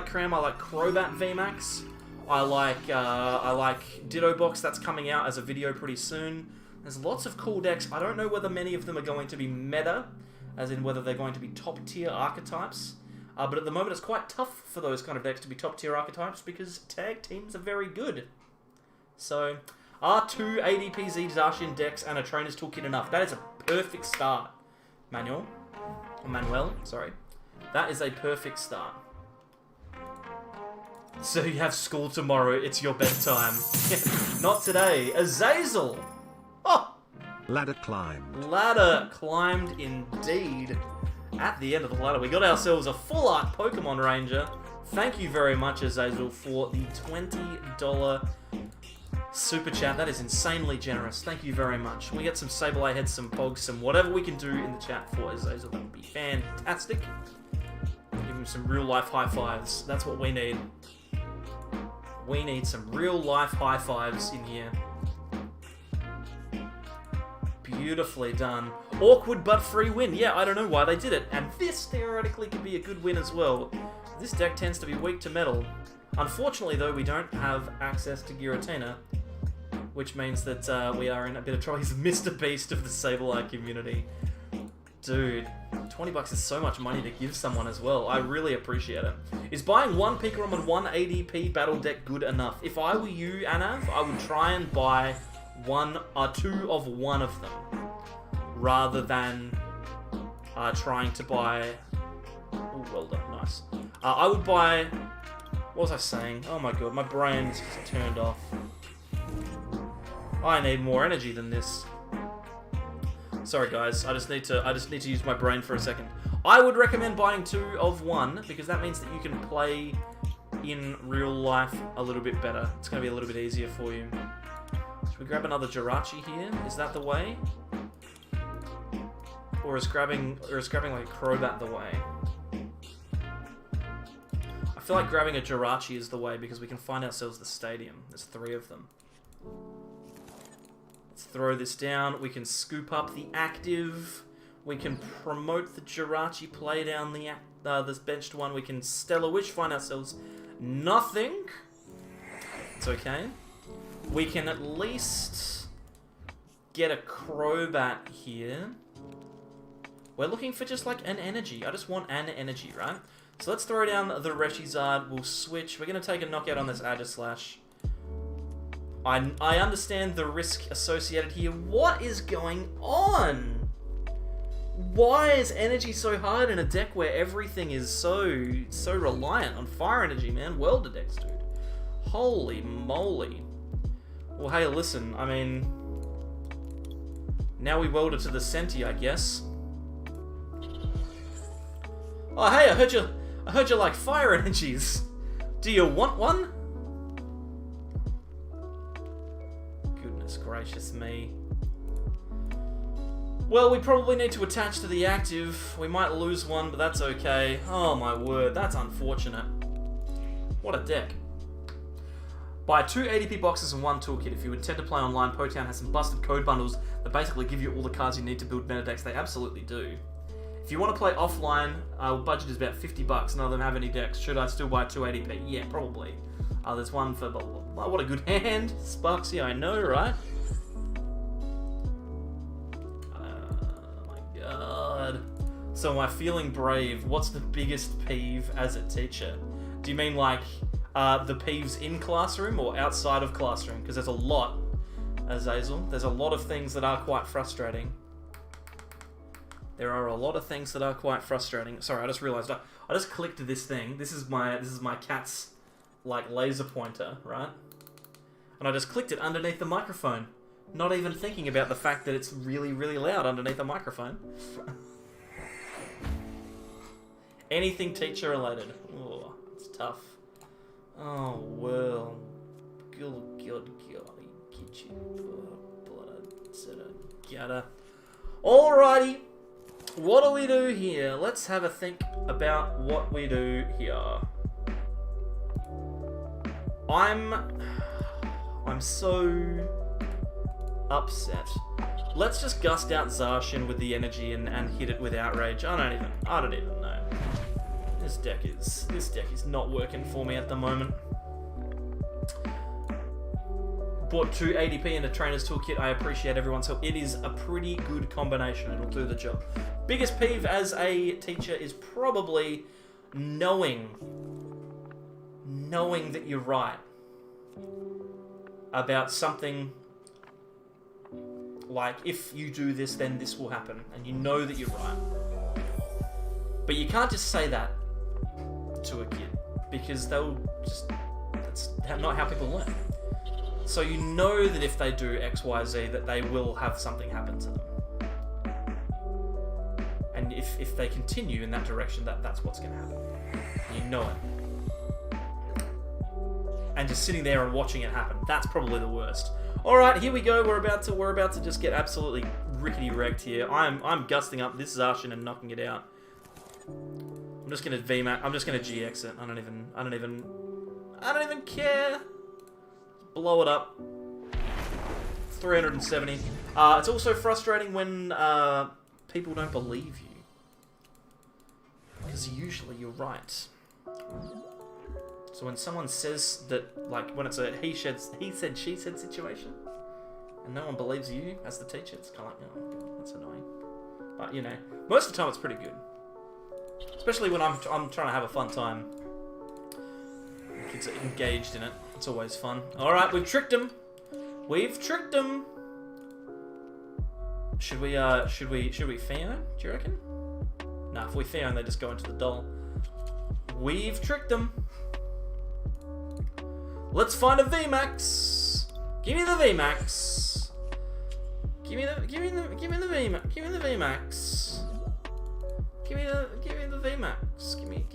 Cram. I like Crobat VMAX. I like Ditto Box. That's coming out as a video pretty soon. There's lots of cool decks. I don't know whether many of them are going to be meta, as in whether they're going to be top tier archetypes. But at the moment, it's quite tough for those kind of decks to be top-tier archetypes because tag teams are very good. So, are 2 ADP Zacian decks and a Trainer's Toolkit enough? That is a perfect start. Manuel, sorry. That is a perfect start. So you have school tomorrow, it's your bedtime. Not today. Azazel! Oh! Ladder climbed. Ladder climbed indeed. At the end of the ladder, we got ourselves a full art Pokemon Ranger. Thank you very much, Azazel, for the $20 super chat. That is insanely generous. Thank you very much. We get some Sableye heads, some Pogs, some whatever we can do in the chat for Azazel. That would be fantastic. Give him some real life high fives. That's what we need. We need some real life high fives in here. Beautifully done. Awkward but free win. Yeah, I don't know why they did it. And this theoretically could be a good win as well. This deck tends to be weak to metal. Unfortunately, though, we don't have access to Giratina, which means that we are in a bit of trouble. He's Mr. Beast of the Sableye community. Dude, $20 is so much money to give someone as well. I really appreciate it. Is buying one Pikarom and one ADP battle deck good enough? If I were you, Anav, I would try and buy two of one of them, rather than trying to buy... Oh, well done, nice. I would buy... What was I saying? Oh my god, my brain's just turned off. I need more energy than this. Sorry guys, I just need to use my brain for a second. I would recommend buying two of one, because that means that you can play in real life a little bit better. It's going to be a little bit easier for you. Should we grab another Jirachi here? Is that the way? Or is grabbing like a Crobat the way? I feel like grabbing a Jirachi is the way, because we can find ourselves the stadium. There's 3 of them. Let's throw this down. We can scoop up the active. We can promote the Jirachi, play down this benched one. We can Stellar Wish, find ourselves nothing. It's okay. We can at least get a Crobat here. We're looking for just like an energy. I just want an energy, right? So let's throw down the Reshizard. We'll switch. We're going to take a knockout on this Aegislash. I understand the risk associated here. What is going on? Why is energy so hard in a deck where everything is so reliant on fire energy, man? Welder decks, dude. Holy moly. Well, hey, listen, I mean... Now we weld it to the Senti, I guess. Oh, hey, I heard you like fire energies. Do you want one? Goodness gracious me. Well, we probably need to attach to the active. We might lose one, but that's okay. Oh my word, that's unfortunate. What a deck. Buy 2 ADP boxes and 1 toolkit. If you intend to play online, Potown has some busted code bundles that basically give you all the cards you need to build meta decks. They absolutely do. If you want to play offline, budget is about $50. None of them have any decks. Should I still buy 2 ADP? Yeah, probably. There's one for... What a good hand. Sparksy, I know, right? So am I feeling brave? What's the biggest peeve as a teacher? Do you mean like the peeves in classroom or outside of classroom? Because there's a lot, Azazel. There's a lot of things that are quite frustrating. There are a lot of things that are quite frustrating. Sorry, I just realized I just clicked this thing. This is my cat's like laser pointer, right? And I just clicked it underneath the microphone, not even thinking about the fact that it's really, really loud underneath the microphone. Anything teacher related. Oh, it's tough. Oh, well. Alrighty. What do we do here? Let's have a think about what we do here. I'm so upset. Let's just gust out Zarshin with the energy and hit it with Outrage. I don't even know. This deck is not working for me at the moment. Bought 2 ADP and a Trainer's Toolkit. I appreciate everyone's help. It is a pretty good combination. It'll do the job. Biggest peeve as a teacher is probably knowing that you're right about something. Like, if you do this, then this will happen. And you know that you're right. But you can't just say that to a kid, because that's not how people learn. So you know that if they do X, Y, Z, that they will have something happen to them. And if they continue in that direction, that's what's going to happen. You know it. And just sitting there and watching it happen, that's probably the worst. Alright, here we go. We're about to just get absolutely rickety wrecked here. I'm gusting up this Zarshin and knocking it out. I'm just gonna VMAX. I'm just gonna GX it. I don't even care. Blow it up. 370. It's also frustrating when people don't believe you, because usually you're right. So when someone says that, like when it's a he said, she said situation, and no one believes you as the teacher, it's kind of like, oh, that's annoying. But you know, most of the time it's pretty good. Especially when I'm trying to have a fun time. Kids are engaged in it. It's always fun. Alright, we've tricked him. We've tricked him. Should we Theo? Do you reckon? Nah, if we Theo, they just go into the doll. We've tricked them. Let's find a VMAX. Give me the VMAX. Give me the VMAX. Give me the VMAX. Give me the VMAX. Give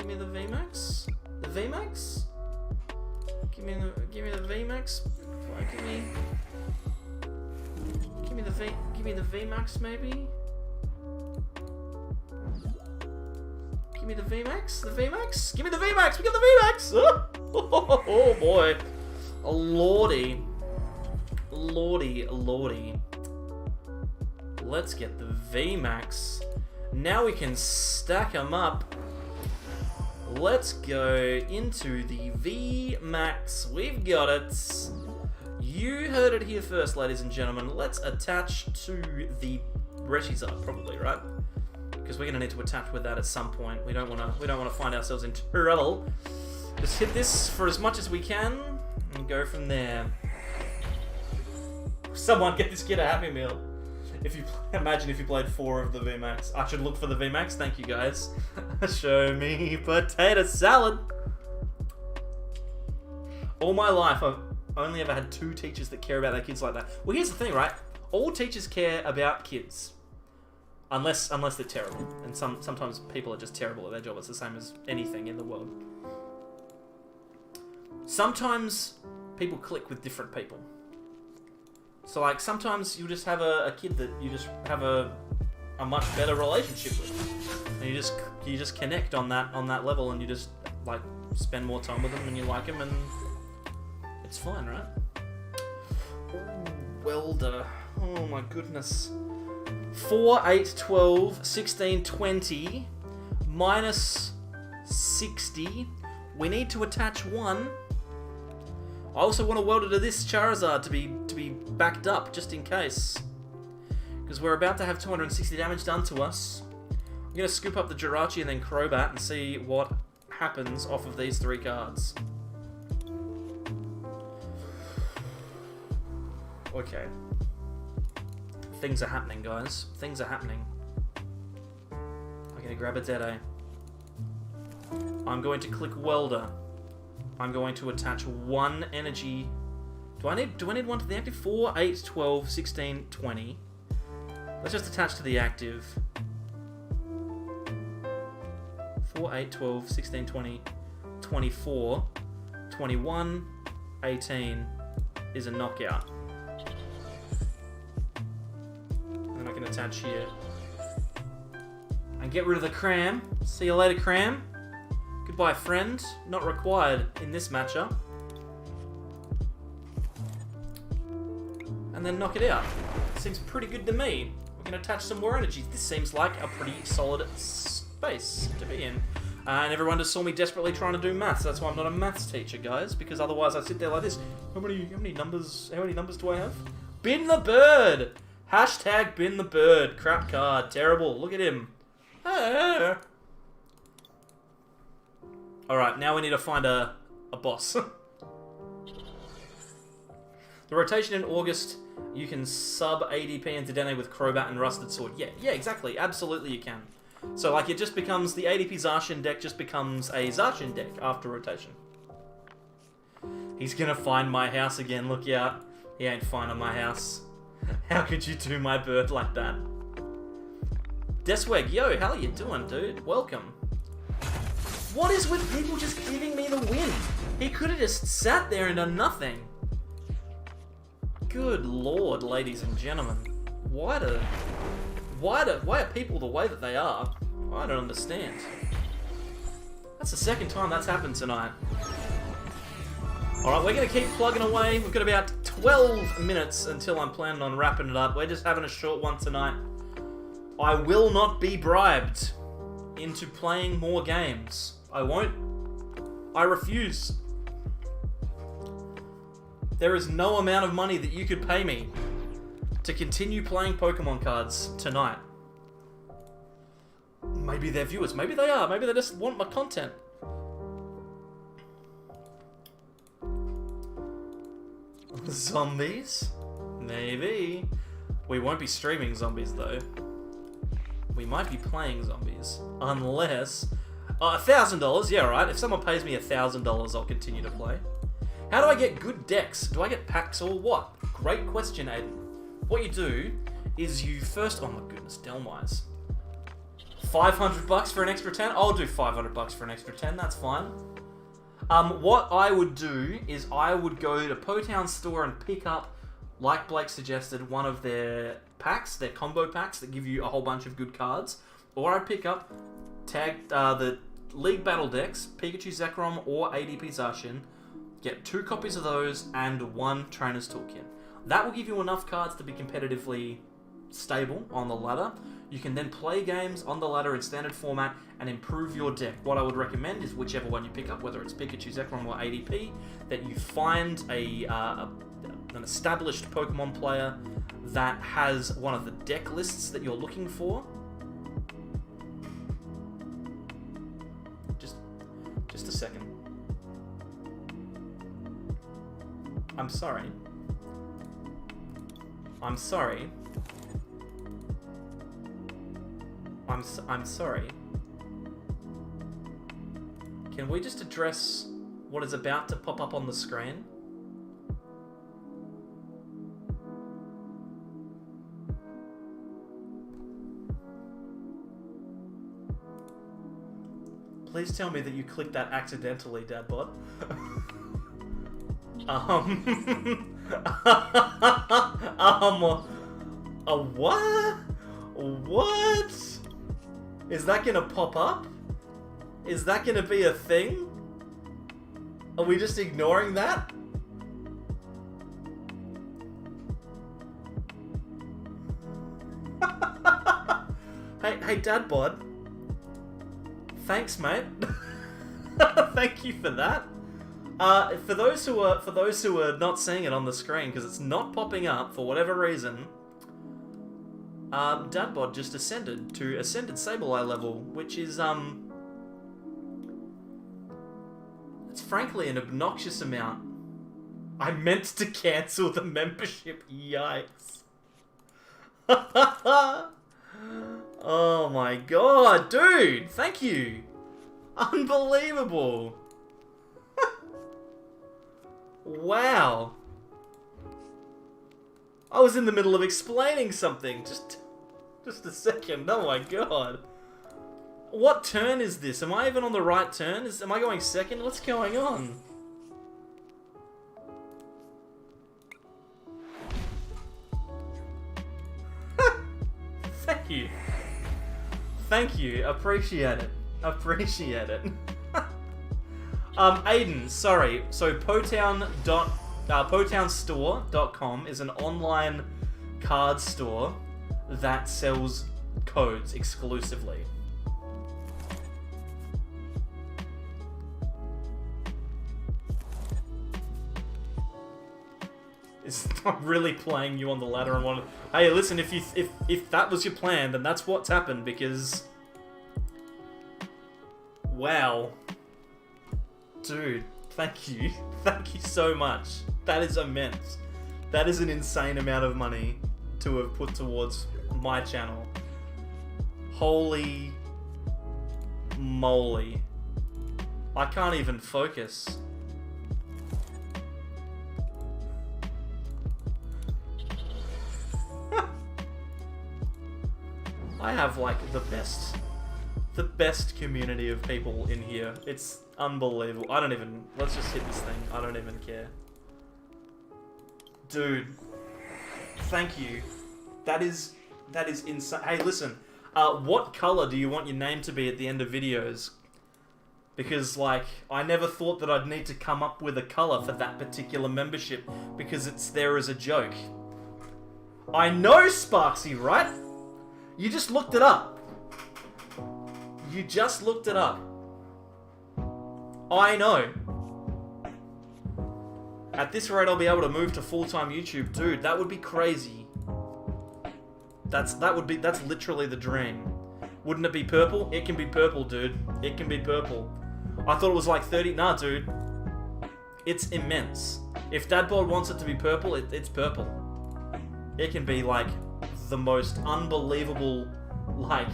me the VMAX. The VMAX? Give me the VMAX. Give me the VMAX maybe. Give me the VMAX. The VMAX. Give me the VMAX. We got the VMAX. Oh boy. Lordy. Lordy. Let's get the VMAX. Now we can stack them up. Let's go into the VMAX. We've got it. You heard it here first, ladies and gentlemen. Let's attach to the Reshiram, probably, right? Because we're gonna need to attach with that at some point. We don't wanna find ourselves in trouble. Just hit this for as much as we can and go from there. Someone get this kid a Happy Meal. Imagine if you played 4 of the VMAX. I should look for the VMAX. Thank you, guys. Show me potato salad. All my life, I've only ever had 2 teachers that care about their kids like that. Well, here's the thing, right? All teachers care about kids, unless they're terrible. And sometimes people are just terrible at their job. It's the same as anything in the world. Sometimes people click with different people. So, like, sometimes you just have a kid that you just have a much better relationship with, and you just connect on that level, and you just like spend more time with them, and you like them, and it's fine, right? Ooh, welder. Oh my goodness. 4, 8, 12, 16, 20, minus 60. We need to attach 1. I also want to weld it to this Charizard to be backed up, just in case. Because we're about to have 260 damage done to us. I'm going to scoop up the Jirachi and then Crobat and see what happens off of these 3 cards. Okay. Things are happening, guys. Things are happening. I'm going to grab a Dede. I'm going to click Welder. I'm going to attach 1 energy. Do I need 1 to the active? 4, 8, 12, 16, 20. Let's just attach to the active. 4, 8, 12, 16, 20, 24, 21, 18 is a knockout. And then I can attach here. And get rid of the Cram. See you later, Cram. Goodbye, friend. Not required in this matchup. And then knock it out. Seems pretty good to me. We're going to attach some more energies. This seems like a pretty solid space to be in. And everyone just saw me desperately trying to do maths. That's why I'm not a maths teacher, guys. Because otherwise I sit there like this. How many numbers do I have? Bin the bird! Hashtag bin the bird. Crap card. Terrible. Look at him. Ah. Alright, now we need to find a boss. The rotation in August, you can sub ADP into Dene with Crobat and Rusted Sword. Yeah, exactly. Absolutely you can. So, like, it just becomes, the ADP Zacian deck just becomes a Zacian deck after rotation. He's gonna find my house again, look out. He ain't finding my house. How could you do my bird like that? Desweg, yo, how are you doing, dude? Welcome. What is with people just giving me the win? He could have just sat there and done nothing. Good lord, ladies and gentlemen. Why are people the way that they are? I don't understand. That's the second time that's happened tonight. Alright, we're going to keep plugging away. We've got about 12 minutes until I'm planning on wrapping it up. We're just having a short one tonight. I will not be bribed into playing more games. I won't. I refuse. There is no amount of money that you could pay me to continue playing Pokemon cards tonight. maybe they're viewers. Maybe they are. Maybe they just want my content. Zombies? Maybe. We won't be streaming zombies, though. We might be playing zombies. Unless... $1,000? Yeah, right. If someone pays me $1,000, I'll continue to play. How do I get good decks? Do I get packs or what? Great question, Aiden. What you do is you first... Oh my goodness, Delmise. $500 for an extra 10? I'll do $500 for an extra 10. That's fine. What I would do is I would go to Potown store and pick up, like Blake suggested, one of their packs, their combo packs that give you a whole bunch of good cards. Or I'd pick up the League Battle decks, Pikachu Zekrom or ADP Zacian, get 2 copies of those and 1 Trainer's Toolkit. That will give you enough cards to be competitively stable on the ladder. You can then play games on the ladder in standard format and improve your deck. What I would recommend is whichever one you pick up, whether it's Pikachu, Zekrom, or ADP, that you find an established Pokemon player that has one of the deck lists that you're looking for. Just a second. I'm sorry. I'm sorry. I'm sorry. Can we just address what is about to pop up on the screen? Please tell me that you clicked that accidentally, Dadbot. What? What? Is that gonna pop up? Is that gonna be a thing? Are we just ignoring that? Hey, Dadbot. Thanks, mate. Thank you for that. For those who are not seeing it on the screen because it's not popping up for whatever reason, Dadbot just ascended to Ascended Sableye level, which is it's frankly an obnoxious amount. I meant to cancel the membership. Yikes. Oh my god, dude! Thank you! Unbelievable! Wow! I was in the middle of explaining something. Just a second. Oh my god. What turn is this? Am I even on the right turn? Am I going second? What's going on? Thank you. Thank you. Appreciate it. Appreciate it. Aiden, sorry. So Potownstore.com is an online card store that sells codes exclusively. It's not really playing you on the ladder and one. Hey, listen, if that was your plan, then that's what's happened because. Wow. Dude, thank you. Thank you so much. That is immense. That is an insane amount of money to have put towards my channel. Holy moly. I can't even focus. I have like the best community of people in here. It's unbelievable. Let's just hit this thing. I don't even care. Dude, thank you. That is insane. Hey, listen, what color do you want your name to be at the end of videos? Because, like, I never thought that I'd need to come up with a color for that particular membership because it's there as a joke. I know, Sparksy, right? You just looked it up. You just looked it up. I know. At this rate, I'll be able to move to full-time YouTube. Dude, that would be crazy. That's literally the dream. Wouldn't it be purple? It can be purple, dude. It can be purple. I thought it was like 30. Nah, dude. It's immense. If Dadbod wants it to be purple, it's purple. It can be like the most unbelievable, like,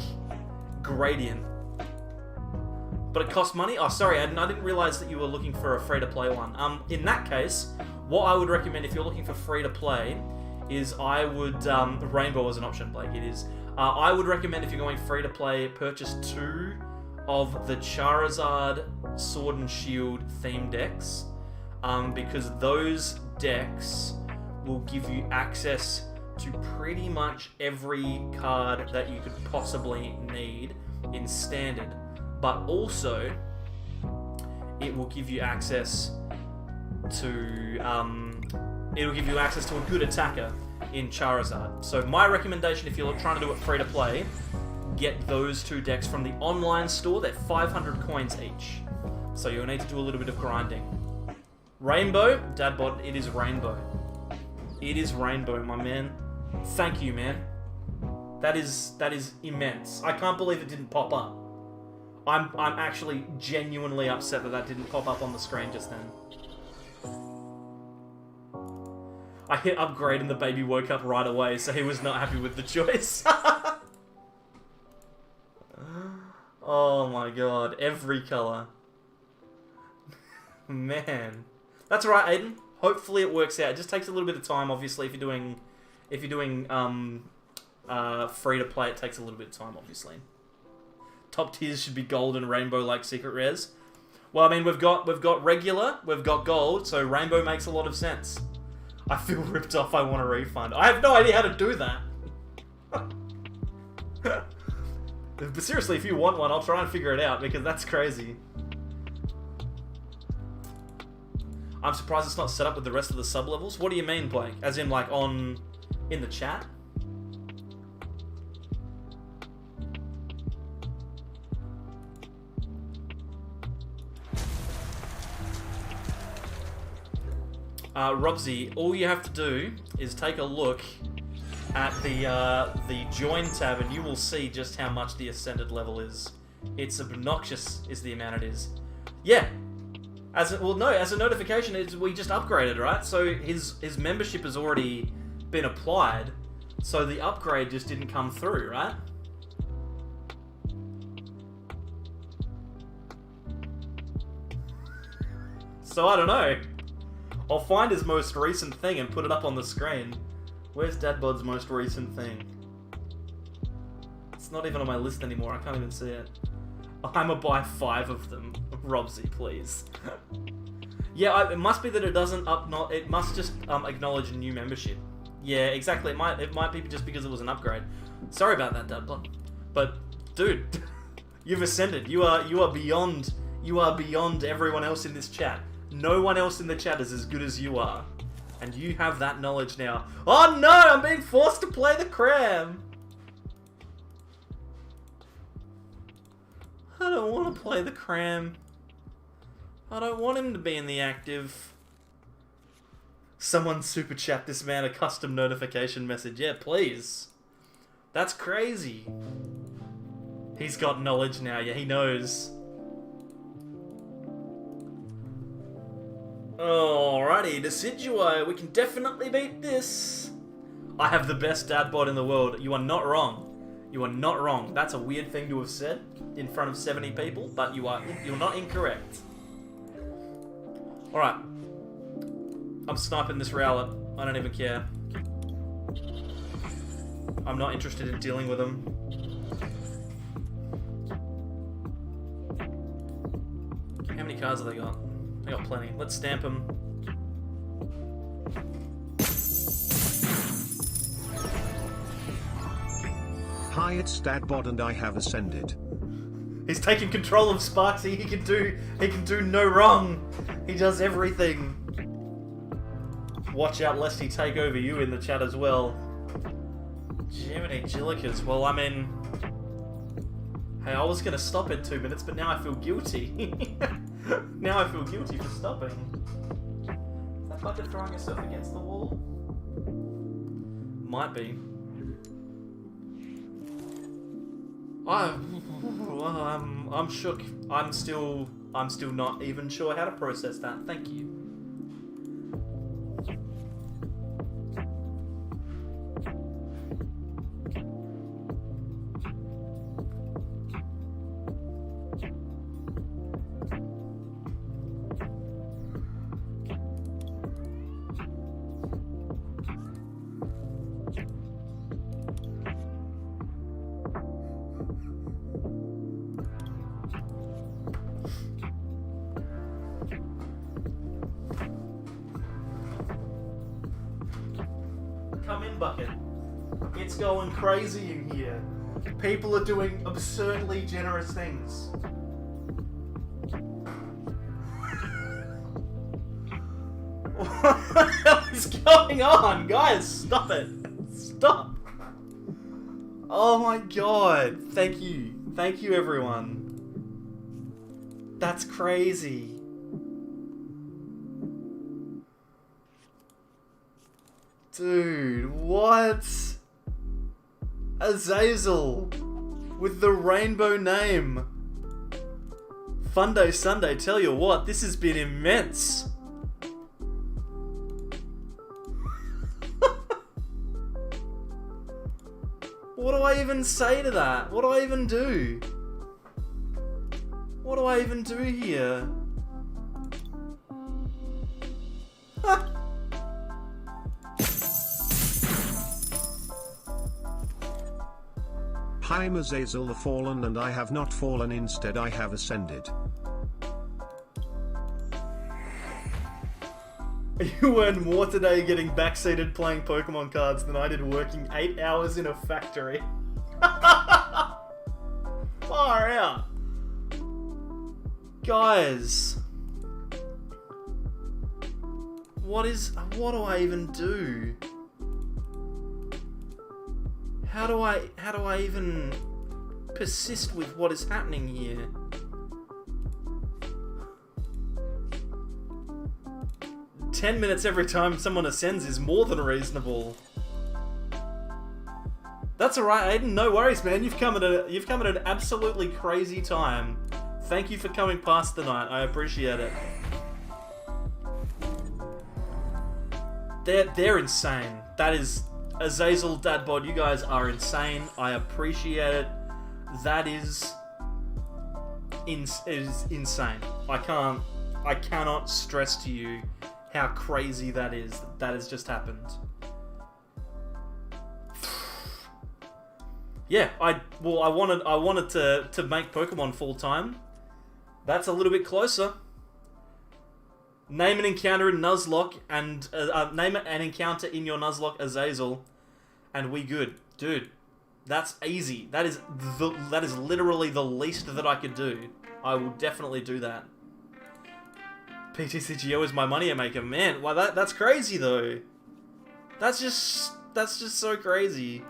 gradient. But it costs money? Oh, sorry, I didn't realize that you were looking for a free-to-play one. In that case, what I would recommend if you're looking for free-to-play is I would... Rainbow is an option, Blake, it is. I would recommend if you're going free-to-play, purchase 2 of the Charizard Sword and Shield theme decks. Because those decks will give you access to pretty much every card that you could possibly need in Standard. But also, it will give you access to a good attacker in Charizard. So my recommendation, if you're trying to do it free to play, get those 2 decks from the online store. They're 500 coins each. So you'll need to do a little bit of grinding. Rainbow, Dadbot, it is Rainbow. It is Rainbow, my man. Thank you, man. That is immense. I can't believe it didn't pop up. I'm actually genuinely upset that didn't pop up on the screen just then. I hit upgrade and the baby woke up right away, so he was not happy with the choice. Oh my god, every colour. Man. That's right, Aiden. Hopefully it works out. It just takes a little bit of time, obviously, if you're doing free to play, it takes a little bit of time, obviously. Top tiers should be gold and rainbow like secret rares. Well, I mean, we've got regular, we've got gold, so rainbow makes a lot of sense. I feel ripped off, I want a refund. I have no idea how to do that. But seriously, if you want one, I'll try and figure it out, because that's crazy. I'm surprised it's not set up with the rest of the sub-levels. What do you mean, Blake? As in, like, in the chat? Robsy, all you have to do is take a look at the join tab and you will see just how much the ascended level is. It's obnoxious is the amount it is. Yeah. As a notification, we just upgraded, right? So his membership has already been applied, so the upgrade just didn't come through, right? So I don't know. I'll find his most recent thing and put it up on the screen. Where's Dadbod's most recent thing? It's not even on my list anymore. I can't even see it. I'ma buy 5 of them. Robsy, please. Yeah, it must be that it doesn't it must just acknowledge a new membership. Yeah, exactly. It might be just because it was an upgrade. Sorry about that, Dadbod. But dude, you've ascended. You are beyond everyone else in this chat. No one else in the chat is as good as you are. And you have that knowledge now. Oh no, I'm being forced to play the cram. I don't want to play the cram. I don't want him to be in the active. Someone super chat this man a custom notification message. Yeah, please. That's crazy. He's got knowledge now. Yeah, he knows. Alrighty, Decidueye, we can definitely beat this. I have the best Dadbot in the world. You are not wrong. You are not wrong. That's a weird thing to have said in front of 70 people, but you're not incorrect. Alright. I'm sniping this Rowlet. I don't even care. I'm not interested in dealing with him. How many cards have they got? They got plenty. Let's stamp him. Hi, it's Dadbod and I have ascended. He's taking control of Sparksy. He can do no wrong. He does everything. Watch out lest he take over you in the chat as well. Jiminy Jillikers. Well, I mean, hey, I was gonna stop in 2 minutes, but now I feel guilty. Now I feel guilty for stopping. Is that bucket throwing yourself against the wall? Might be. I'm shook. I'm still not even sure how to process that. Thank you. Come in, Bucket. It's going crazy in here. People are doing absurdly generous things. What the hell is going on? Guys, stop it. Stop. Oh my god. Thank you. Thank you, everyone. That's crazy. Dude, what? Azazel with the rainbow name. Fundo Sunday, tell you what, this has been immense. What do I even say to that? What do I even do? What do I even do here? I'm Azazel the Fallen and I have not fallen, instead I have ascended. You earned more today getting backseated playing Pokemon cards than I did working 8 hours in a factory. Far out. Guys. What do I even do? How do I even persist with what is happening here? $10 every time someone ascends is more than reasonable. That's alright, Aiden. No worries, man. You've come at an absolutely crazy time. Thank you for coming past the night. I appreciate it. They're insane. That is Azazel, Dadbod. You guys are insane. I appreciate it. That is insane. I cannot stress to you how crazy that is. That has just happened. Yeah, I wanted to make Pokemon full time. That's a little bit closer. Name an encounter in Nuzlocke and name an encounter in your Nuzlocke Azazel, and we good, dude. That's easy. That is literally the least that I could do. I will definitely do that. PTCGO is my money maker, man. Well, that's crazy though. That's just so crazy.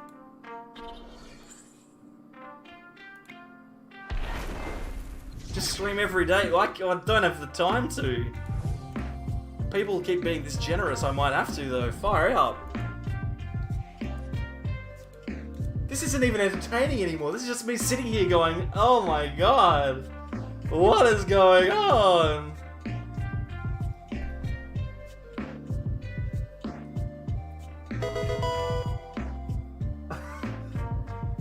Just stream every day. I don't have the time to. People keep being this generous, I might have to though. Fire out. This isn't even entertaining anymore. This is just me sitting here going, oh my god. What is going on?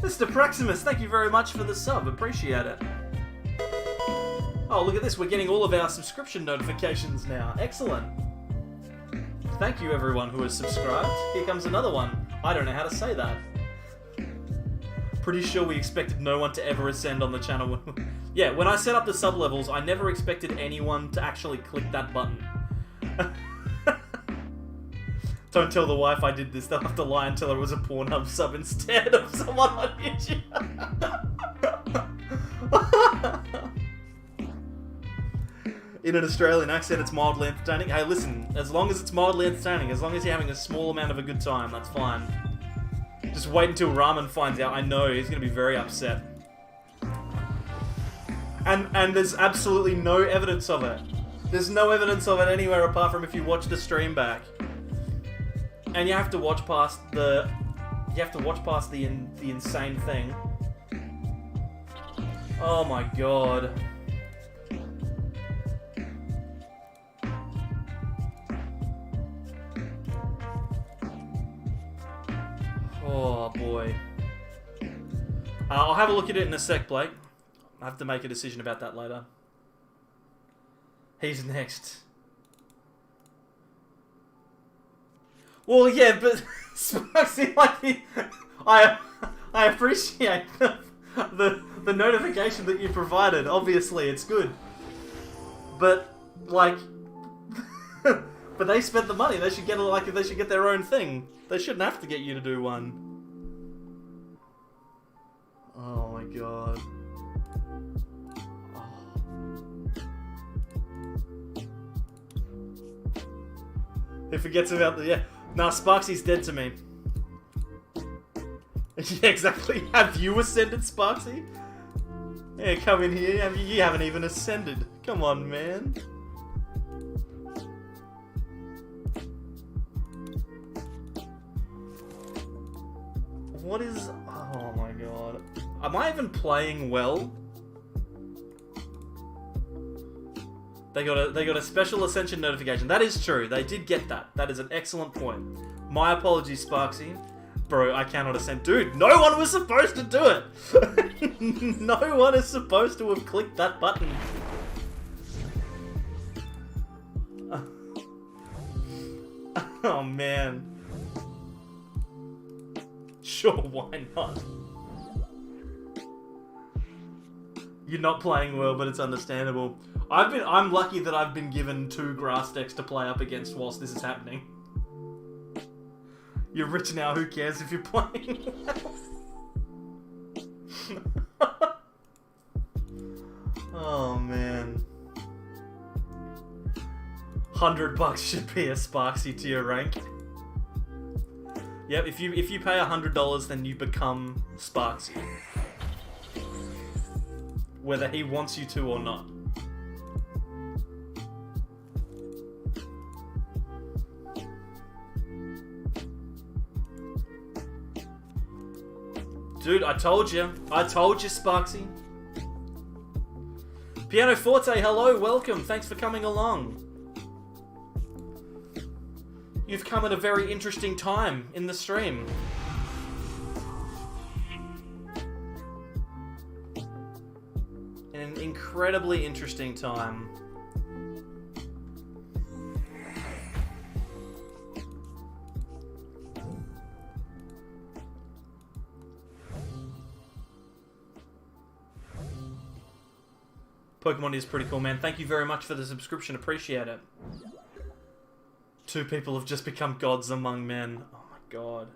Mr. Praximus, thank you very much for the sub. Appreciate it. Oh, look at this. We're getting all of our subscription notifications now. Excellent. Thank you, everyone who has subscribed. Here comes another one. I don't know how to say that. Pretty sure we expected no one to ever ascend on the channel. Yeah, when I set up the sub-levels, I never expected anyone to actually click that button. Don't tell the wife I did this. They'll have to lie and tell her it was a Pornhub sub instead of someone on YouTube. In an Australian accent, it's mildly entertaining. Hey, listen, as long as it's mildly entertaining, as long as you're having a small amount of a good time, that's fine. Just wait until Ramen finds out. I know, he's going to be very upset. And there's absolutely no evidence of it. There's no evidence of it anywhere apart from if you watch the stream back. And you have to watch past the... You have to watch past the insane thing. Oh my god. Oh boy. I'll have a look at it in a sec, Blake. I have to make a decision about that later. He's next. Well, yeah, but Sparksy, like, I appreciate the notification that you provided. Obviously, it's good. But like, but they spent the money. They should get their own thing. They shouldn't have to get you to do one. Oh my god. He forgets about the... Yeah. Nah, Sparksy's dead to me. Yeah, exactly. Have you ascended, Sparksy? Yeah, come in here. You haven't even ascended. Come on, man. What is... Oh my god. Am I even playing well? They got a special ascension notification. That is true. They did get that. That is an excellent point. My apologies, Sparksy. Bro, I cannot ascend. Dude, no one was supposed to do it. No one is supposed to have clicked that button. Oh, man. Sure, why not? You're not playing well, but it's understandable. I'm lucky that I've been given 2 grass decks to play up against whilst this is happening. You're rich now, who cares if you're playing well? Oh man. $100 should be a Sparksy tier rank. Yep, if you pay $100 then you become Sparksy. Whether he wants you to or not. Dude, I told you, Sparksy. Piano Forte, hello, welcome, thanks for coming along. You've come at a very interesting time in the stream. An incredibly interesting time. Pokemon is pretty cool, man. Thank you very much for the subscription. Appreciate it. 2 people have just become gods among men. Oh my god.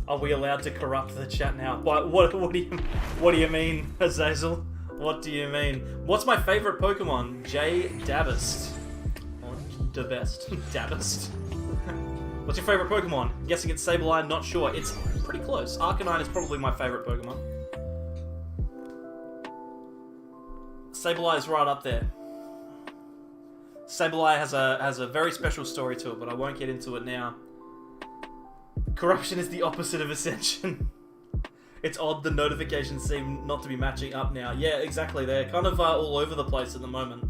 Are we allowed to corrupt the chat now? What do you mean, Azazel? What do you mean? What's my favorite Pokemon? J. Dabist. Or Dabest. Dabist. What's your favorite Pokemon? I'm guessing it's Sableye, not sure. It's pretty close. Arcanine is probably my favorite Pokemon. Sableye is right up there. Sableye has a very special story to it, but I won't get into it now. Corruption is the opposite of ascension. It's odd the notifications seem not to be matching up now. Yeah, exactly. They're kind of all over the place at the moment.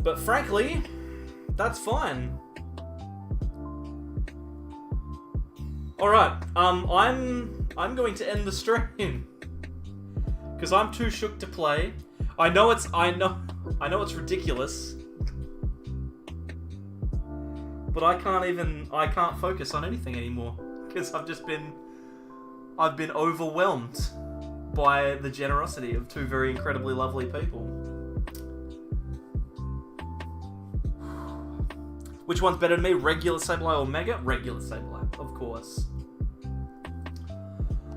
But frankly, that's fine. Alright, I'm going to end the stream. Because I'm too shook to play. I know it's ridiculous. But I can't focus on anything anymore. Because I've been overwhelmed by the generosity of 2 very incredibly lovely people. Which one's better to me? Regular Sableye or Mega? Regular Sableye, of course.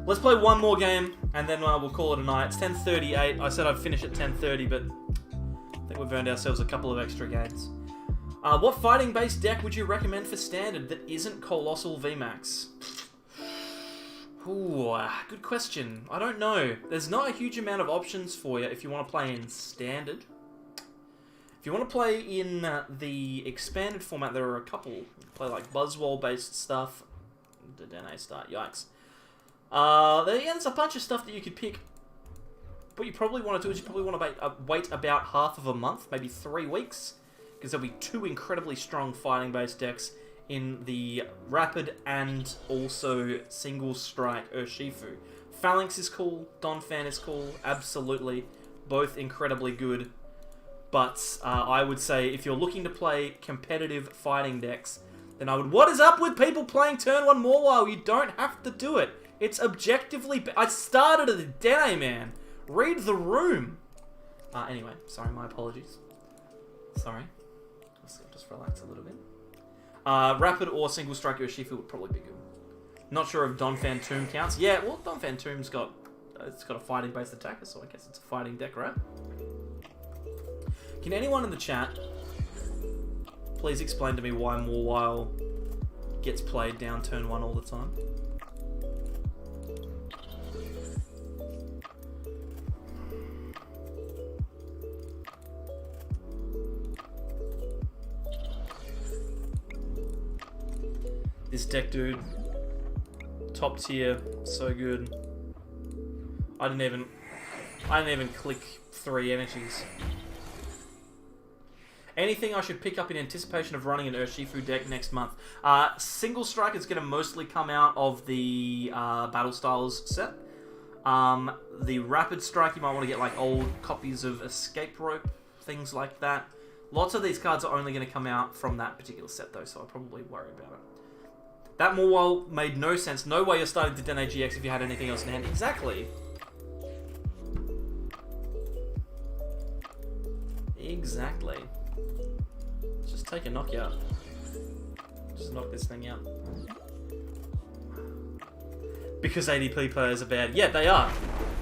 Let's play one more game, and then we'll call it a night. It's 10:38. I said I'd finish at 10:30, but I think we've earned ourselves a couple of extra games. What fighting-based deck would you recommend for Standard that isn't Colossal VMAX? Ooh, good question. I don't know. There's not a huge amount of options for you if you want to play in Standard. If you want to play in the expanded format, there are a couple. You can play like Buzzwole-based stuff. Dene start, yikes. There's a bunch of stuff that you could pick. What you probably want to do is you probably want to wait about half of a month, maybe 3 weeks, because there'll be 2 incredibly strong fighting-based decks in the Rapid and also Single Strike Urshifu. Phalanx is cool, Donphan is cool, absolutely. Both incredibly good. But I would say if you're looking to play competitive fighting decks, then I would... What is up with people playing turn 1 Mawile? You don't have to do it. It's objectively... I started at a day, man. Read the room. Anyway, sorry, my apologies. Sorry. Let's just relax a little bit. Rapid or Single Strike Urshifu would probably be good. Not sure if Donphan Tomb counts. Yeah, well, Donphan Tomb's got... it's got a fighting-based attacker, so I guess it's a fighting deck, right? Can anyone in the chat please explain to me why Mawile gets played down turn 1 all the time? This deck, dude, top tier, so good. I didn't even click 3 energies. Anything I should pick up in anticipation of running an Urshifu deck next month? Single Strike is going to mostly come out of the Battle Styles set. The Rapid Strike, you might want to get like old copies of Escape Rope, things like that. Lots of these cards are only going to come out from that particular set though, so I'll probably worry about it. That Mawile made no sense. No way you're starting to Dene GX if you had anything else in hand. Exactly. Exactly. Just take a knockout. Just knock this thing out. Because ADP players are bad. Yeah, they are.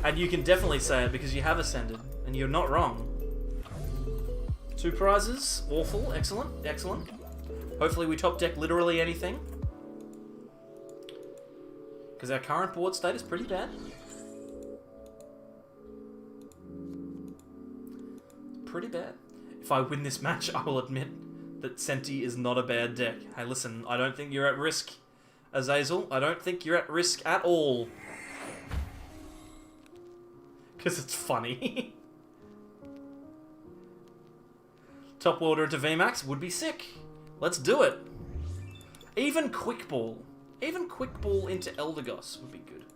And you can definitely say it because you have Ascended. And you're not wrong. 2 prizes. Awful. Excellent. Excellent. Hopefully we top deck literally anything. Because our current board state is pretty bad. Pretty bad. If I win this match, I will admit that Senti is not a bad deck. Hey, listen, I don't think you're at risk, Azazel. I don't think you're at risk at all. Because it's funny. Top Worlder into VMAX would be sick. Let's do it. Even Quick Ball. Even Quick Ball into Eldegoss would be good.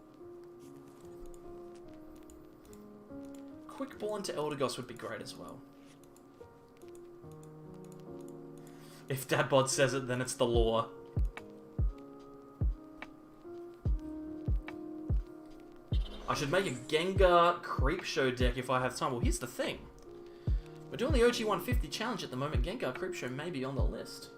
Quick Ball into Eldegoss would be great as well. If Dadbod says it, then it's the law. I should make a Gengar Creepshow deck if I have time. Well, here's the thing. We're doing the OG 150 challenge at the moment. Gengar Creepshow may be on the list.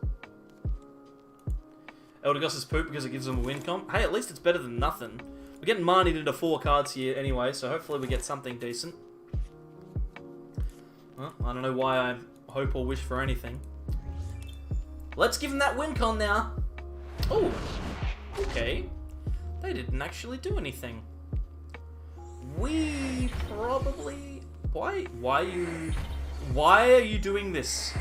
Eldegoss is poop because it gives them a win comp. Hey, at least it's better than nothing. We're getting manied into 4 cards here anyway, so hopefully we get something decent. Well, I don't know why I hope or wish for anything. Let's give him that win con now. Oh, okay. They didn't actually do anything. We probably... Why are you doing this?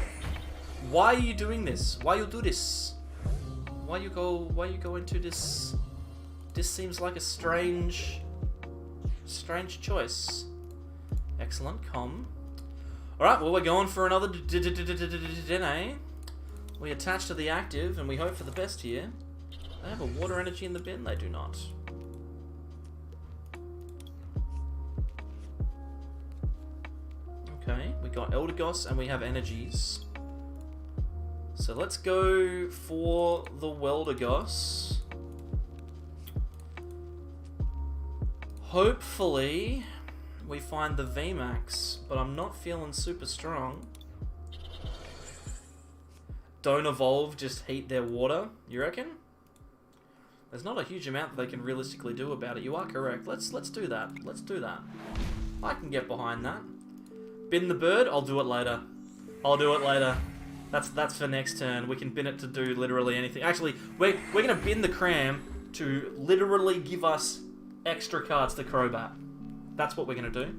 Why are you doing this? Why you do this? Why you go into this? This seems like a strange choice. Excellent, com. Alright, well we're going for another Dene. We attach to the active and we hope for the best here. They have a water energy in the bin? They do not. Okay, we got Eldegoss and we have energies. So let's go for the Weldegoss. Hopefully we find the VMAX, but I'm not feeling super strong. Don't evolve, just heat their water, you reckon? There's not a huge amount that they can realistically do about it. You are correct. Let's do that. Let's do that. I can get behind that. Bin the bird? I'll do it later. I'll do it later. That's for next turn. We can bin it to do literally anything. Actually, we're gonna bin the cram to literally give us extra cards to Crobat. That's what we're gonna do.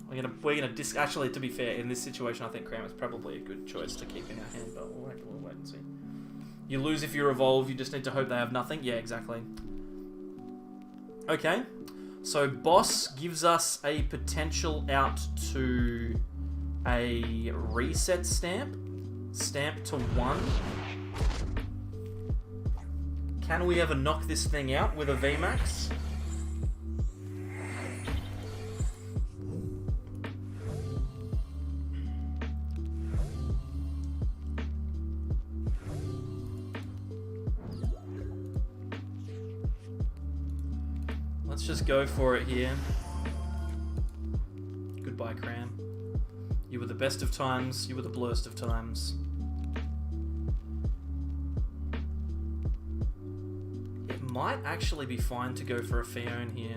We're gonna actually, to be fair, in this situation, I think Cram is probably a good choice to keep in our hand, but we'll wait and see. You lose if you evolve. You just need to hope they have nothing. Yeah, exactly. Okay, so Boss gives us a potential out to a reset stamp. Stamp to 1. Can we ever knock this thing out with a VMAX? Let's just go for it here. Goodbye, Cram. You were the best of times, you were the blurst of times. It might actually be fine to go for a Fione here.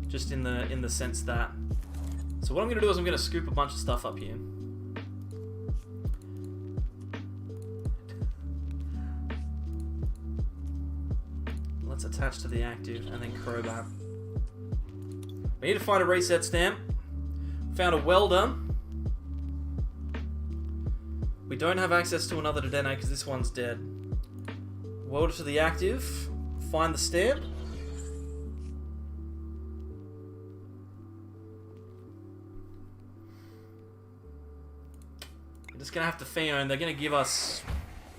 Just in the sense that... So what I'm going to do is I'm going to scoop a bunch of stuff up here. Let's attach to the active and then Crobat. We need to find a reset stamp. Found a welder. We don't have access to another Dedenne because this one's dead. Welder to the active. Find the stamp. We're just gonna have to Fione. They're gonna give us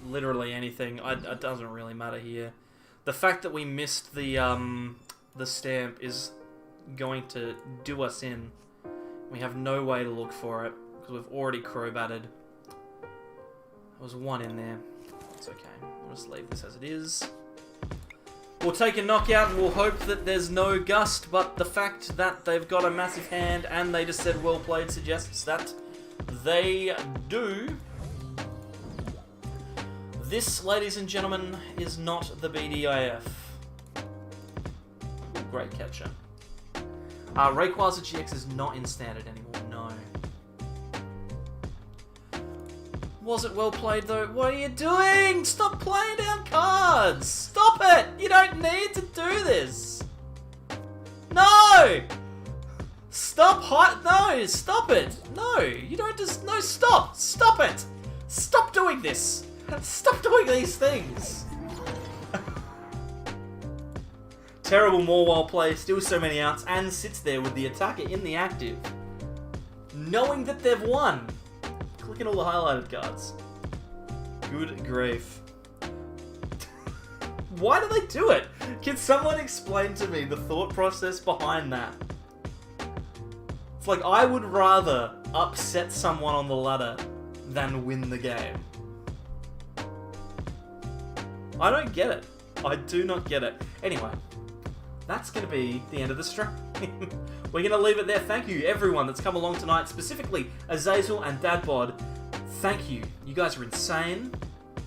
literally anything. It doesn't really matter here. The fact that we missed the stamp is going to do us in. We have no way to look for it because we've already Crobatted. There was one in there. It's okay. We'll just leave this as it is. We'll take a knockout and we'll hope that there's no gust, but the fact that they've got a massive hand and they just said well played suggests that they do. This, ladies and gentlemen, is not the BDIF. Great catcher. Rayquaza GX is not in standard anymore, no. Was it well played though? What are you doing? Stop playing down cards! Stop it! You don't need to do this! No! Stop no, stop it! No, you don't just, no, stop! Stop it! Stop doing this! Stop doing these things! Terrible Mawile play, still so many outs, and sits there with the attacker in the active. Knowing that they've won. Clicking all the highlighted cards. Good grief. Why do they do it? Can someone explain to me the thought process behind that? It's like, I would rather upset someone on the ladder than win the game. I don't get it. I do not get it. Anyway, that's going to be the end of the stream. We're going to leave it there. Thank you, everyone that's come along tonight, specifically Azazel and Dadbod. Thank you. You guys are insane.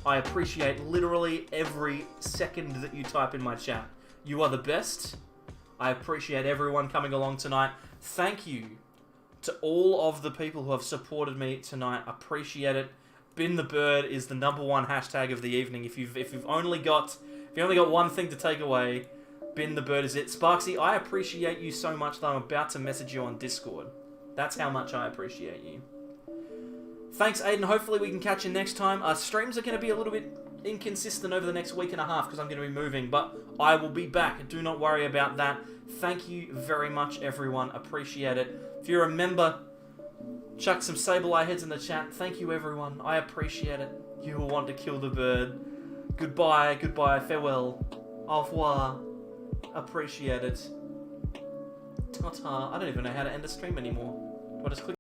I appreciate literally every second that you type in my chat. You are the best. I appreciate everyone coming along tonight. Thank you to all of the people who have supported me tonight. Appreciate it. Bin the Bird is the #1 hashtag of the evening. If you've only got one thing to take away, Bin the Bird is it. Sparksy, I appreciate you so much that I'm about to message you on Discord. That's how much I appreciate you. Thanks, Aiden. Hopefully we can catch you next time. Our streams are going to be a little bit inconsistent over the next week and a half because I'm going to be moving, but I will be back. Do not worry about that. Thank you very much, everyone. Appreciate it. If you're a member, chuck some Sableye heads in the chat. Thank you, everyone. I appreciate it. You will want to kill the bird. Goodbye, goodbye, farewell. Au revoir. Appreciate it. Ta-ta. I don't even know how to end a stream anymore. Do I just click